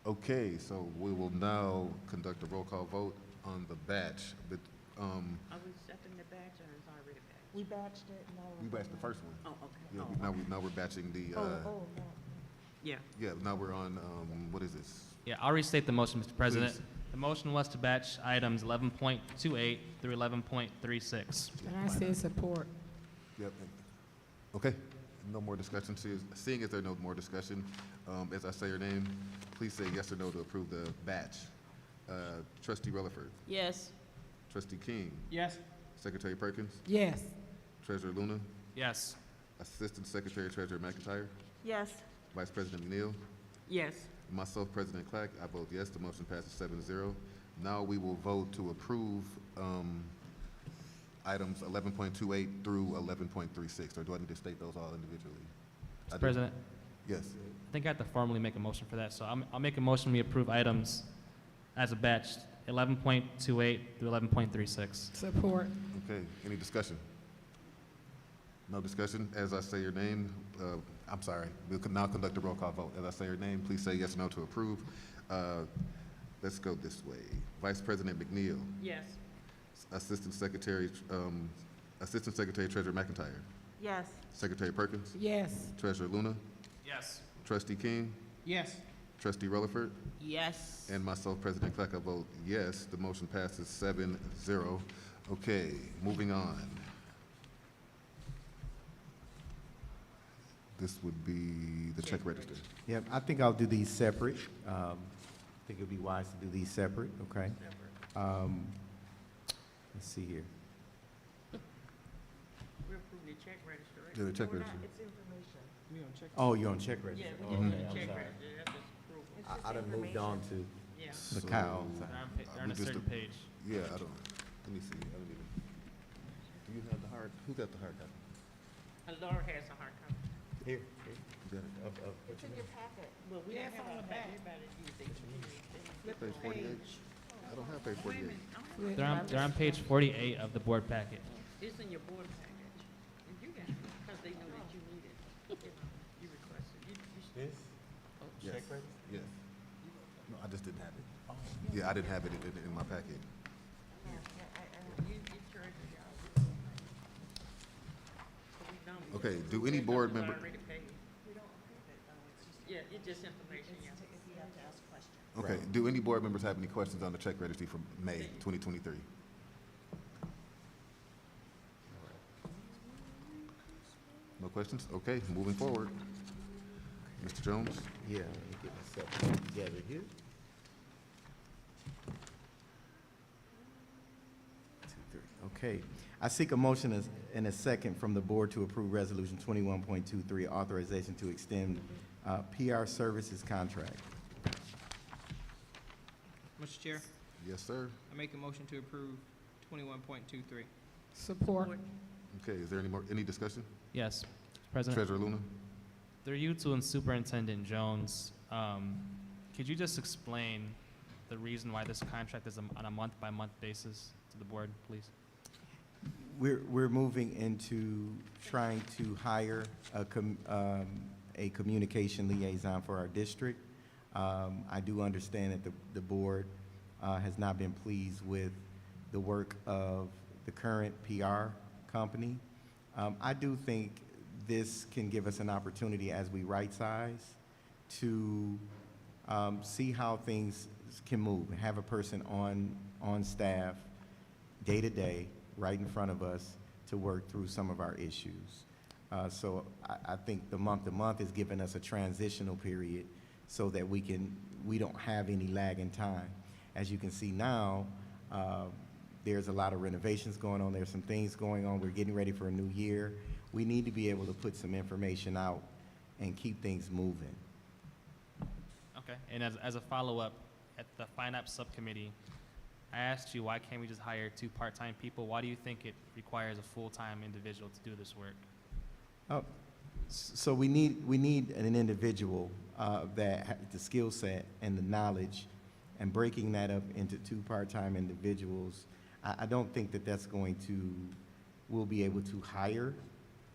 Okay, so we will now conduct a roll call vote on the batch. But, Are we accepting the batch, or is it already batched? We batched it. Now we batched the first one. Oh, okay. Yeah, now we're batching the, no. Yeah. yeah, now we're on, what is this? Yeah, I'll restate the motion, Mr. President. Please. The motion was to batch items 11.28 through 11.36. And I say support. Yep. Okay, no more discussion. Seeing as there no more discussion, as I say your name, please say yes or no to approve the batch. Trustee Rutherford, Yes. Trustee King, Yes. Secretary Perkins, Yes. Treasurer Luna, Yes. Assistant Secretary Treasurer McIntyre, Yes. Vice President McNeil, Yes. myself, President Clack, I vote yes. The motion passes 7-0. Now we will vote to approve items 11.28 through 11.36, or do I need to state those all individually? I Mr. do. President, Yes. I think I have to formally make a motion for that, so I'll make a motion we approve items as a batch, 11.28 through 11.36. Support. Okay, any discussion? No discussion? As I say your name, I'm sorry, we'll now conduct a roll call vote. As I say your name, please say yes or no to approve. Let's go this way. Vice President McNeil, Yes. Assistant Secretary Treasurer McIntyre, Yes. Secretary Perkins, Yes. Treasurer Luna, Yes. Trustee King, Yes. Trustee Rutherford, Yes. and myself, President Clark, I vote yes. The motion passes 7-0. Okay, moving on. This would be the check register. Yep, I think I'll do these separate. I think it'd be wise to do these separate, okay? Let's see here. We're approving the check register, right? Yeah, the check register. It's information. Oh, you're on check register? Yeah, we Oh, just okay, do the I'm check sorry. register, that's just approval. I done moved on to Yeah. the cow. They're on a certain page. Yeah, I don't, let me see, I don't even, do you have the hard, who got the hard copy? Laura has a hard copy. Here. You got it? It's in your packet. Well, we Yeah, don't it's have on our the back, back. everybody use their computer. Page 48? I don't have page 48. They're on page 48 of the board packet. It's in your board package. And you got it, because they know that you need it. You requested, This? Yes. Yes. No, I just didn't have it. Yeah, I didn't have it in my packet. you charge y'all. So we done with Okay, it. do any That board was member, already paid. We don't approve it, though, it's just. Yeah, it's just information, yeah. If you have to ask questions. okay, do any board members have any questions on the check registry for May 2023? No questions? Okay, moving forward. Mr. Jones? Yeah, let me get myself together here. 2, 3. Okay. I seek a motion and a second from the board to approve Resolution 21.23, authorization to extend PR services contract. Mr. Chair, Yes, sir. I make a motion to approve 21.23. Support. Okay, is there any discussion? Yes, Mr. President. Treasurer Luna? Through you two and Superintendent Jones, could you just explain the reason why this contract is on a month-by-month basis to the board, please? We're moving into trying to hire a communication liaison for our district. I do understand that the board has not been pleased with the work of the current PR company. I do think this can give us an opportunity as we right-size to see how things can move and have a person on staff day-to-day right in front of us to work through some of our issues. So I think the month-to-month is giving us a transitional period so that we don't have any lag in time. As you can see now, there's a lot of renovations going on. There's some things going on. We're getting ready for a new year. We need to be able to put some information out and keep things moving. Okay, and as a follow-up, at the Finance Subcommittee, I asked you, why can't we just hire 2 part-time people? Why do you think it requires a full-time individual to do this work? So we need an individual that has the skill set and the knowledge, and breaking that up into 2 part-time individuals. I don't think that's we'll be able to hire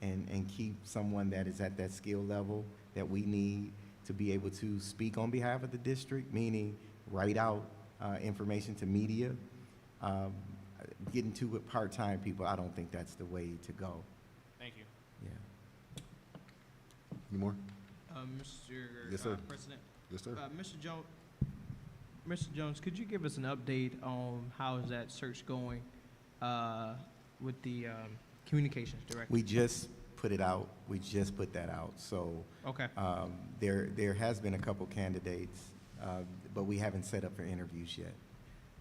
and keep someone that is at that skill level that we need to be able to speak on behalf of the district, meaning write out information to media. Getting 2 part-time people, I don't think that's the way to go. Thank you. Yeah. Any more? Mr. Yes, sir. President. Yes, sir. Mr. Jones, could you give us an update on how is that search going with the communications director? We just put it out. We just put that out. So Okay. there has been a couple candidates, but we haven't set up for interviews yet.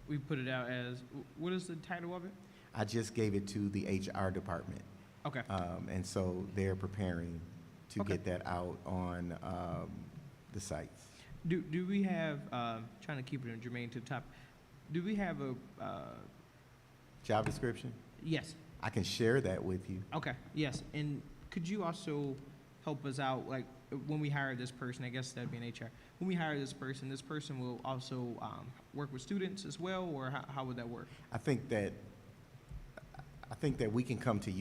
We put it out as, what is the title of it? I just gave it to the HR department. Okay. And so they're preparing to Okay. get that out on the sites. Do we have, trying to keep it germane to the top, do we have a, Job description? yes, I can share that with you. okay, yes, and could you also help us out, like, when we hire this person, I guess that'd be an HR, when we hire this person will also work with students as well, or how would that work? I think that we can come to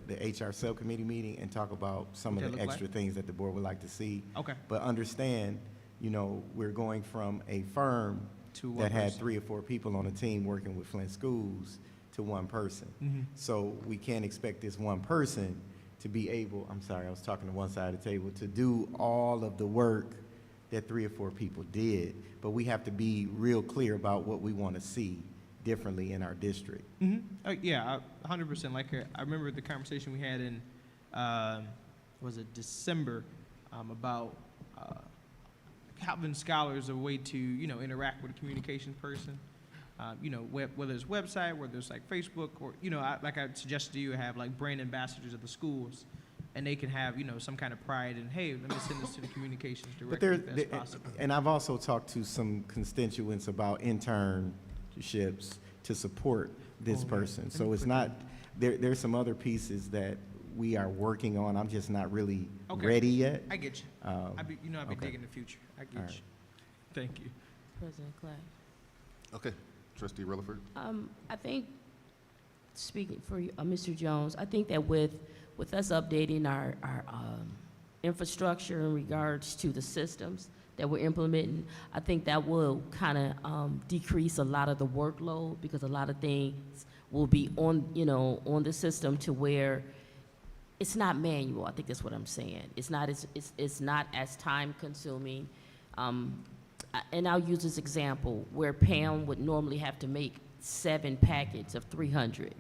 the HR subcommittee meeting and talk about some What of that the look extra things that the board would like to see. Okay. But understand, we're going from a firm To one that had person. 3 or 4 people on a team working with Flint schools to 1 person. Mhm. So we can't expect this 1 person to be able, I'm sorry, I was talking to one side of the table, to do all of the work that 3 or 4 people did. But we have to be real clear about what we want to see differently in our district. Yeah, 100%. Like, I remember the conversation we had in, was it December, about having scholars a way to, interact with a communications person. whether it's website, whether it's like Facebook, or, like I suggested to you, have like brand ambassadors of the schools, and they can have, some kind of pride in, hey, let me send this to the communications But director if that's possible. and I've also talked to some constituents about internships to support this person. So it's not, there's some other pieces that we are working on. I'm just not really Okay. ready yet. I get you. I'd be okay. digging the future. I get All you. right. Thank you. President Clay. Okay, trustee Rutherford. I think, speaking for you, Mr. Jones, I think that with us updating our infrastructure in regards to the systems that we're implementing, I think that will kind of decrease a lot of the workload, because a lot of things will be on the system to where it's not manual. I think that's what I'm saying. It's not as time consuming. And I'll use this example where Pam would normally have to make 7 packets of 300.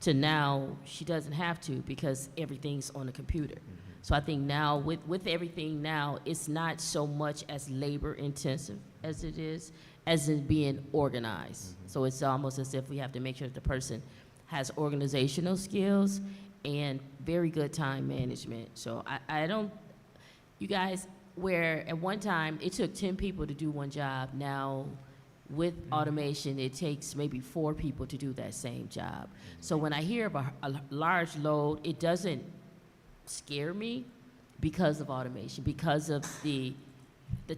To now, she doesn't have to, because everything's on the computer. So I think now, with everything now, it's not so much as labor intensive as it is, as in being organized. So it's almost as if we have to make sure that the person has organizational skills and very good time management. So I don't, you guys, where at one time it took 10 people to do one job, now with automation it takes maybe 4 people to do that same job. So when I hear of a large load, it doesn't scare me because of automation, because of the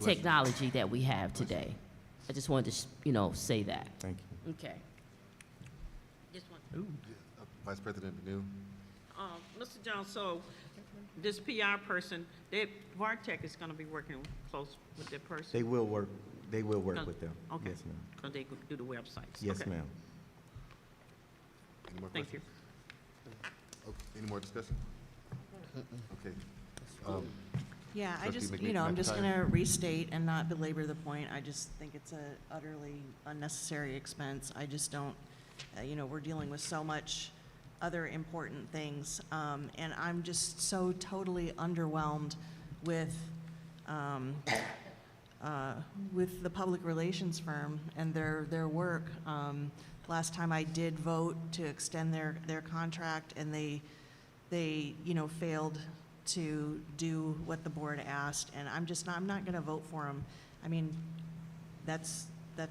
technology that we have today. I just wanted to, say that. Thank you. Okay. Vice President McNeil. Mr. Jones, so this PR person, VARTech is going to be working close with that person? They will work with them. Okay. Yes, ma'am. Because they could do the websites? Yes, Okay. ma'am. Any more Thank questions? you. Okay, any more discussion? Okay. Yeah, I Trustee just, McNeil- I'm just McIntyre. gonna restate and not belabor the point. I just think it's a utterly unnecessary expense. I just don't, we're dealing with so much other important things. And I'm just so totally underwhelmed with the public relations firm and their work. Last time I did vote to extend their contract, and they failed to do what the board asked, and I'm not gonna vote for them. I mean, that's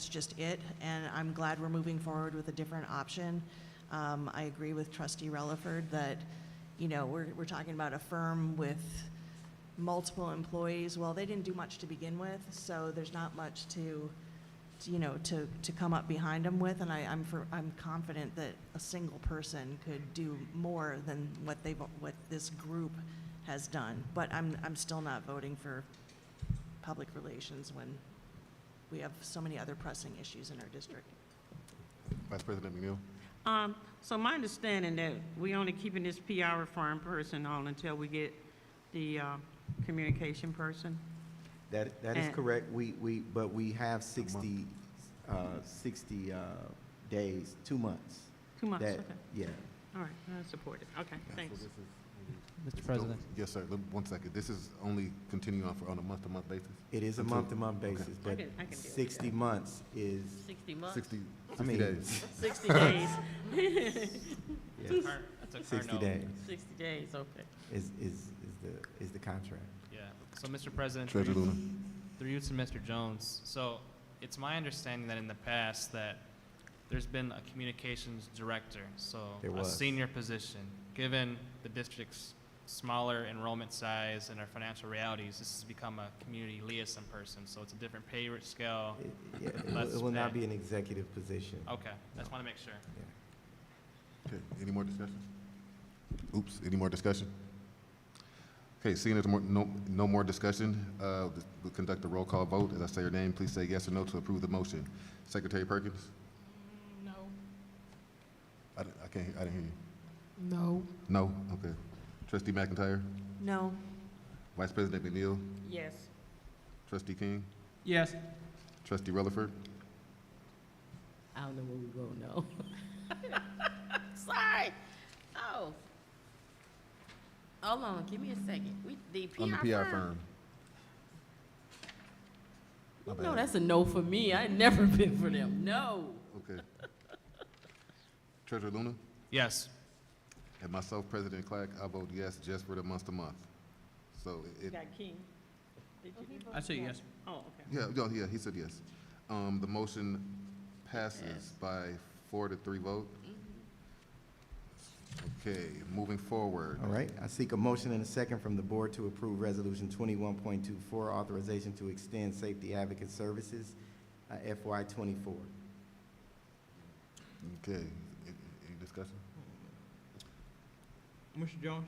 just it, and I'm glad we're moving forward with a different option. I agree with Trustee Relaford that, we're talking about a firm with multiple employees. Well, they didn't do much to begin with, so there's not much to come up behind them with, and I'm confident that a single person could do more than what this group has done. But I'm still not voting for public relations when we have so many other pressing issues in our district. Vice President McNeil. So my understanding that we only keeping this PR firm person on until we get the communication person? That is And- correct. But we have 60 days, 2 months. 2 months, That- okay. Yeah. All right, I support it. Okay, thanks. Mr. President. Yes, sir. 1 second. This is only continuing on a month-to-month basis? It is a Until- month-to-month basis, okay. but I can deal with 60 months is, 60 months? 60 I mean, days. 60 days. yes, That's a 60 note. days 60 days, okay. is the contract. Yeah. So, Mr. President, Treasurer Luna. through you to Mr. Jones. So, it's my understanding that in the past that there's been a communications director, so There a was. senior position. Given the district's smaller enrollment size and our financial realities, this has become a community liaison person. So it's a different pay rate scale. Less It will not pay. be an executive position. Okay, just want to make sure. Okay, any more discussion? Oops, any more discussion? Okay, seeing there's no more discussion, we'll conduct a roll call vote. As I say your name, please say yes or no to approve the motion. Secretary Perkins? No. I didn't hear you. No. No? Okay. Trustee McIntyre? No. Vice President McNeil? Yes. Trustee King? Yes. Trustee Rutherford? I don't know where we go, no. Sorry. Oh. Hold on, give me a second. The PR On the PR firm. My No, bad. that's a no for me. I ain't never been for them, no. Okay. Treasurer Luna? Yes. And myself, President Clark, I vote yes, just for the month-to-month. So You it, got King. Did you vote? I say yes. Oh, okay. yeah, no, yeah, he said yes. The motion passes by 4-3 vote. Okay, moving forward. All right, I seek a motion and a second from the board to approve Resolution 21.24, authorization to extend safety advocate services, FY '24. Okay, any discussion? Mr. Jones?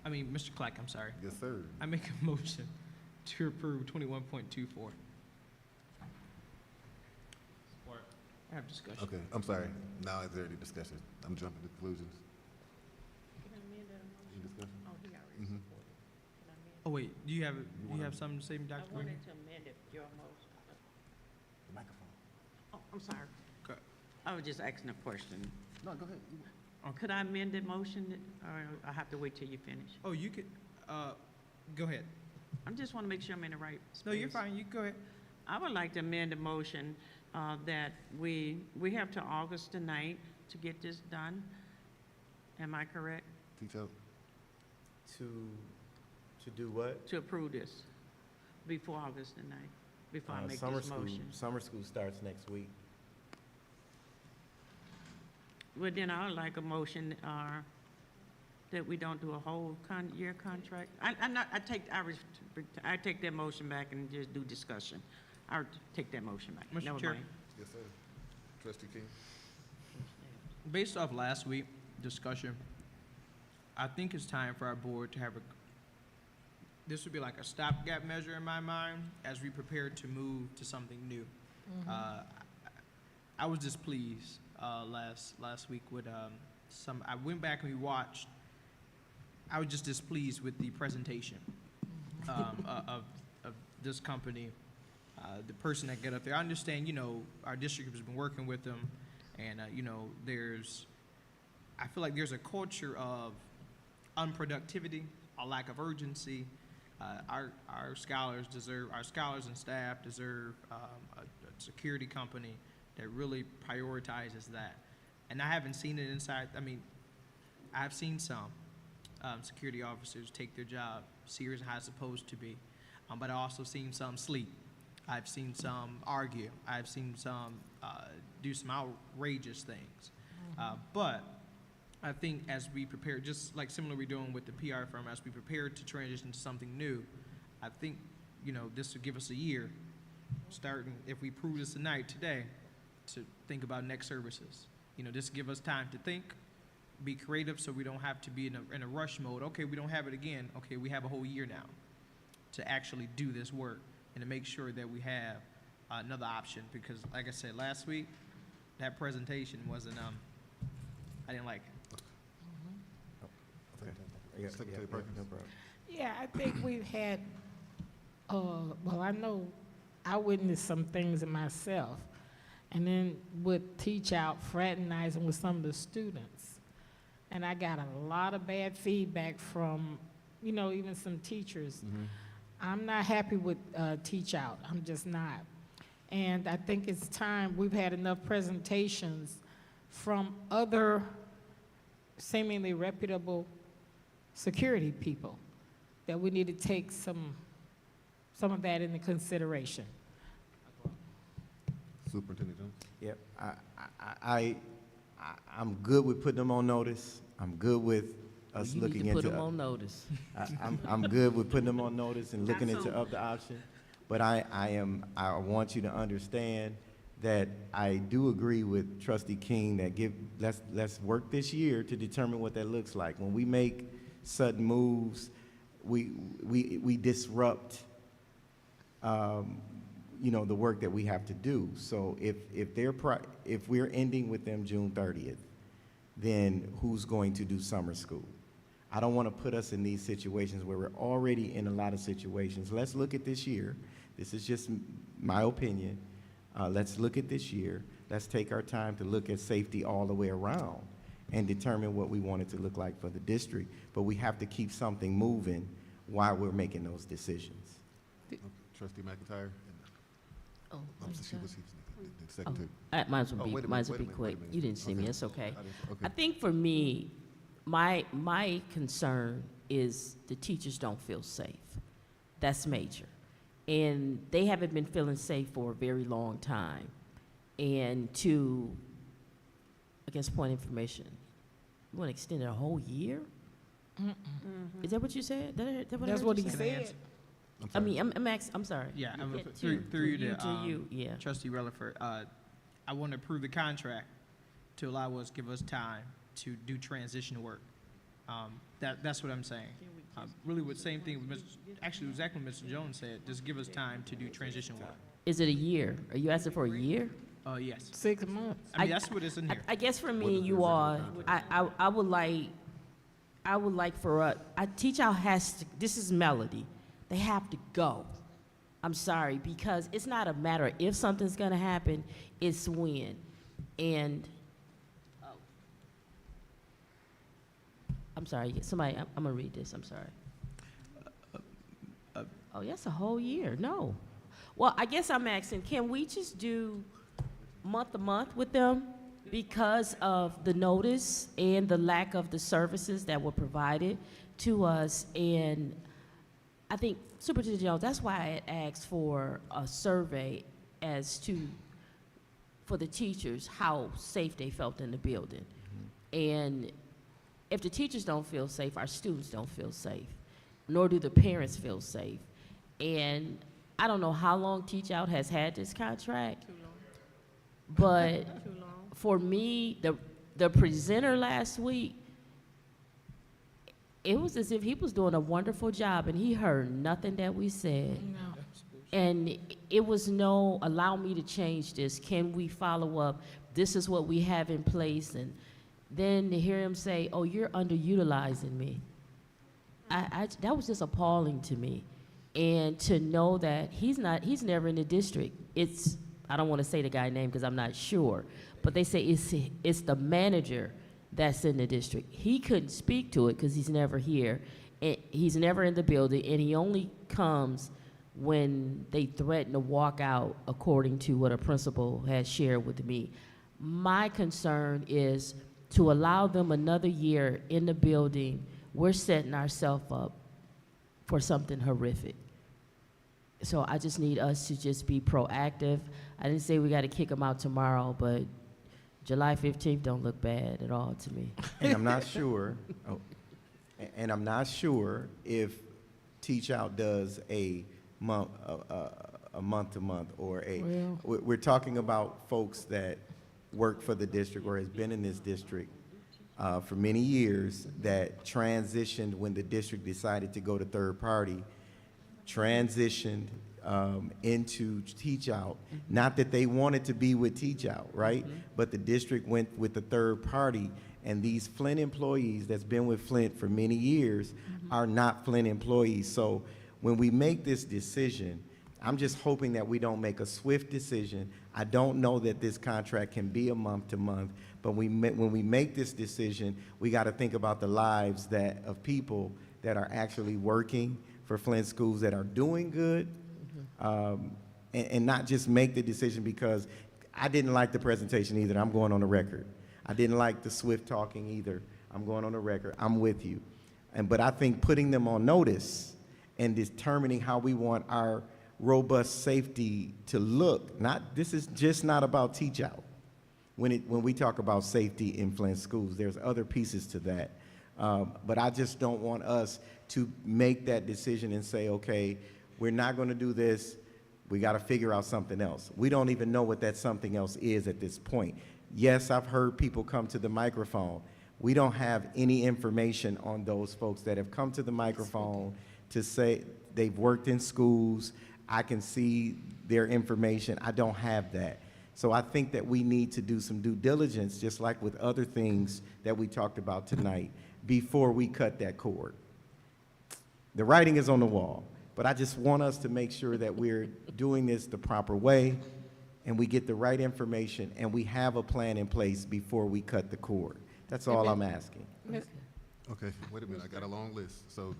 Mr. Clack, I'm sorry. Yes, sir. I make a motion to approve 21.24. Support. I have discussion. Okay, I'm sorry. Now is there any discussion? I'm jumping to conclusions. Any discussion? Oh, he already Mhm. supported. Can I amend? Oh, wait, do you have wanna- something to say, Dr. I Green? wanted to amend it, your motion. The microphone. Oh, I'm sorry. Okay. I was just asking a question. No, go ahead. Could I amend the motion, or I have to wait till you finish? Oh, you could, go ahead. I just want to make sure I'm in the right space. No, you're fine, you go ahead. I would like to amend the motion that we have to August the 9th to get this done. Am I correct? Teach out. To do what? To approve this before August the 9th, before I make Summer this school. motion. Summer school starts next week. Well, then I would like a motion that we don't do a whole year contract. I take that motion back and just do discussion. I'll take that motion back. Mr. Never Chair. mind. Yes, sir. Trustee King? Based off last week discussion, I think it's time for our board to have this would be like a stopgap measure in my mind as we prepare to move to something new. I was displeased last week with I went back and we watched. I was just displeased with the presentation of this company. The person that got up there, I understand, our district has been working with them, and, I feel like there's a culture of unproductivity, a lack of urgency. Our scholars and staff deserve a security company that really prioritizes that. And I haven't seen it inside, I've seen some security officers take their job serious and how it's supposed to be, but I also seen some sleep. I've seen some argue. I've seen some do some outrageous things. But I think as we prepare, just like similar we're doing with the PR firm, as we prepare to transition to something new, I think, this would give us a year, starting, if we prove this today, to think about next services. This give us time to think, be creative, so we don't have to be in a rush mode. Okay, we don't have it again. Okay, we have a whole year now to actually do this work and to make sure that we have another option. Because, like I said last week, that presentation wasn't. I didn't like it. Secretary Perkins? No problem. Yeah, I think we've had, well, I know I witnessed some things in myself, and then with Teach Out fraternizing with some of the students. And I got a lot of bad feedback from, even some teachers. I'm not happy with Teach Out. I'm just not. And I think it's time, we've had enough presentations from other seemingly reputable security people that we need to take some of that into consideration. Superintendent Jones? Yep, I'm good with putting them on notice. I'm good with us You looking need to into. put them on notice. I'm good with putting them on notice and looking into other options. But I want you to understand that I do agree with Trustee King that let's work this year to determine what that looks like. When we make sudden moves, we disrupt the work that we have to do. So if we're ending with them June 30th, then who's going to do summer school? I don't want to put us in these situations where we're already in a lot of situations. Let's look at this year. This is just my opinion. Let's look at this year. Let's take our time to look at safety all the way around and determine what we want it to look like for the district. But we have to keep something moving while we're making those decisions. Trustee McIntyre? Oh, She was Second. Mine's will Oh, be, wait a minute, mine's will wait a be minute, quick. wait a minute. You didn't see me, Okay. it's okay. Okay. I think for me, my concern is the teachers don't feel safe. That's major. And they haven't been feeling safe for a very long time. And to, I guess, point information, you want to extend it a whole year? Is that what you said? That That's I heard what you he say? said. I mean, I'm sorry. Yeah, I'm Yeah, through you to, Um, you, yeah. Trustee Relaford, I want to approve the contract to allow us, give us time to do transition work. That's what I'm saying. Really, what same thing, with actually exactly what Mr. Jones said, just give us time to do transition work. Is it a year? Are you asking for a year? Yes. 6 months. I mean, that's what is in here. I guess for me and you all, I would like for a teach out has to, this is Melody, they have to go. I'm sorry, because it's not a matter of if something's gonna happen, it's when. And, I'm sorry, somebody, I'm gonna read this, I'm sorry. Oh, that's a whole year, no. Well, I guess I'm asking, can we just do month to month with them because of the notice and the lack of the services that were provided to us? And I think Superintendent Jones, that's why I asked for a survey as to, for the teachers, how safe they felt in the building. And if the teachers don't feel safe, our students don't feel safe, nor do the parents feel safe. And I don't know how long Teach Out has had this contract, but for me, the presenter last week, it was as if he was doing a wonderful job and he heard nothing that we said. And it was no, allow me to change this, can we follow up, this is what we have in place, and then to hear him say, oh, you're underutilizing me. That was just appalling to me. And to know that he's never in the district. It's, I don't want to say the guy's name because I'm not sure, but they say it's the manager that's in the district. He couldn't speak to it because he's never here. And he's never in the building, and he only comes when they threaten to walk out, according to what a principal has shared with me. My concern is to allow them another year in the building. We're setting ourselves up for something horrific. So I just need us to just be proactive. I didn't say we got to kick them out tomorrow, but July 15th don't look bad at all to me. And I'm not sure, and I'm not sure if Teach Out does a month to month or we're talking about folks that work for the district or has been in this district for many years that transitioned when the district decided to go to third party, transitioned into Teach Out. Not that they wanted to be with Teach Out, right? But the district went with the third party, and these Flint employees that's been with Flint for many years are not Flint employees. So when we make this decision, I'm just hoping that we don't make a swift decision. I don't know that this contract can be a month to month, but when we make this decision, we got to think about the lives of people that are actually working for Flint schools that are doing good, and not just make the decision because I didn't like the presentation either. I'm going on the record. I didn't like the swift talking either. I'm going on the record. I'm with you. But I think putting them on notice and determining how we want our robust safety to look, this is just not about Teach Out. When we talk about safety in Flint schools, there's other pieces to that. But I just don't want us to make that decision and say, okay, we're not going to do this. We got to figure out something else. We don't even know what that something else is at this point. Yes, I've heard people come to the microphone. We don't have any information on those folks that have come to the microphone to say they've worked in schools. I can see their information. I don't have that. So I think that we need to do some due diligence, just like with other things that we talked about tonight, before we cut that cord. The writing is on the wall, but I just want us to make sure that we're doing this the proper way and we get the right information and we have a plan in place before we cut the cord. That's all I'm asking. Okay, wait a minute, I got a long list. So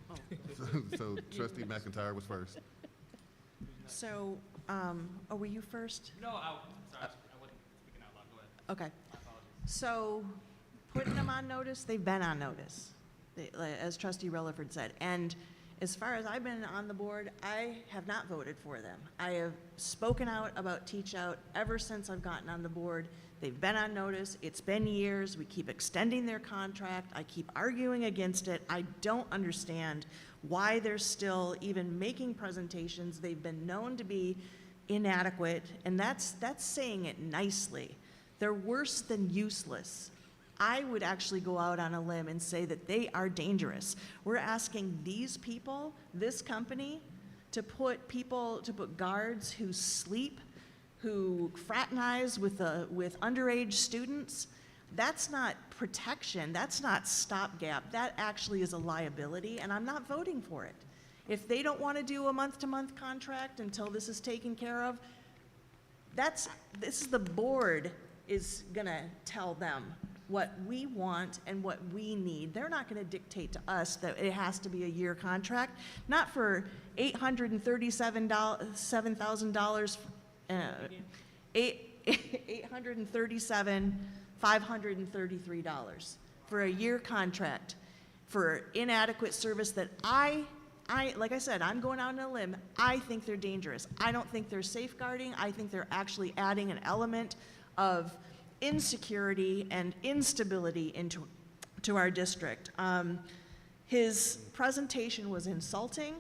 Trustee McIntyre was first. So, were you first? No, sorry, I wasn't speaking out loud. Go ahead. Okay. So, putting them on notice, they've been on notice, as trustee Rutherford said. And as far as I've been on the board, I have not voted for them. I have spoken out about Teach Out ever since I've gotten on the board. They've been on notice. It's been years. We keep extending their contract. I keep arguing against it. I don't understand why they're still even making presentations. They've been known to be inadequate, and that's saying it nicely. They're worse than useless. I would actually go out on a limb and say that they are dangerous. We're asking these people, this company, to put guards who sleep, who fraternize with underage students. That's not protection. That's not stopgap. That actually is a liability, and I'm not voting for it. If they don't want to do a month-to-month contract until this is taken care of, this is the board is gonna tell them what we want and what we need. They're not gonna dictate to us that it has to be a year contract, not for $837,533 for a year contract for inadequate service that like I said, I'm going out on a limb. I think they're dangerous. I don't think they're safeguarding. I think they're actually adding an element of insecurity and instability into our district. His presentation was insulting.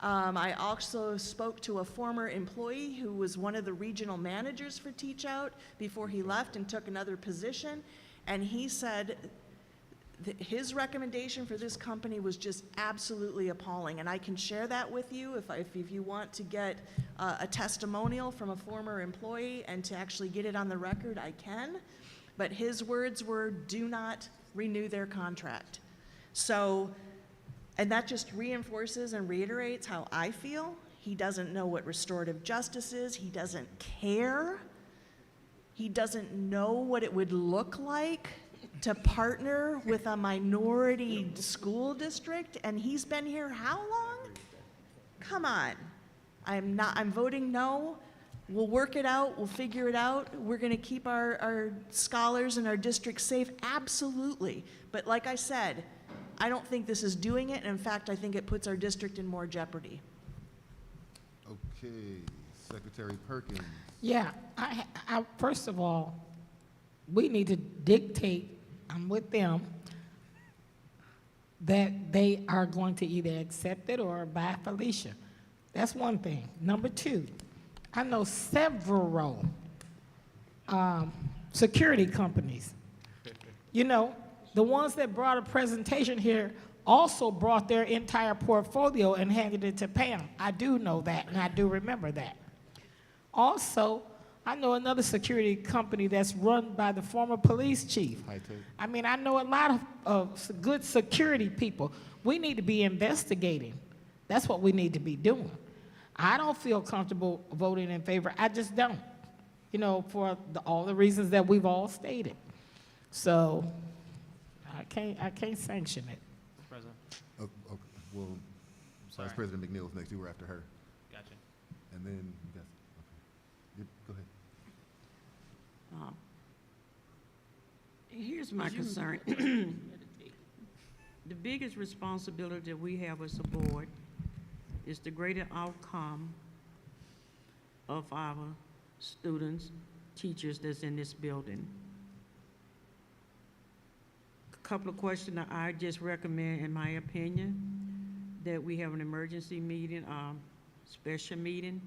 I also spoke to a former employee who was one of the regional managers for Teach Out before he left and took another position, and he said his recommendation for this company was just absolutely appalling, and I can share that with you if you want to get a testimonial from a former employee and to actually get it on the record, I can. But his words were, do not renew their contract. So, and that just reinforces and reiterates how I feel. He doesn't know what restorative justice is. He doesn't care. He doesn't know what it would look like to partner with a minority school district, and he's been here how long? Come on. I'm voting no. We'll work it out, we'll figure it out. We're gonna keep our scholars and our district safe, absolutely. But like I said, I don't think this is doing it, and in fact, I think it puts our district in more jeopardy. Okay, Secretary Perkins. Yeah, I first of all, we need to dictate, I'm with them, that they are going to either accept it or buy Felicia. That's one thing. Number two, I know several security companies. You know, the ones that brought a presentation here also brought their entire portfolio and handed it to Pam. I do know that, and I do remember that. Also, I know another security company that's run by the former police chief. I mean, I know a lot of good security people. We need to be investigating. That's what we need to be doing. I don't feel comfortable voting in favor. I just don't, you know, for all the reasons that we've all stated. So I can't sanction it. Mr. President. Okay, well, Vice President McNeil's next. You were after her. Gotcha. And then, you got, okay. Go ahead. Here's my concern. The biggest responsibility that we have as a board is the greater outcome of our students, teachers that's in this building. A couple of questions that I just recommend, in my opinion, that we have an emergency meeting, special meeting,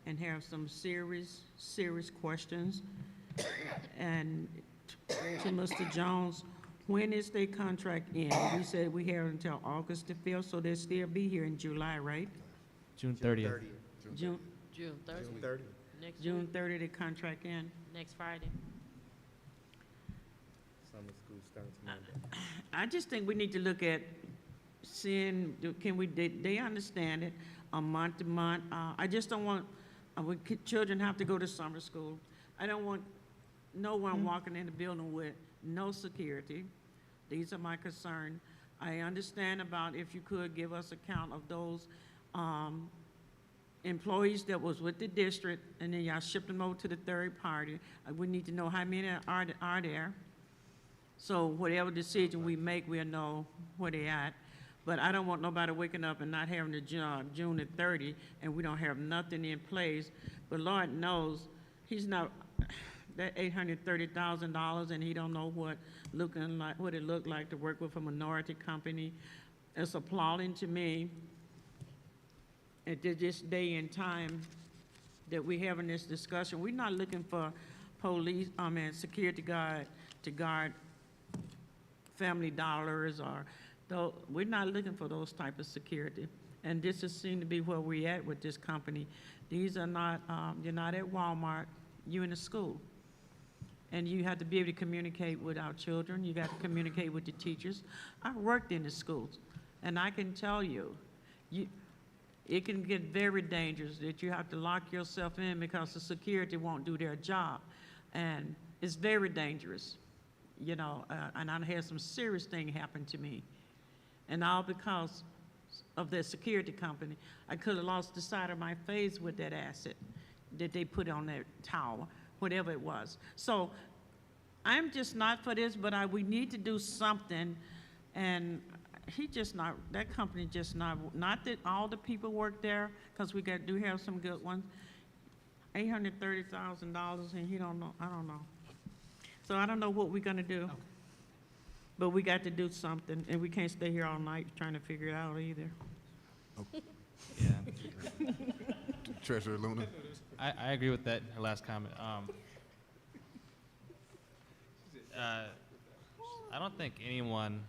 and have some serious questions. And to Mr. Jones, when is their contract in? We said we have until August the 5th, so they'll still be here in July, right? June 30th. June 30th. June 30th, the contract in. Next Friday. Summer school starts Monday. I just think we need to look at seeing, they understand it, a month to month. I just don't want, children have to go to summer school. I don't want no one walking in the building with no security. These are my concerns. I understand about if you could give us a count of those employees that was with the district, and then y'all shipped them over to the third party. We need to know how many are there. So whatever decision we make, we'll know where they at. But I don't want nobody waking up and not having the job June the 30th, and we don't have nothing in place. But Lord knows, he's not, that $830,000, and he don't know what it looked like to work with a minority company. It's appalling to me at this day and time that we're having this discussion. We're not looking for security guard to guard Family Dollars or though. We're not looking for those type of security. And this is seem to be where we're at with this company. These are not, you're not at Walmart, you're in a school. And you have to be able to communicate with our children. You got to communicate with the teachers. I worked in the schools, and I can tell you, it can get very dangerous that you have to lock yourself in because the security won't do their job. And it's very dangerous, you know, and I had some serious things happen to me. And all because of the security company. I could have lost the side of my face with that asset that they put on that tower, whatever it was. So I'm just not for this, but we need to do something. And he just not, that company just not that all the people work there, because we do have some good ones. $830,000, and he don't know, I don't know. So I don't know what we're gonna do. Okay. But we got to do something, and we can't stay here all night trying to figure it out either. Yeah. Treasurer Luna. I agree with that, her last comment. I don't think anyone,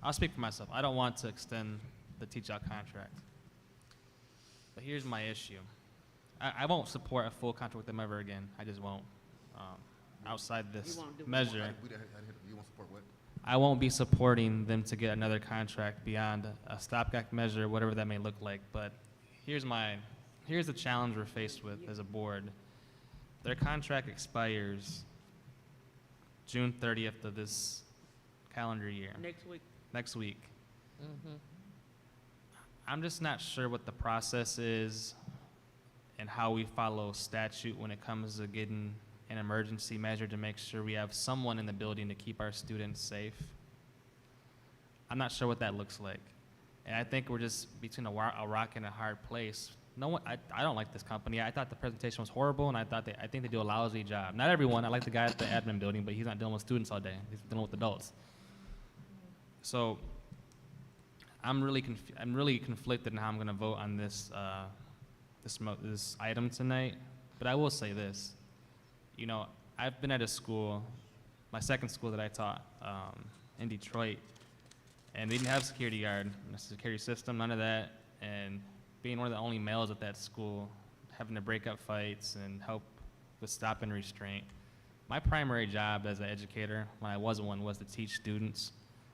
I'll speak for myself, I don't want to extend the teach-out contract. But here's my issue. I won't support a full contract with them ever again. I just won't. Outside this measure, You want support what? I won't be supporting them to get another contract beyond a stopgap measure, whatever that may look like. But here's the challenge we're faced with as a board. Their contract expires June 30th of this calendar year. Next week. Mm-hmm. I'm just not sure what the process is and how we follow statute when it comes to getting an emergency measure to make sure we have someone in the building to keep our students safe. I'm not sure what that looks like. And I think we're just between a rock and a hard place. I don't like this company. I thought the presentation was horrible, and I think they do a lousy job. Not everyone. I like the guy at the admin building, but he's not dealing with students all day. He's dealing with adults. So I'm really conflicted in how I'm going to vote on this item tonight. But I will say this. You know, I've been at a school, my second school that I taught in Detroit, and they didn't have a security guard, a security system, none of that. And being one of the only males at that school, having to break up fights and help with stop and restraint. My primary job as an educator, when I was one, was to teach students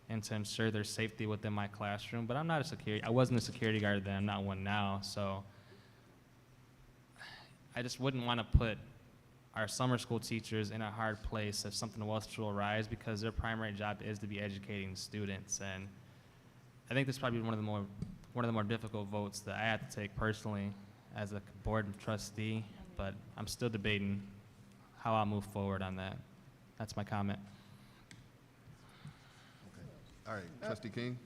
and to ensure their safety within my classroom. But I wasn't a security guard then, I'm not one now. So I just wouldn't want to put our summer school teachers in a hard place if something was to arise, because their primary job is to be educating students. And I think this is probably one of the more difficult votes that I have to take personally as a board trustee, but I'm still debating how I'll move forward on that. That's my comment. All right, Trustee King.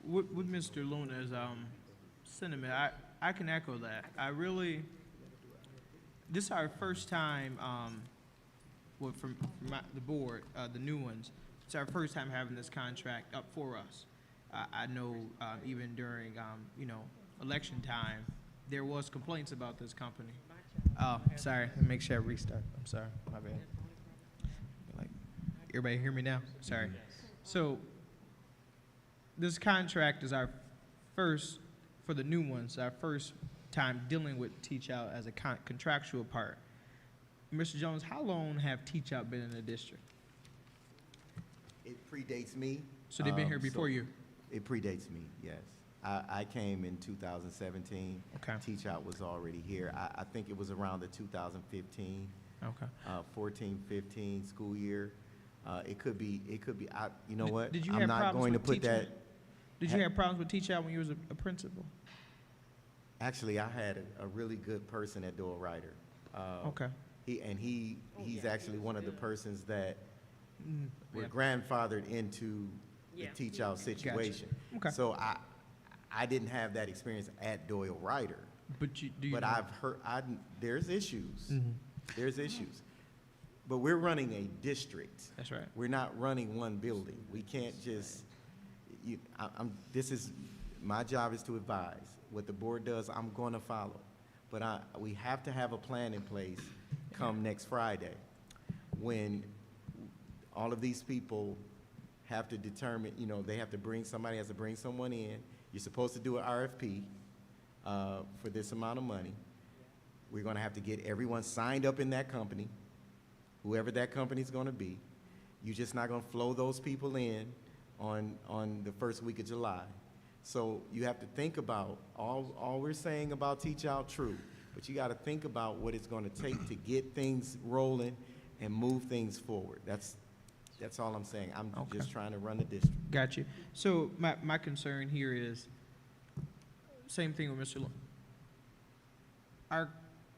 With Mr. Luna's sentiment, I can echo that. This is our first time, from the board, the new ones, it's our first time having this contract up for us. I know even during, election time, there was complaints about this company. Oh, sorry, let me make sure I restart. I'm sorry, my bad. Everybody hear me now? Sorry. So this contract is our first, for the new ones, our first time dealing with Teach Out as a contractual part. Mr. Jones, how long have Teach Out been in the district? It predates me. So they've been here before you? It predates me, yes. I came in 2017. Okay. Teach Out was already here. I think it was around the 2015, 14-15 school year. It could be. You know what? Did you I'm have not problems going to with put Teach Out? that. Did you have problems with Teach Out when you was a principal? Actually, I had a really good person at Doyle Ryder. Okay. He's actually one of the persons that were Yeah. grandfathered into the Yeah. teach-out situation. Okay. So I didn't have that experience at Doyle Ryder, But do you but know- I've heard, there's issues. Mhm. There's issues. But we're running a district. That's right. We're not running one building. We can't just, my job is to advise. What the board does, I'm going to follow. But we have to have a plan in place come next Friday, when all of these people have to determine, they have to somebody has to bring someone in. You're supposed to do an RFP for this amount of money. We're going to have to get everyone signed up in that company, whoever that company's going to be. You're just not going to flow those people in on the first week of July. So you have to think about, all we're saying about teach out, true, but you got to think about what it's going to take to get things rolling and move things forward. That's all I'm saying. I'm just trying to run the district. Got you. So my concern here is, same thing with Mr. Our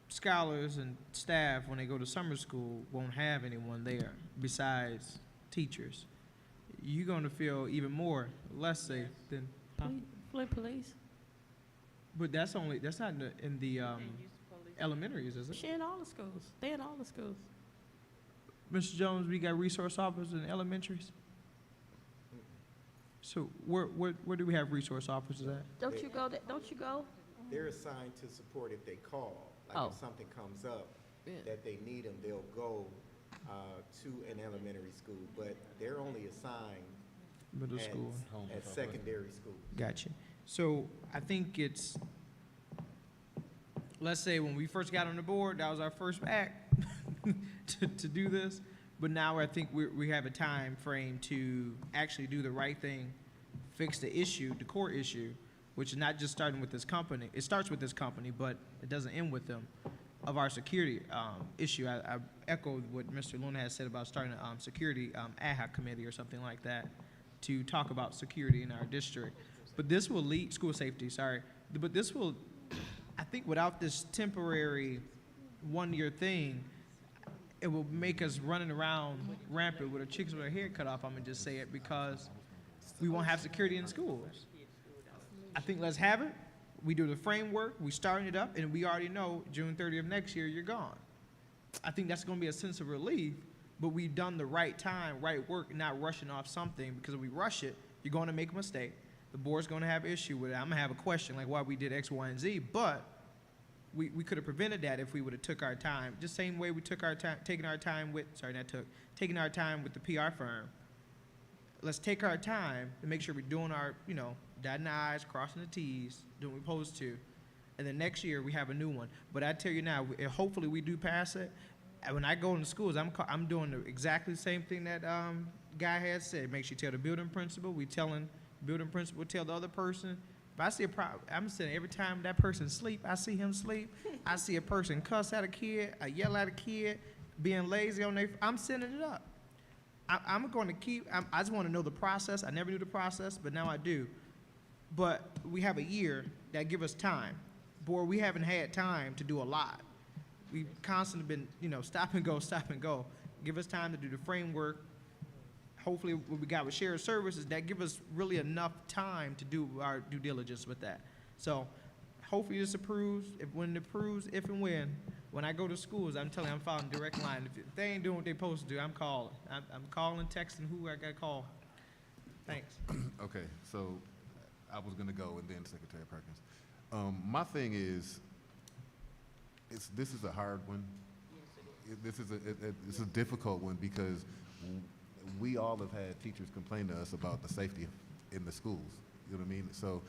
scholars and staff, when they go to summer school, won't have anyone there besides teachers. You're going to feel even more less safe than. Flint police. But that's not in the elementaries, is it? She in all the schools. They in all the schools. Mr. Jones, we got resource officers in elementaries? So where do we have resource officers at? Don't you go? Don't you go? They're assigned to support if they call. Like Oh. if something comes up Yeah. that they need them, they'll go to an elementary school. But they're only assigned Middle school. at secondary schools. Gotcha. So I think it's, let's say when we first got on the board, that was our first act to do this. But now I think we have a time frame to actually do the right thing, fix the issue, the core issue, which is not just starting with this company. It starts with this company, but it doesn't end with them, of our security issue. I echoed what Mr. Luna has said about starting a security ad hoc committee or something like that to talk about security in our district. But this will lead, school safety, sorry. But this will, I think without this temporary one-year thing, it will make us running around rampant with our chicks with our hair cut off, I'm gonna just say it, because we won't have security in schools. I think let's have it. We do the framework, we starting it up, and we already know June 30th of next year, you're gone. I think that's gonna be a sense of relief, but we've done the right time, right work, not rushing off something, because if we rush it, you're gonna make a mistake. The board's gonna have issue with it. I'm gonna have a question like why we did X, Y, and Z, but we could have prevented that if we would have took our time. Just same way we took our time, taking our time with the PR firm. Let's take our time to make sure we're doing our, dotting the I's, crossing the T's, doing what we're supposed to. And then next year, we have a new one. But I tell you now, hopefully we do pass it. And when I go into schools, I'm doing exactly the same thing that guy had said. Make sure you tell the building principal. We telling building principal, tell the other person. If I see a problem, I'm saying every time that person sleep, I see him sleep. I see a person cuss at a kid, yell at a kid, being lazy on their, I'm sending it up. I'm going to keep, I just want to know the process. I never knew the process, but now I do. But we have a year that give us time. Boy, we haven't had time to do a lot. We've constantly been, stop and go. Give us time to do the framework. Hopefully what we got with shared services, that give us really enough time to do our due diligence with that. So hopefully this approves. When it approves, if and when I go to schools, I'm telling you, I'm following direct line. If they ain't doing what they supposed to do, I'm calling. I'm calling, texting who I got to call. Thanks. Okay, so I was gonna go and then Secretary Perkins. My thing is, this is a hard one. This is a difficult one because we all have had teachers complain to us about the safety in the schools. You know what I mean? So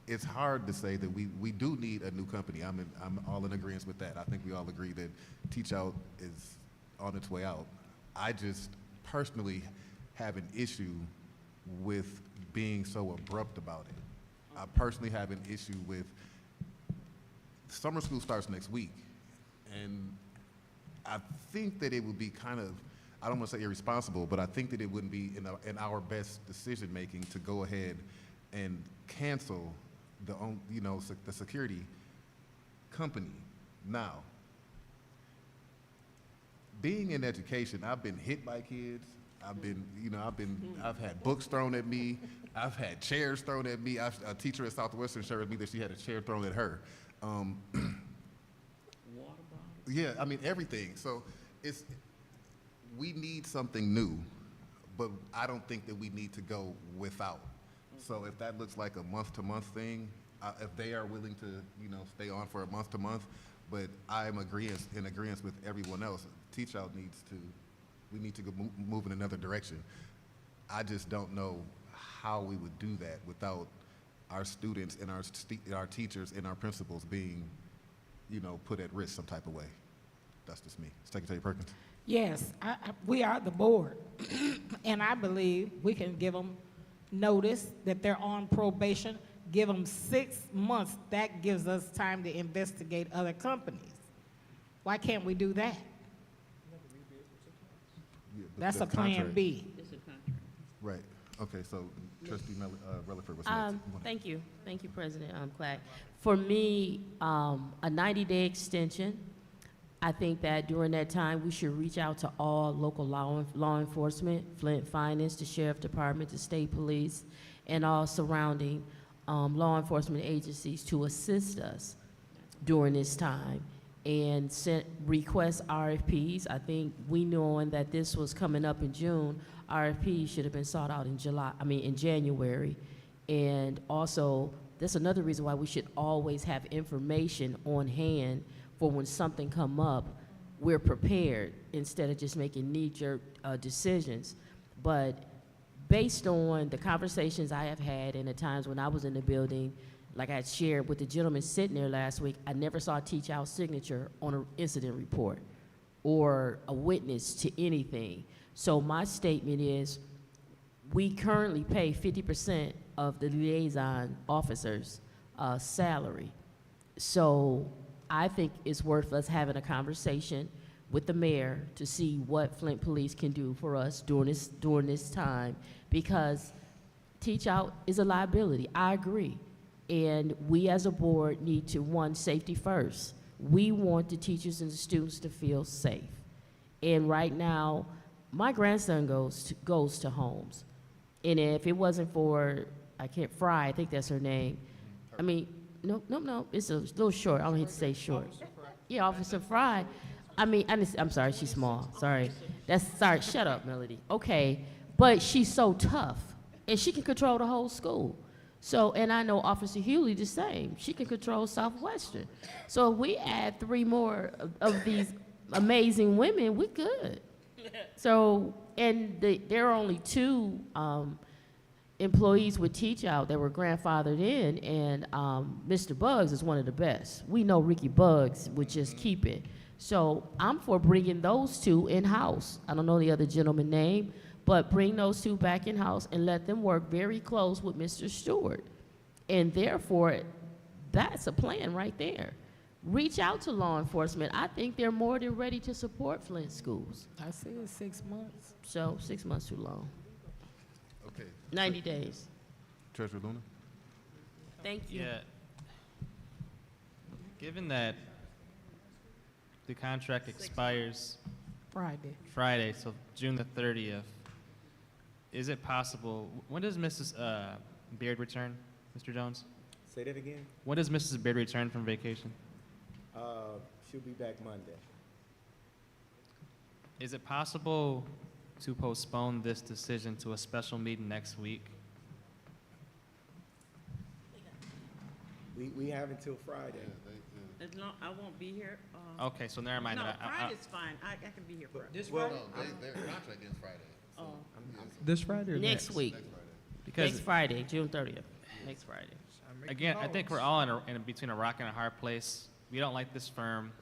it's hard to say that we do need a new company. I'm all in agreement with that. I think we all agree that Teach Out is on its way out. I just personally have an issue with being so abrupt about it. I personally have an issue with summer school starts next week, and I think that it would be kind of, I don't want to say irresponsible, but I think that it wouldn't be in our best decision making to go ahead and cancel the security company. Now, being in education, I've been hit by kids. I've had books thrown at me. I've had chairs thrown at me. A teacher at Southwestern shared with me that she had a chair thrown at her. Yeah, I mean, everything. So we need something new, but I don't think that we need to go without. So if that looks like a month-to-month thing, if they are willing to, stay on for a month-to-month, but I am in agreement with everyone else. Teach-out we need to move in another direction. I just don't know how we would do that without our students and our teachers and our principals being, put at risk some type of way. That's just me. Secretary Perkins. Yes, we are the board, and I believe we can give them notice that they're on probation, give them 6 months. That gives us time to investigate other companies. Why can't we do that? Yeah, That's the a plan contract. B. Right. Okay, so Trustee Relaford was next. Thank you, President Clack. For me, a 90-day extension. I think that during that time, we should reach out to all local law enforcement, Flint Finance, the Sheriff Department, the State Police, and all surrounding law enforcement agencies to assist us during this time and request RFPs. I think we knowing that this was coming up in June, RFPs should have been sought out in January. And also, that's another reason why we should always have information on hand for when something come up, we're prepared instead of just making knee-jerk decisions. But based on the conversations I have had and the times when I was in the building, like I had shared with the gentleman sitting there last week, I never saw a teach-out signature on an incident report or a witness to anything. So my statement is, we currently pay 50% of the liaison officer's salary. So I think it's worth us having a conversation with the mayor to see what Flint Police can do for us during this time, because teach out is a liability. I agree. And we as a board need to, one, safety first. We want the teachers and the students to feel safe. And right now, my grandson goes to Holmes. And if it wasn't for, Fry, I think that's her name. I mean, no, it's a little short. I don't hate to say short. Yeah, Officer Fry. I mean, I'm sorry, she's small. Sorry. Sorry, shut up, Melody. Okay, but she's so tough, and she can control the whole school. So, and I know Officer Hewley the same. She can control Southwestern. So if we add 3 more of these amazing women, we're good. So, and there are only 2 employees with teach out that were grandfathered in, and Mr. Buggs is one of the best. We know Ricky Buggs would just keep it. So I'm for bringing those 2 in-house. I don't know the other gentleman's name, but bring those 2 back in-house and let them work very close with Mr. Stewart. And therefore, that's a plan right there. Reach out to law enforcement. I think they're more than ready to support Flint schools. I said 6 months. So 6 months too long. Okay. 90 days. Treasurer Luna? Thank you. Yeah. Given that the contract expires Friday, so June the 30th, is it possible, when does Mrs. Beard return, Mr. Jones? Say that again? When does Mrs. Beard return from vacation? She'll be back Monday. Is it possible to postpone this decision to a special meeting next week? We have until Friday. As long, I won't be here. Okay, so never mind. No, I- Friday's fine. I can be here Friday. This Well, Friday? no, their contract ends Friday. So, This Friday or Next week. Because Next Friday, June 30th. Next Friday. again, I think we're all in between a rock and a hard place. We don't like this firm.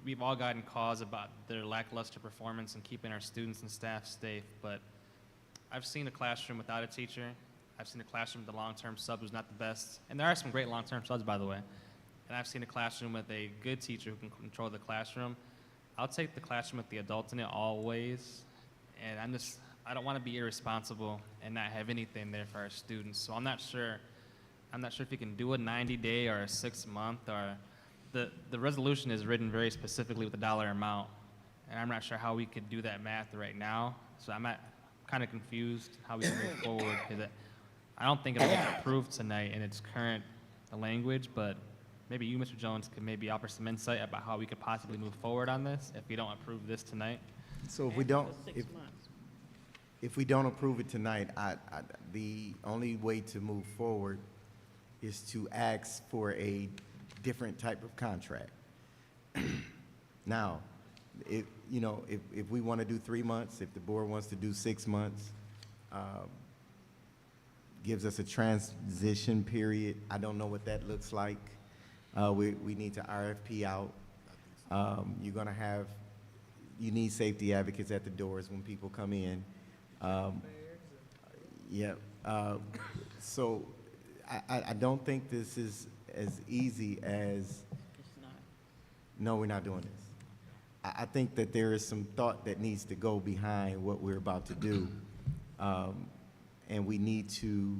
We've all gotten calls about their lackluster performance and keeping our students and staff safe, but I've seen a classroom without a teacher. I've seen a classroom with a long-term sub who's not the best, and there are some great long-term subs, by the way. And I've seen a classroom with a good teacher who can control the classroom. I'll take the classroom with the adults in it always, and I don't want to be irresponsible and not have anything there for our students. So I'm not sure if you can do a 90-day or a 6-month, or the resolution is written very specifically with a dollar amount, and I'm not sure how we could do that math right now. So I'm kind of confused how we can move forward, because I don't think it'll get approved tonight in its current language, but maybe you, Mr. Jones, could maybe offer some insight about how we could possibly move forward on this if we don't approve this tonight. So if we don't, if we don't approve it tonight, the only way to move forward is to ask for a different type of contract. Now, if we want to do 3 months, if the board wants to do 6 months, gives us a transition period. I don't know what that looks like. We need to RFP out. You need safety advocates at the doors when people come in. So I don't think this is as easy as, no, we're not doing this. I think that there is some thought that needs to go behind what we're about to do. And we need to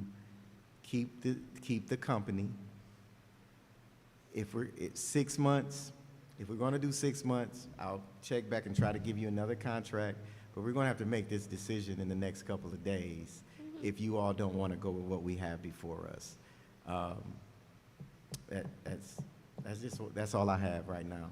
keep the company. If we're at 6 months, if we're going to do 6 months, I'll check back and try to give you another contract, but we're going to have to make this decision in the next couple of days if you all don't want to go with what we have before us. That's all I have right now.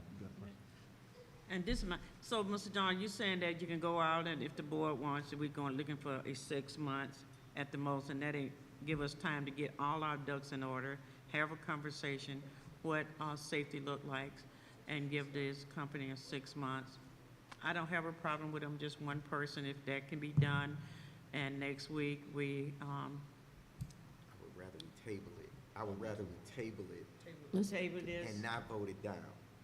And this is so Mr. John, you're saying that you can go out and if the board wants, we're going, looking for a 6 months at the most, and that ain't give us time to get all our ducks in order, have a conversation, what safety look like, and give this company a 6 months. I don't have a problem with them, just one person, if that can be done. And next week, we, I would rather we table it. I would rather we table it table this. and not vote it down.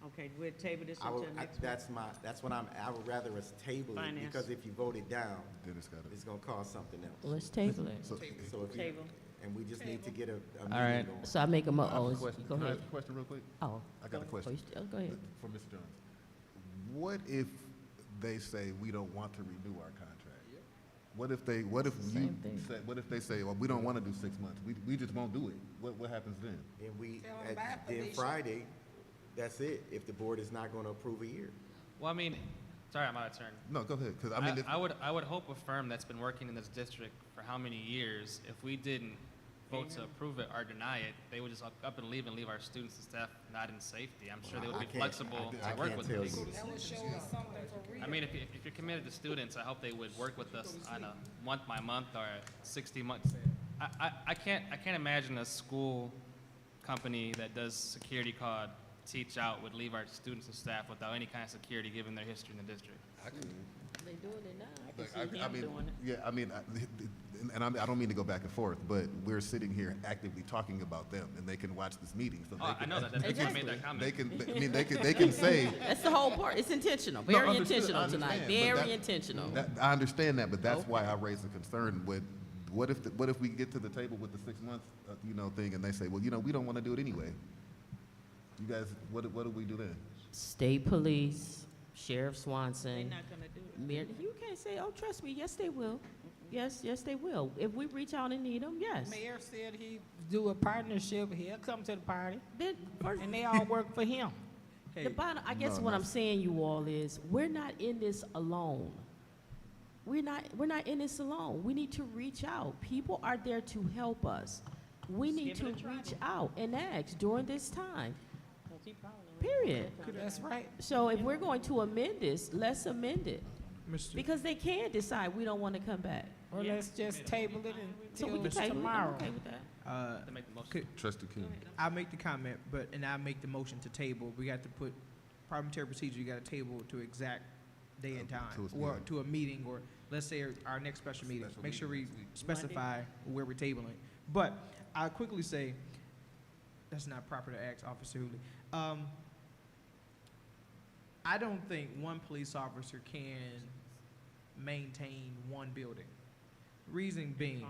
Okay, we'll table this I until would, next week. I would rather us table it, Finance. because if you vote it down, Then it's gotta- it's gonna cause something else. Let's table it. So, So if you, Table. and we just need to get a meeting All right. going. So I make a I have a go question. Can I ahead. ask a question real quick? Oh. I got a question. Go ahead. For Mr. Jones. What if they say we don't want to renew our contract? What if they say, well, we don't want to do 6 months, we just won't do it? What happens then? Then Friday, that's it, if the board is not gonna approve a year. Well, I mean, sorry, I'm out of turn. No, go ahead, because I mean, I would hope a firm that's been working in this district for how many years, if we didn't vote to approve it or deny it, they would just up and leave our students and staff not in safety. I'm sure they would be flexible I to work can't with tell us. you. I mean, if you're committed to students, I hope they would work with us on a month by month or 60 months. I can't imagine a school company that does security called Teach Out would leave our students and staff without any kind of security given their history in the district. They doing it now. I don't mean to go back and forth, but we're sitting here actively talking about them, and they can watch this meeting, so Oh, I know that. That's why I made that comment. They can say. That's the whole part. It's intentional, No, very understood, intentional I understand, tonight, but very that- intentional. I understand that, but that's why I raised the concern with, what if we get to the table with the 6 months, thing, and they say, well, we don't want to do it anyway. You guys, what do we do then? State police, Sheriff They're Swanson, not gonna do it. Mayor, you can't say, oh, trust me, yes, they will. Yes, they will. If we reach out and need them, yes. Mayor said he'd do a partnership, he'll come to the party, Then, first, and they all work for him. the bottom, I guess what I'm saying, you all, is we're not in this alone. We're not in this alone. We need to reach out. People are there to help us. We need to reach out and ask during this time. Period. That's right. So if we're going to amend this, let's amend it. Mr. Because they can decide we don't want to come back. Or let's just table it So we until can table it. I'm tomorrow. okay with that. To make the motion. Could- Trustee King. I'll make the comment, and I'll make the motion to table. We got to put parliamentary procedure, you got to table to exact day and time, To a or meeting. to a meeting, or let's say our next special meeting. Special Make sure we meeting next specify where we're tabling. But I'll quickly say, that's not proper to ask Officer Hooley. I don't think one police officer can maintain one building. Reason being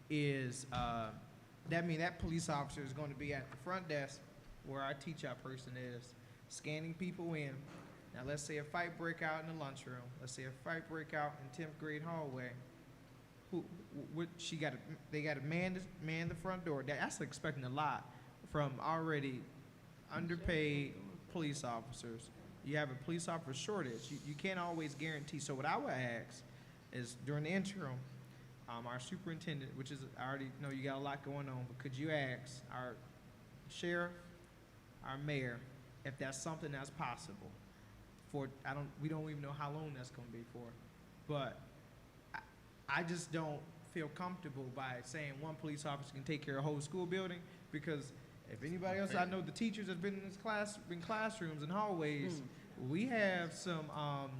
is, that police officer is going to be at the front desk where our teach-out person is, scanning people in. Now, let's say a fight break out in the lunchroom. Let's say a fight break out in 10th grade hallway. They got to man the front door. That's expecting a lot from already underpaid police officers. You have a police officer shortage. You can't always guarantee. So what I would ask is during the interim, our superintendent, which is, I already know you got a lot going on, but could you ask our sheriff, our mayor, if that's something that's possible for, we don't even know how long that's gonna be for, but I just don't feel comfortable by saying one police officer can take care of a whole school building, because if anybody else, I know the teachers have been in this classrooms and hallways, we have some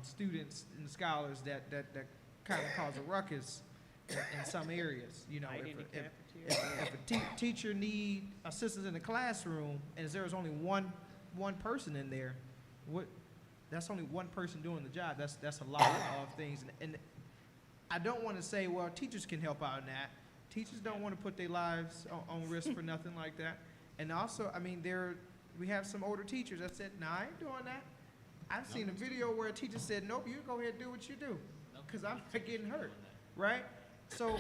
students and scholars that kind of cause a ruckus in some areas. You know, if a teacher need assistance in the classroom and there's only one person in there, that's only one person doing the job. That's a lot of things. And I don't want to say, well, teachers can help out in that. Teachers don't want to put their lives on risk for nothing like that. And also, I mean, we have some older teachers that said, "No, I ain't doing that." I've seen a video where a teacher said, "Nope, you go ahead and do what you do, because I'm not getting hurt," right? So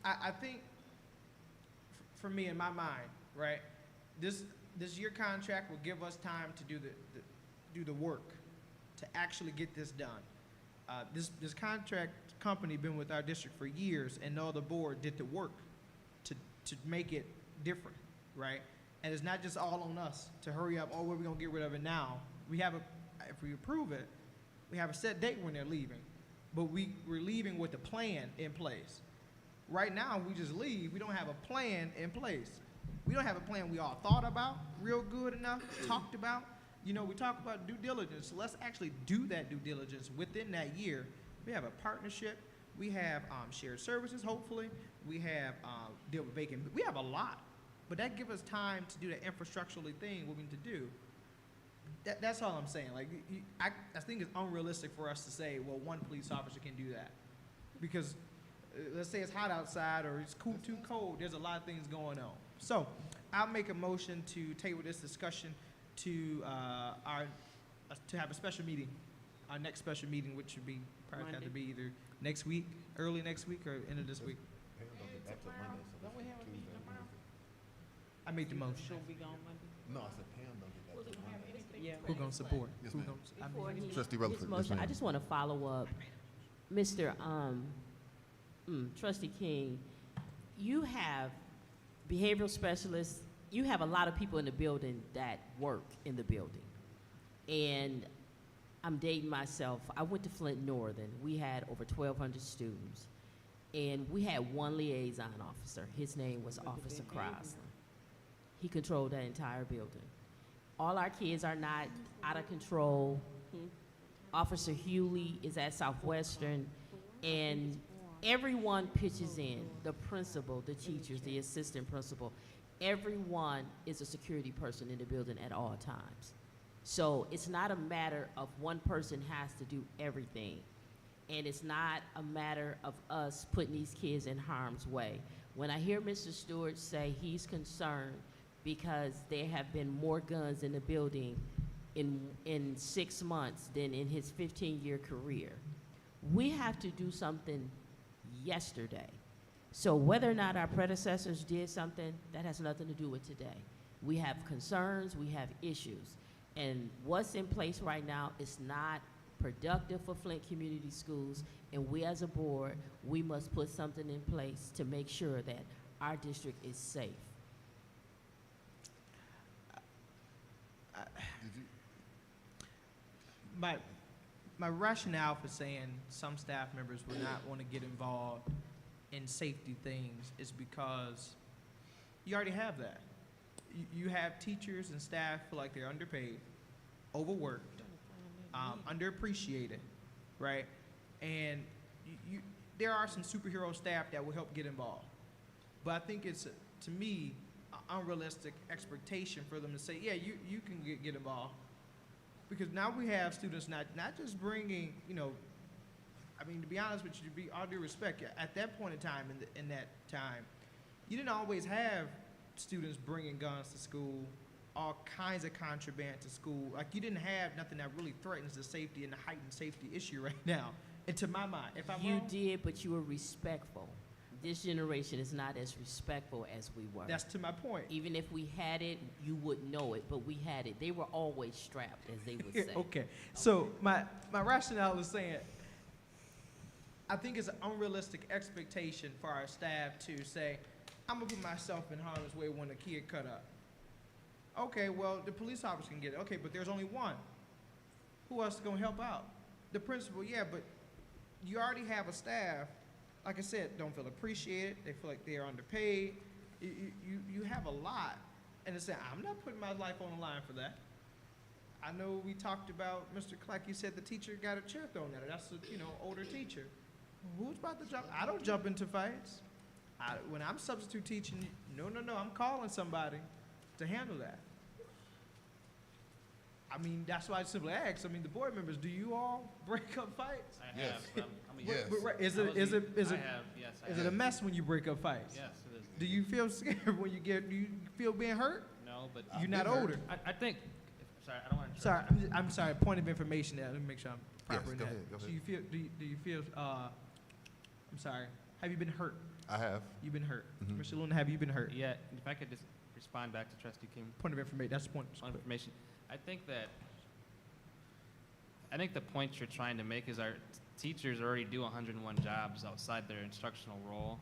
I think, for me, in my mind, right, this year contract will give us time to do the work, to actually get this done. This contract company been with our district for years, and no other board did the work to make it different, right? And it's not just all on us to hurry up, oh, we're gonna get rid of it now. If we approve it, we have a set date when they're leaving, but we're leaving with a plan in place. Right now, we just leave, we don't have a plan in place. We don't have a plan we all thought about real good enough, talked about. You know, we talk about due diligence, so let's actually do that due diligence within that year. We have a partnership, we have shared services, hopefully, we have deal with vacant, we have a lot, but that gives us time to do the infrastructurally thing we need to do. That's all I'm saying. Like, I think it's unrealistic for us to say, well, one police officer can do that, because let's say it's hot outside or it's too cold, there's a lot of things going on. So I'll make a motion to table this discussion to have a special meeting, our next special meeting, which should be, probably have to be either next week, early next week, or end of this week. I made the motion. No, I said Pam don't get back to Monday. Yeah. Who gonna support? Yes, Who ma'am. gonna- Trustee His Rutherford, yes, motion, I ma'am. just want to follow up. Mr. Trustee King, you have behavioral specialists, you have a lot of people in the building that work in the building. And I'm dating myself. I went to Flint Northern. We had over 1,200 students. And we had one liaison officer. His name was Officer Charis. He controlled that entire building. All our kids are not out of control. Officer Hewley is at Southwestern, and everyone pitches in, the principal, the teachers, the assistant principal. Everyone is a security person in the building at all times. So it's not a matter of one person has to do everything. And it's not a matter of us putting these kids in harm's way. When I hear Mr. Stewart say he's concerned because there have been more guns in the building in 6 months than in his 15-year career, we have to do something yesterday. So whether or not our predecessors did something, that has nothing to do with today. We have concerns, we have issues. And what's in place right now is not productive for Flint Community Schools, and we as a board, we must put something in place to make sure that our district is safe. My rationale for saying some staff members would not want to get involved in safety things is because you already have that. You have teachers and staff feel like they're underpaid, overworked, underappreciated, right? And there are some superhero staff that will help get involved. But I think it's, to me, an unrealistic expectation for them to say, yeah, you can get involved. Because now we have students not just bringing, you know, I mean, to be honest with you, to be all due respect, at that point in time, in that time, you didn't always have students bringing guns to school, all kinds of contraband to school. Like, you didn't have nothing that really threatens the safety and the heightened safety issue right now. And to my mind, if I'm You wrong, did, but you were respectful. this generation is not as respectful as we were. That's to my point. Even if we had it, you wouldn't know it, but we had it. They were always strapped, as they would say. Okay, so my rationale was saying, I think it's an unrealistic expectation for our staff to say, I'm gonna put myself in harm's way when a kid cut up. Okay, well, the police officer can get it. Okay, but there's only one. Who else is gonna help out? The principal, yeah, but you already have a staff, like I said, don't feel appreciated. They feel like they're underpaid. You have a lot. And they say, I'm not putting my life on the line for that. I know we talked about, Mr. Clark, you said the teacher got a chair thrown at her. That's a, older teacher. Who's about to jump? I don't jump into fights. When I'm substitute teaching, no, I'm calling somebody to handle that. I mean, that's why I simply ask. I mean, the board members, do you all break up fights? I Yes. have. Yes. Is I have, yes, it a mess when you break up fights? Yes, it is. Do you feel scared when do you feel being hurt? No, but You're not older. I think, sorry, I don't want to. Sorry, I'm sorry. Point of information there. Let me make sure I'm proper Yes, in go that. ahead, go So ahead. you feel? Do you feel? I'm sorry. Have you been hurt? I have. You've been hurt. Mhm. Mr. Luna, have you been hurt? Yeah, if I could just respond back to Trustee King. Point of information. That's the point. On information. I think the point you're trying to make is our teachers already do 101 jobs outside their instructional role.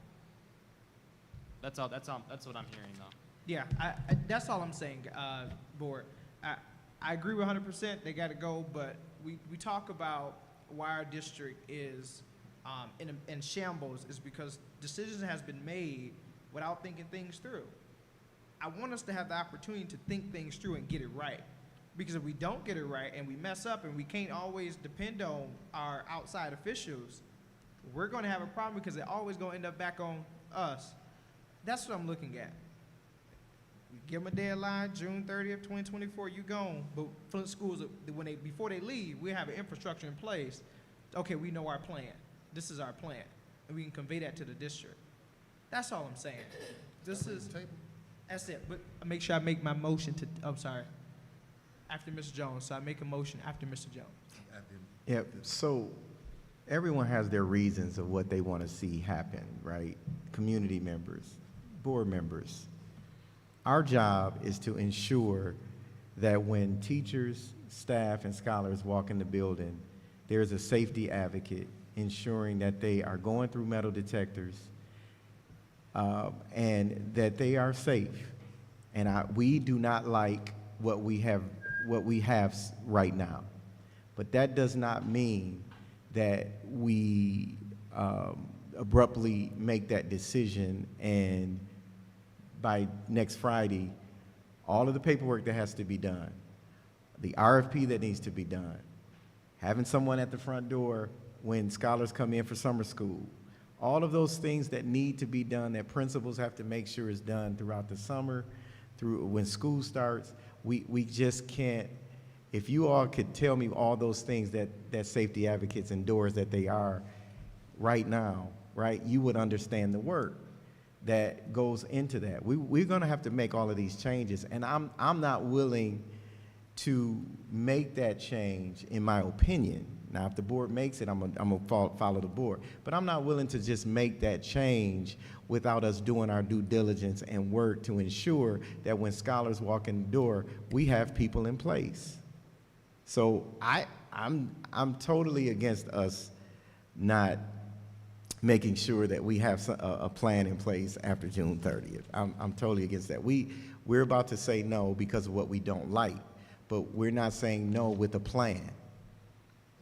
That's what I'm hearing though. Yeah, that's all I'm saying, board. I agree with 100%, they gotta go, but we talk about why our district is in shambles is because decisions has been made without thinking things through. I want us to have the opportunity to think things through and get it right. Because if we don't get it right and we mess up and we can't always depend on our outside officials, we're gonna have a problem because they're always gonna end up back on us. That's what I'm looking at. We give them a deadline, June 30th, 2024, you gone. But Flint schools, before they leave, we have an infrastructure in place. Okay, we know our plan. This is our plan. And we can convey that to the district. That's all I'm saying. That's it. But make sure I make my motion after Mr. Jones. So I make a motion after Mr. Jones. Yeah, so everyone has their reasons of what they want to see happen, right? Community members, board members. Our job is to ensure that when teachers, staff, and scholars walk in the building, there's a safety advocate ensuring that they are going through metal detectors and that they are safe. And we do not like what we have right now. But that does not mean that we abruptly make that decision and by next Friday, all of the paperwork that has to be done, the RFP that needs to be done, having someone at the front door when scholars come in for summer school, all of those things that need to be done that principals have to make sure is done throughout the summer, through when school starts, we just can't. If you all could tell me all those things that safety advocates endorse that they are right now, right, you would understand the work that goes into that. We're gonna have to make all of these changes, and I'm not willing to make that change, in my opinion. Now, if the board makes it, I'm gonna follow the board. But I'm not willing to just make that change without us doing our due diligence and work to ensure that when scholars walk in the door, we have people in place. So I'm totally against us not making sure that we have a plan in place after June 30th. I'm totally against that. We're about to say no because of what we don't like, but we're not saying no with a plan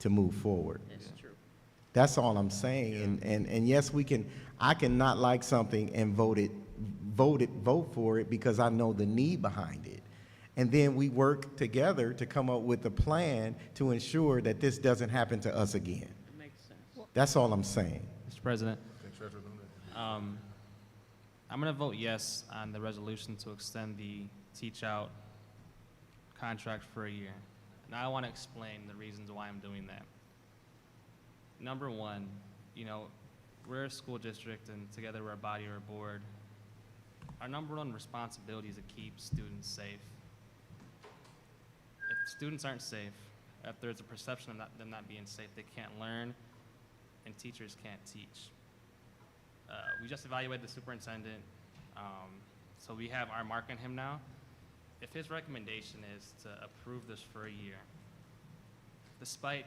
to move forward. That's true. That's all I'm saying. And yes, I can not like something and vote for it because I know the need behind it. And then we work together to come up with a plan to ensure that this doesn't happen to us again. That makes sense. That's all I'm saying. Mr. President, I'm going to vote yes on the resolution to extend the teach-out contract for a year. Now I want to explain the reasons why I'm doing that. Number one, we're a school district and together we're a body or a board. Our number one responsibility is to keep students safe. If students aren't safe, if there's a perception of them not being safe, they can't learn and teachers can't teach. We just evaluated the superintendent, so we have our mark on him now. If his recommendation is to approve this for a year, despite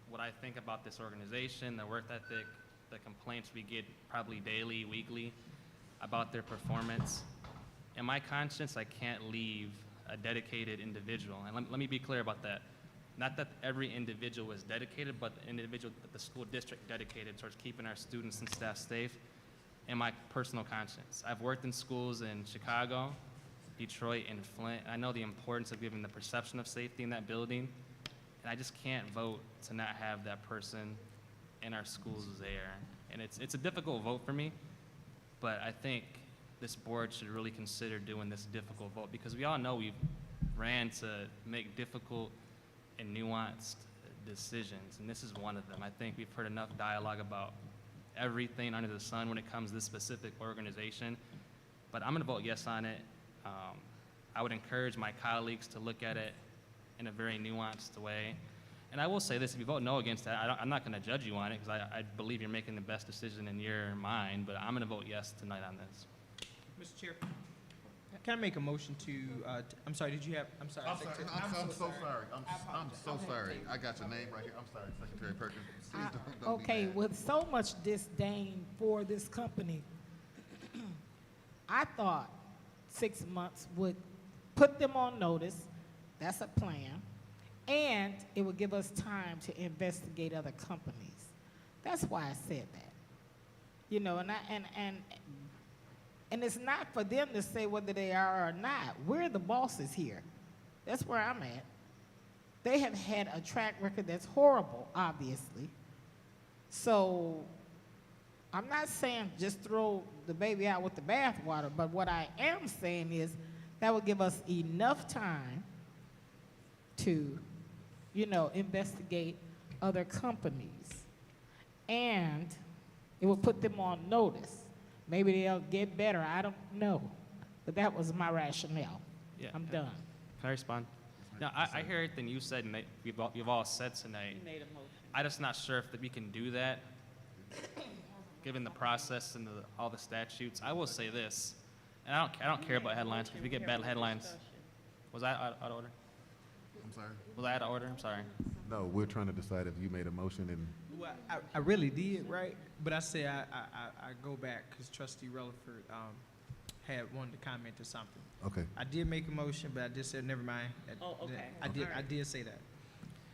what I think about this organization, the work ethic, the complaints we get probably daily, weekly about their performance, in my conscience, I can't leave a dedicated individual. And let me be clear about that. Not that every individual is dedicated, but the individual that the school district dedicated towards keeping our students and staff safe, in my personal conscience. I've worked in schools in Chicago, Detroit, and Flint. I know the importance of giving the perception of safety in that building, and I just can't vote to not have that person in our schools there. And it's a difficult vote for me, but I think this board should really consider doing this difficult vote, because we all know we've ran to make difficult and nuanced decisions, and this is one of them. I think we've heard enough dialogue about everything under the sun when it comes to this specific organization, but I'm gonna vote yes on it. I would encourage my colleagues to look at it in a very nuanced way. And I will say this, if you vote no against that, I'm not gonna judge you on it, because I believe you're making the best decision in your mind, but I'm gonna vote yes tonight on this. Mr. Chair, can I make a motion to, I'm sorry, did you have, I'm sorry. I'm sorry, Secretary- I'm so sorry. I'm apologize. so Okay. sorry. I got your name right here. I'm sorry, Secretary Perkins. Please don't be Okay, mad. with so much disdain for this company, I thought 6 months would put them on notice. That's a plan. And it would give us time to investigate other companies. That's why I said that. You know, and it's not for them to say whether they are or not. We're the bosses here. That's where I'm at. They have had a track record that's horrible, obviously. So I'm not saying just throw the baby out with the bathwater, but what I am saying is that would give us enough time to, you know, investigate other companies. And it will put them on notice. Maybe they'll get better, I don't know. But that was my rationale. Yeah. I'm done. Can I respond? No, I hear everything you said and you've all said tonight. I'm just not sure if we can do that, given the process and all the statutes. I will say this, and I don't care about headlines, because we get bad headlines. Was I out of order? I'm sorry? Was I out of order? I'm sorry. No, we're trying to decide if you made a motion and, Well, I really did, right? But I say I go back because Trustee Relaford had wanted to comment or something. okay. I did make a motion, but I just said, never mind. I did say that.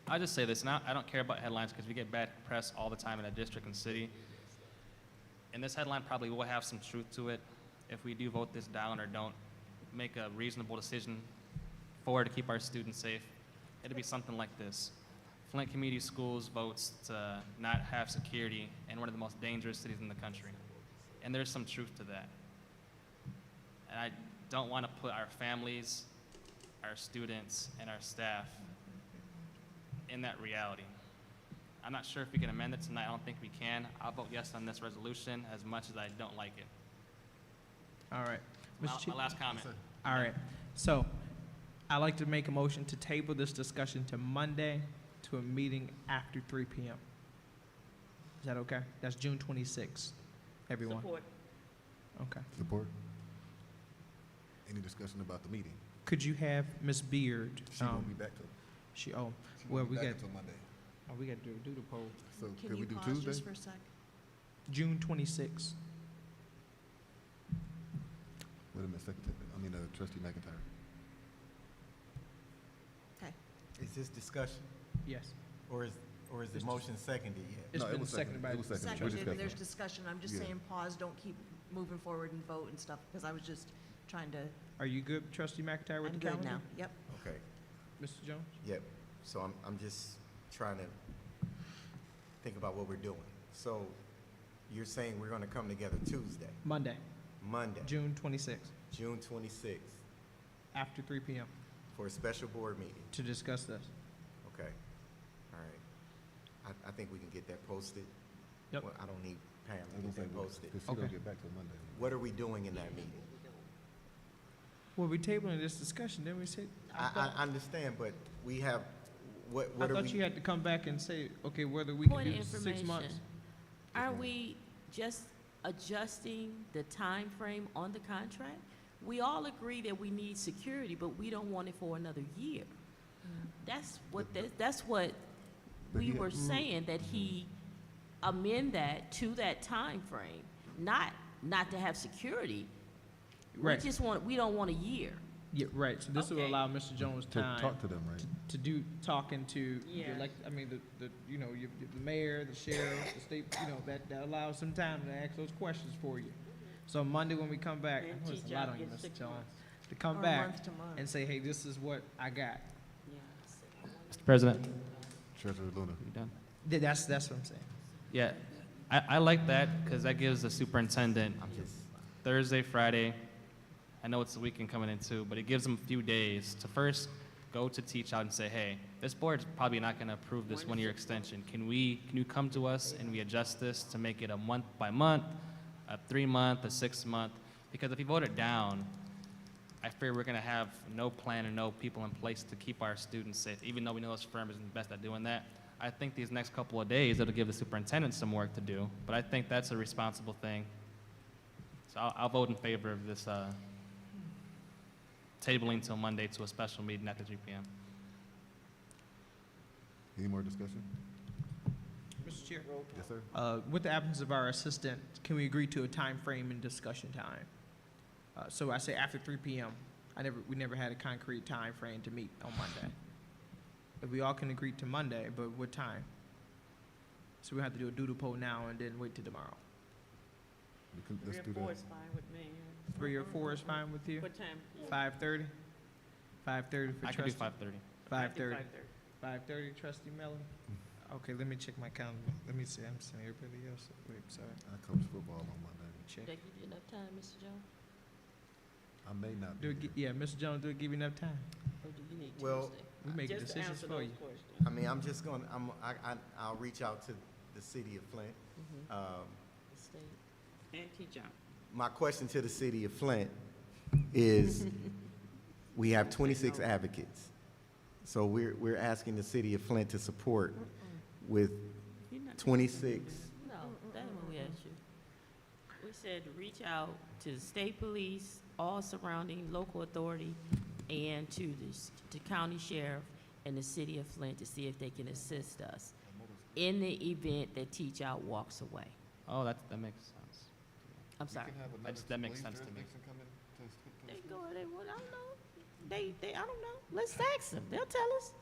I'll just say this, and I don't care about headlines, because we get bad press all the time in a district and city. And this headline probably will have some truth to it if we do vote this down or don't make a reasonable decision forward to keep our students safe. It'll be something like this. Flint Community Schools votes to not have security in one of the most dangerous cities in the country. And there's some truth to that. And I don't want to put our families, our students, and our staff in that reality. I'm not sure if we can amend it tonight. I don't think we can. I'll vote yes on this resolution, as much as I don't like it. All right. Mr. Chief. My last comment. All right. So I'd like to make a motion to table this discussion to Monday to a meeting after 3 p.m. Is that okay? That's June 26th, everyone. Support. Okay. Support? Any discussion about the meeting? Could you have Ms. Beard? She won't be back till, She, she well, won't be we back got, until Monday. we got to do the poll. So Can could you we do pause Tuesday? just for a sec? June 26th. Wait a minute, Secretary, Trustee McIntyre. Okay. Is this discussion, Yes. or is the motion seconded yet? It's No, it been was seconded by. It was seconded. We're Seconded, and there's discussing. discussion. I'm just Yeah. saying pause, don't keep moving forward and vote and stuff, because I was just trying to, Are you good, Trustee McIntyre, with I'm the good calendar? now. Yep. Okay, Mr. Jones? yep. So I'm just trying to think about what we're doing. So you're saying we're gonna come together Tuesday, Monday, Monday, June 26th, June 26th, after 3 p.m. for a special board meeting? to discuss this. Okay, all right. I think we can get that posted. Yep. Well, I don't need Pam to get that posted. Because she don't Okay. get back till Monday. What are we doing in that meeting? Well, we tabling this discussion, then we said, I understand, but we have, what I are thought you we? had to come back and say, okay, whether we can Point do of 6 months. information. Are we just adjusting the time frame on the contract. We all agree that we need security, but we don't want it for another year. That's what But we he had- were saying, that he amend that to that time frame, not to have security. Right. We don't want a year. Yeah, right, so this will Okay. allow Mr. Jones To time talk to them, right? to do, talking to the Yeah. the mayor, the sheriff, the state, that allows some time to ask those questions for you. So Monday when we come back, I And know it's a teach lot out on you, in Mr. 6 Jones, months. to come Or back month to month. and say, hey, this is what I got. Mr. President, Treasurer Luna. you done? That's what I'm saying. Yeah, I like that because that gives the superintendent Thursday, Friday. I know it's the weekend coming in too, but it gives them a few days to first go to teach out and say, hey, this board's probably not going to approve this one-year extension. Can you come to us and we adjust this to make it a month by month, a 3-month, a 6-month? Because if you vote it down, I fear we're going to have no plan and no people in place to keep our students safe, even though we know this firm isn't best at doing that. I think these next couple of days, it'll give the superintendent some work to do, but I think that's a responsible thing. So I'll vote in favor of this tabling till Monday to a special meeting after 3 p.m. Any more discussion? Mr. Chair. Yes, sir. With the absence of our assistant, can we agree to a time frame and discussion time? So I say after 3 p.m. We never had a concrete time frame to meet on Monday. If we all can agree to Monday, but what time? So we have to do a doodle poll now and then wait till tomorrow. Let's do 3 or 4 that. is fine with me. 3 or 4 is fine with you? What time? 5:30? 5:30 for I could do trustee? 5:30. 5:30, trustee Mellon? Okay, let me check my calendar. Let me see, I'm seeing everybody else. Wait, sorry. I coach football on Monday. Check. That give you enough time, Mr. Jones? I may not Do be it, here. yeah, Mr. Jones, do it give you enough time? Or do you need Well, Tuesday? We make Just decisions answer for those you. questions. I mean, I'm just going, I'll reach out to the city of Flint. The state. And teach out. My question to the city of Flint is, we have 26 advocates. So we're asking the city of Flint to support with You're not- 26. No, that ain't what we asked you. We said reach out to the state police, all surrounding local authority, and to the county sheriff and the city of Flint to see if they can assist us in the event that Teach Out walks away. Oh, that makes sense. I'm sorry. That makes sense to me. They go, I don't know. I don't know. Let's ask them. They'll tell us.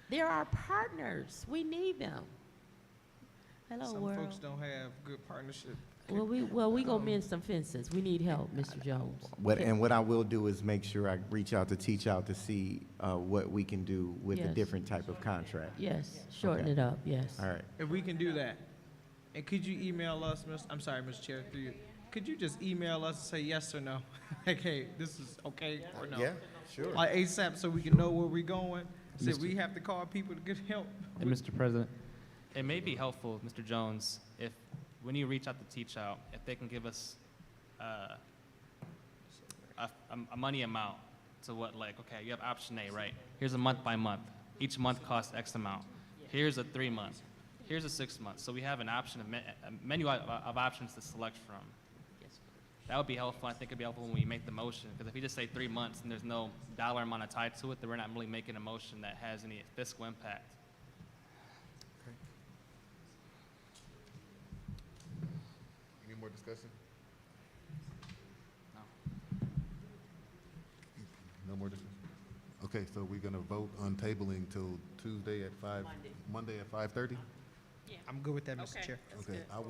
They're our partners. We need them. Hello, Some world. folks don't have good partnership. Well, we gonna mend some fences. We need help, Mr. Jones. What I will do is make sure I reach out to Teach Out to see what we can do with a Yes. different type of contract. Yes, shorten Okay. it up, yes. All right. If we can do that, and could you email us, I'm sorry, Mr. Chair, through you, could you just email us and say yes or no? Like, hey, this is okay or no? Yeah, sure. Like ASAP, so we can know where we're going. So Mr. we have to call people to get help. And Mr. President, it may be helpful, Mr. Jones, if, when you reach out to Teach Out, if they can give us a money amount to what, like, okay, you have option A, right? Here's a month by month. Each month costs X amount. Here's a 3-month. Here's a 6-month. So we have an option, a menu of options to select from. That would be helpful. I think it'd be helpful when we make the motion, because if you just say 3 months and there's no dollar amount tied to it, then we're not really making a motion that has any fiscal impact. Any more discussion? No more discussion? Okay, so we're gonna vote on tabling till Tuesday at Monday at 5:30? I'm good with that, Mr. Okay. Chair. Okay, I'm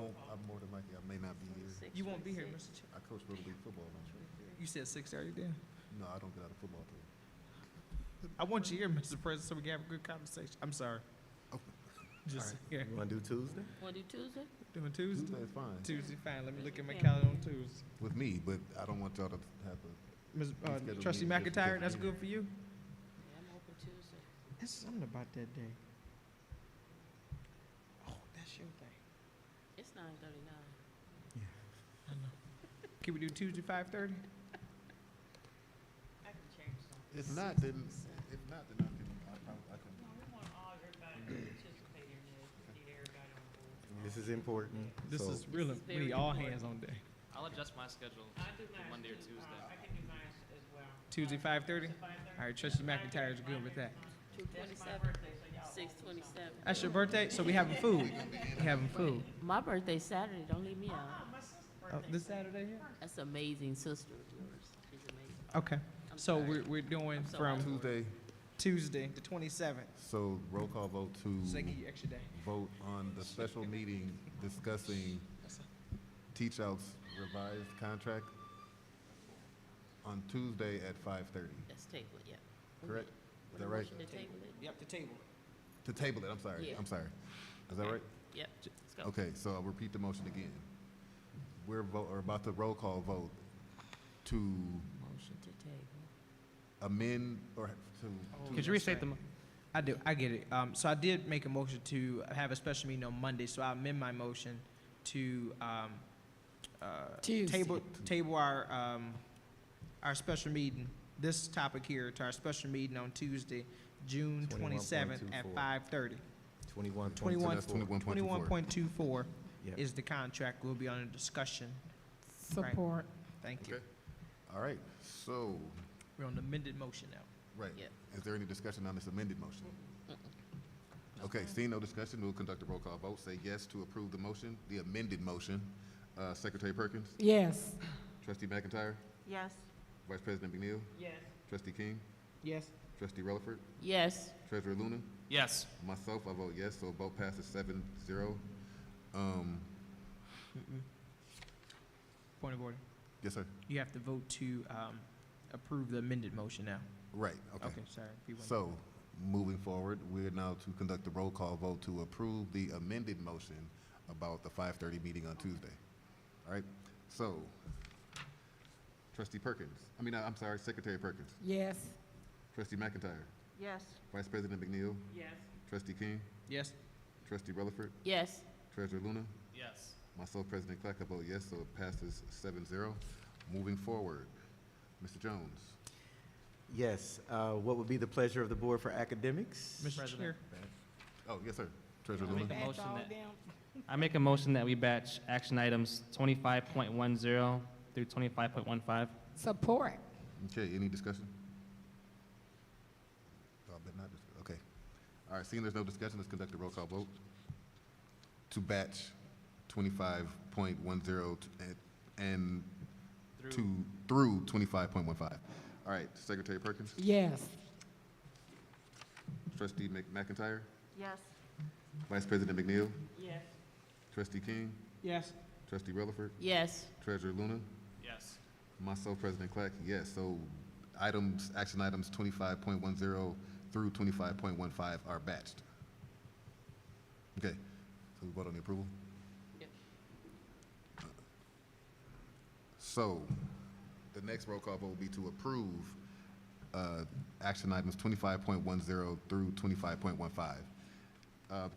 more than likely, I may not be here. You won't be here, Mr. Chair. I coach Little League football now. You said 6:30 then? No, I don't get out of football till. I want you here, Mr. President, so we can have a good conversation. I'm sorry. Oh. Just, yeah. You want to do Tuesday? Want to do Tuesday? Doing Tuesday? Tuesday is fine Tuesday, fine. Let me look at my calendar on Tuesday. with me, but I don't want y'all to have a. Ms. Reschedule Trustee meeting just McIntyre, because that's of good for you? Yeah, I'm open Tuesday. There's something about that day. Oh, that's your thing. It's 9:39. Can we do Tuesday, 5:30? I can change something. If not, then I can. We want everybody to participate in this, get everybody on board. This is important. This so- is really, we need all hands on deck. I'll adjust my schedule to Monday or Tuesday. I can do mine as well. Tuesday, 5:30? All right, Trustee McIntyre is good with that. 2/27, 6/27. That's your birthday, so we having food. We having food. My birthday's Saturday, don't leave me out. Oh, this Saturday here? That's amazing, sister of yours. She's amazing. Okay, I'm so sorry. we're doing so from Tuesday, Tuesday, the 27th. so roll call vote to So they give you extra day. vote on the special meeting discussing Teach Out's revised contract on Tuesday at 5:30, Let's table it, yeah. correct? Is that right? Motion to table it? Yep, the table. To table it, I'm sorry, Yeah. I'm sorry. Is that right? Yep, let's go. Okay, so I'll repeat the motion again. We're about to roll call vote to Motion to table. amend or to. Could you restate the, I do, I get it. So I did make a motion to have a special meeting on Monday, so I amend my motion to, table our special meeting, this topic here, to our special meeting on Tuesday, June 27th at 21.24. 5:30. 21. 21. that's 21.24. 21.24 Yep. is the contract. We'll be under discussion. Support. Thank you. Okay, all right, so, We're on the amended motion now. right. Yep. Is there any discussion on this amended motion? Okay, seeing no discussion, we'll conduct a roll call vote. Say yes to approve the motion, the amended motion. Secretary Perkins? Yes. Trustee McIntyre? Yes. Vice President McNeil? Yes. Trustee King? Yes? Trustee Relaford? Yes, Treasurer Luna? yes. Myself, I vote yes, so vote passes 7-0. Point of order. Yes, sir. You have to vote to approve the amended motion now. Right, okay. Okay, sorry. If you want- So, moving forward, we're now to conduct a roll call vote to approve the amended motion about the 5:30 meeting on Tuesday. All right, so, Trustee Perkins, I'm sorry, Secretary Perkins. Yes. Trustee McIntyre, Yes. Vice President McNeil, Yes. Trustee King, Yes? Trustee Relaford, yes. Treasurer Luna, Yes. myself, President Clark, I vote yes, so it passes 7-0. Moving forward, Mr. Jones. Yes, what would be the pleasure of the board for academics? Mr. President. Chair? Oh, yes, sir. Treasurer I make Luna. a motion that, I make a motion that we batch action items 25.10 through 25.15. Support. Okay, any discussion? Oh, but not dis- okay. All right, seeing there's no discussion, let's conduct a roll call vote to batch 25.10 and through 25.15. All right, Secretary Perkins, Yes. Trustee McIntyre, Yes. Vice President McNeil, Yes. Trustee King, Yes. Trustee Relaford, Yes, Treasurer Luna, Yes. myself, President Clark, yes. So action items 25.10 through 25.15 are batched. Okay, so we vote on the approval? Yep. So, the next roll call vote will be to approve action items 25.10 through 25.15.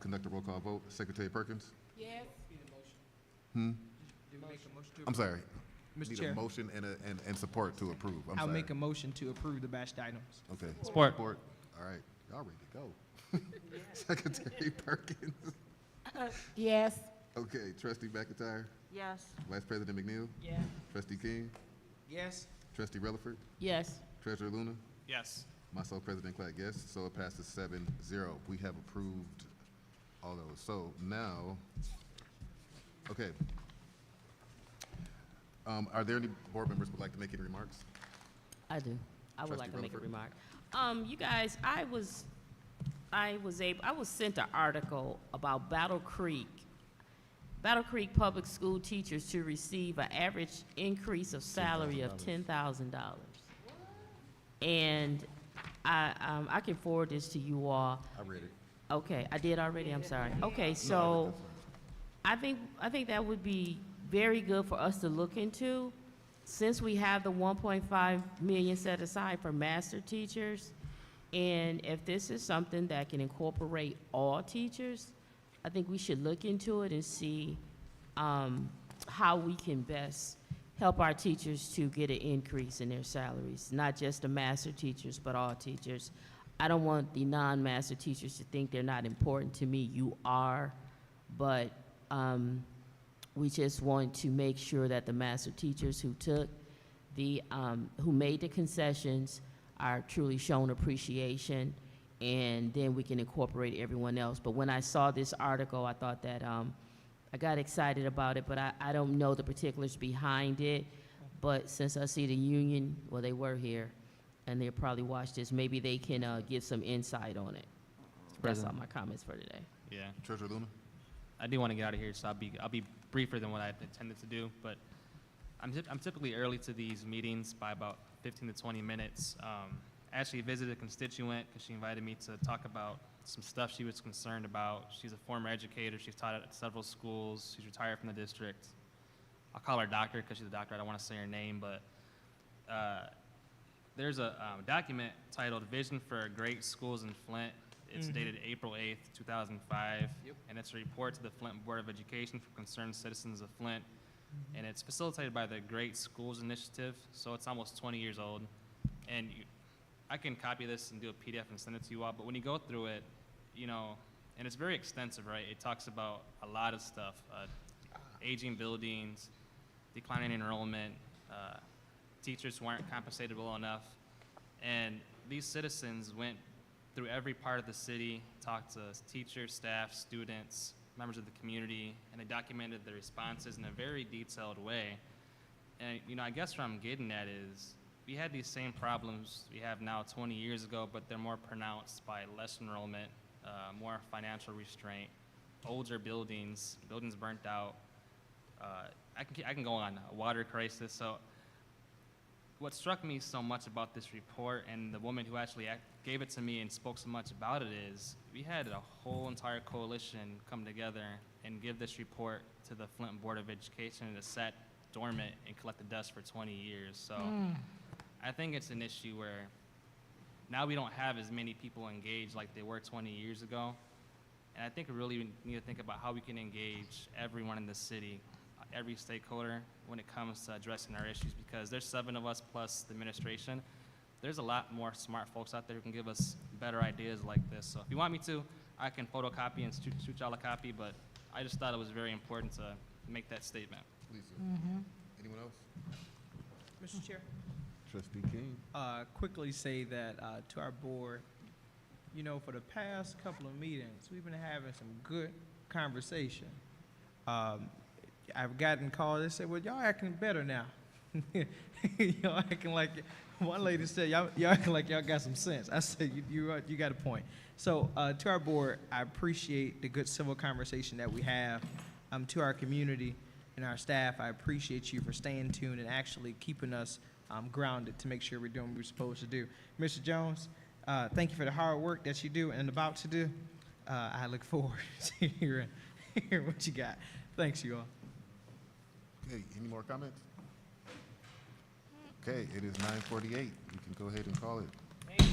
Conduct a roll call vote. Secretary Perkins? yes. Hmm? Do we make a motion to I'm sorry. Mr. Need Chair, a motion and support to approve. I'm I'll sorry. make a motion to approve the batched items. Okay. Support. All right, y'all ready to go. Secretary Perkins. Yes. Okay, Trustee McIntyre, Yes. Vice President McNeil, Yes. Trustee King, Yes? Trustee Relaford, Yes, Treasurer Luna, Yes. myself, President Clark, yes, so it passes 7-0. We have approved all those. So now, okay. Are there any board members who would like to make any remarks? I do. I would Trustee like to make a Rutherford. remark. You guys, I was sent an article about Battle Creek public school teachers to receive an average increase of salary of $10,000. And I can forward this to you all. I read it. Okay, I did already, I'm sorry. Okay, so I think that would be very good for us to look into. Since we have the 1.5 million set aside for master teachers, and if this is something that can incorporate all teachers, I think we should look into it and see how we can best help our teachers to get an increase in their salaries, not just the master teachers, but all teachers. I don't want the non-master teachers to think they're not important to me. You are, but we just want to make sure that the master teachers who took the, who made the concessions are truly shown appreciation, and then we can incorporate everyone else. But when I saw this article, I thought that, I got excited about it, but I don't know the particulars behind it. But since I see the union, well, they were here, and they'll probably watch this, maybe they can give some insight on it. That's all my comments for today. Yeah. Treasurer Luna? I do want to get out of here, so I'll be briefer than what I intended to do, but I'm typically early to these meetings by about 15 to 20 minutes. I actually visited a constituent because she invited me to talk about some stuff she was concerned about. She's a former educator. She's taught at several schools. She's retired from the district. I'll call her doctor because she's a doctor. I don't want to say her name, but there's a document titled Vision for Great Schools in Flint. It's dated April 8th, 2005, and it's a report to the Flint Board of Education for concerned citizens of Flint, and it's facilitated by the Great Schools Initiative, so it's almost 20 years old. And I can copy this and do a PDF and send it to you all, but when you go through it, you know, and it's very extensive, right? It talks about a lot of stuff, aging buildings, declining enrollment, teachers who aren't compensated well enough, and these citizens went through every part of the city, talked to teachers, staff, students, members of the community, and they documented the responses in a very detailed way. And, you know, I guess what I'm getting at is we had these same problems we have now 20 years ago, but they're more pronounced by less enrollment, more financial restraint, older buildings burnt out. I can go on, water crisis. So what struck me so much about this report and the woman who actually gave it to me and spoke so much about it is we had a whole entire coalition come together and give this report to the Flint Board of Education, and it sat dormant and collected dust for 20 years. So I think it's an issue where now we don't have as many people engaged like they were 20 years ago. And I think we really need to think about how we can engage everyone in the city, every stakeholder, when it comes to addressing our issues, because there's 7 of us plus the administration. There's a lot more smart folks out there who can give us better ideas like this. So if you want me to, I can photocopy and shoot y'all a copy, but I just thought it was very important to make that statement. Please, sir. Anyone else? Mr. Chair. Trustee King? Quickly say that to our board, you know, for the past couple of meetings, we've been having some good conversation. I've gotten calls that say, well, y'all acting better now. Y'all acting like, one lady said, y'all acting like y'all got some sense. I said, you got a point. So to our board, I appreciate the good civil conversation that we have. To our community and our staff, I appreciate you for staying tuned and actually keeping us grounded to make sure we're doing what we're supposed to do. Mr. Jones, thank you for the hard work that you do and about to do. I look forward to hearing what you got. Thanks, you all. Okay, any more comments? Okay, it is 9:48. You can go ahead and call it. Hey,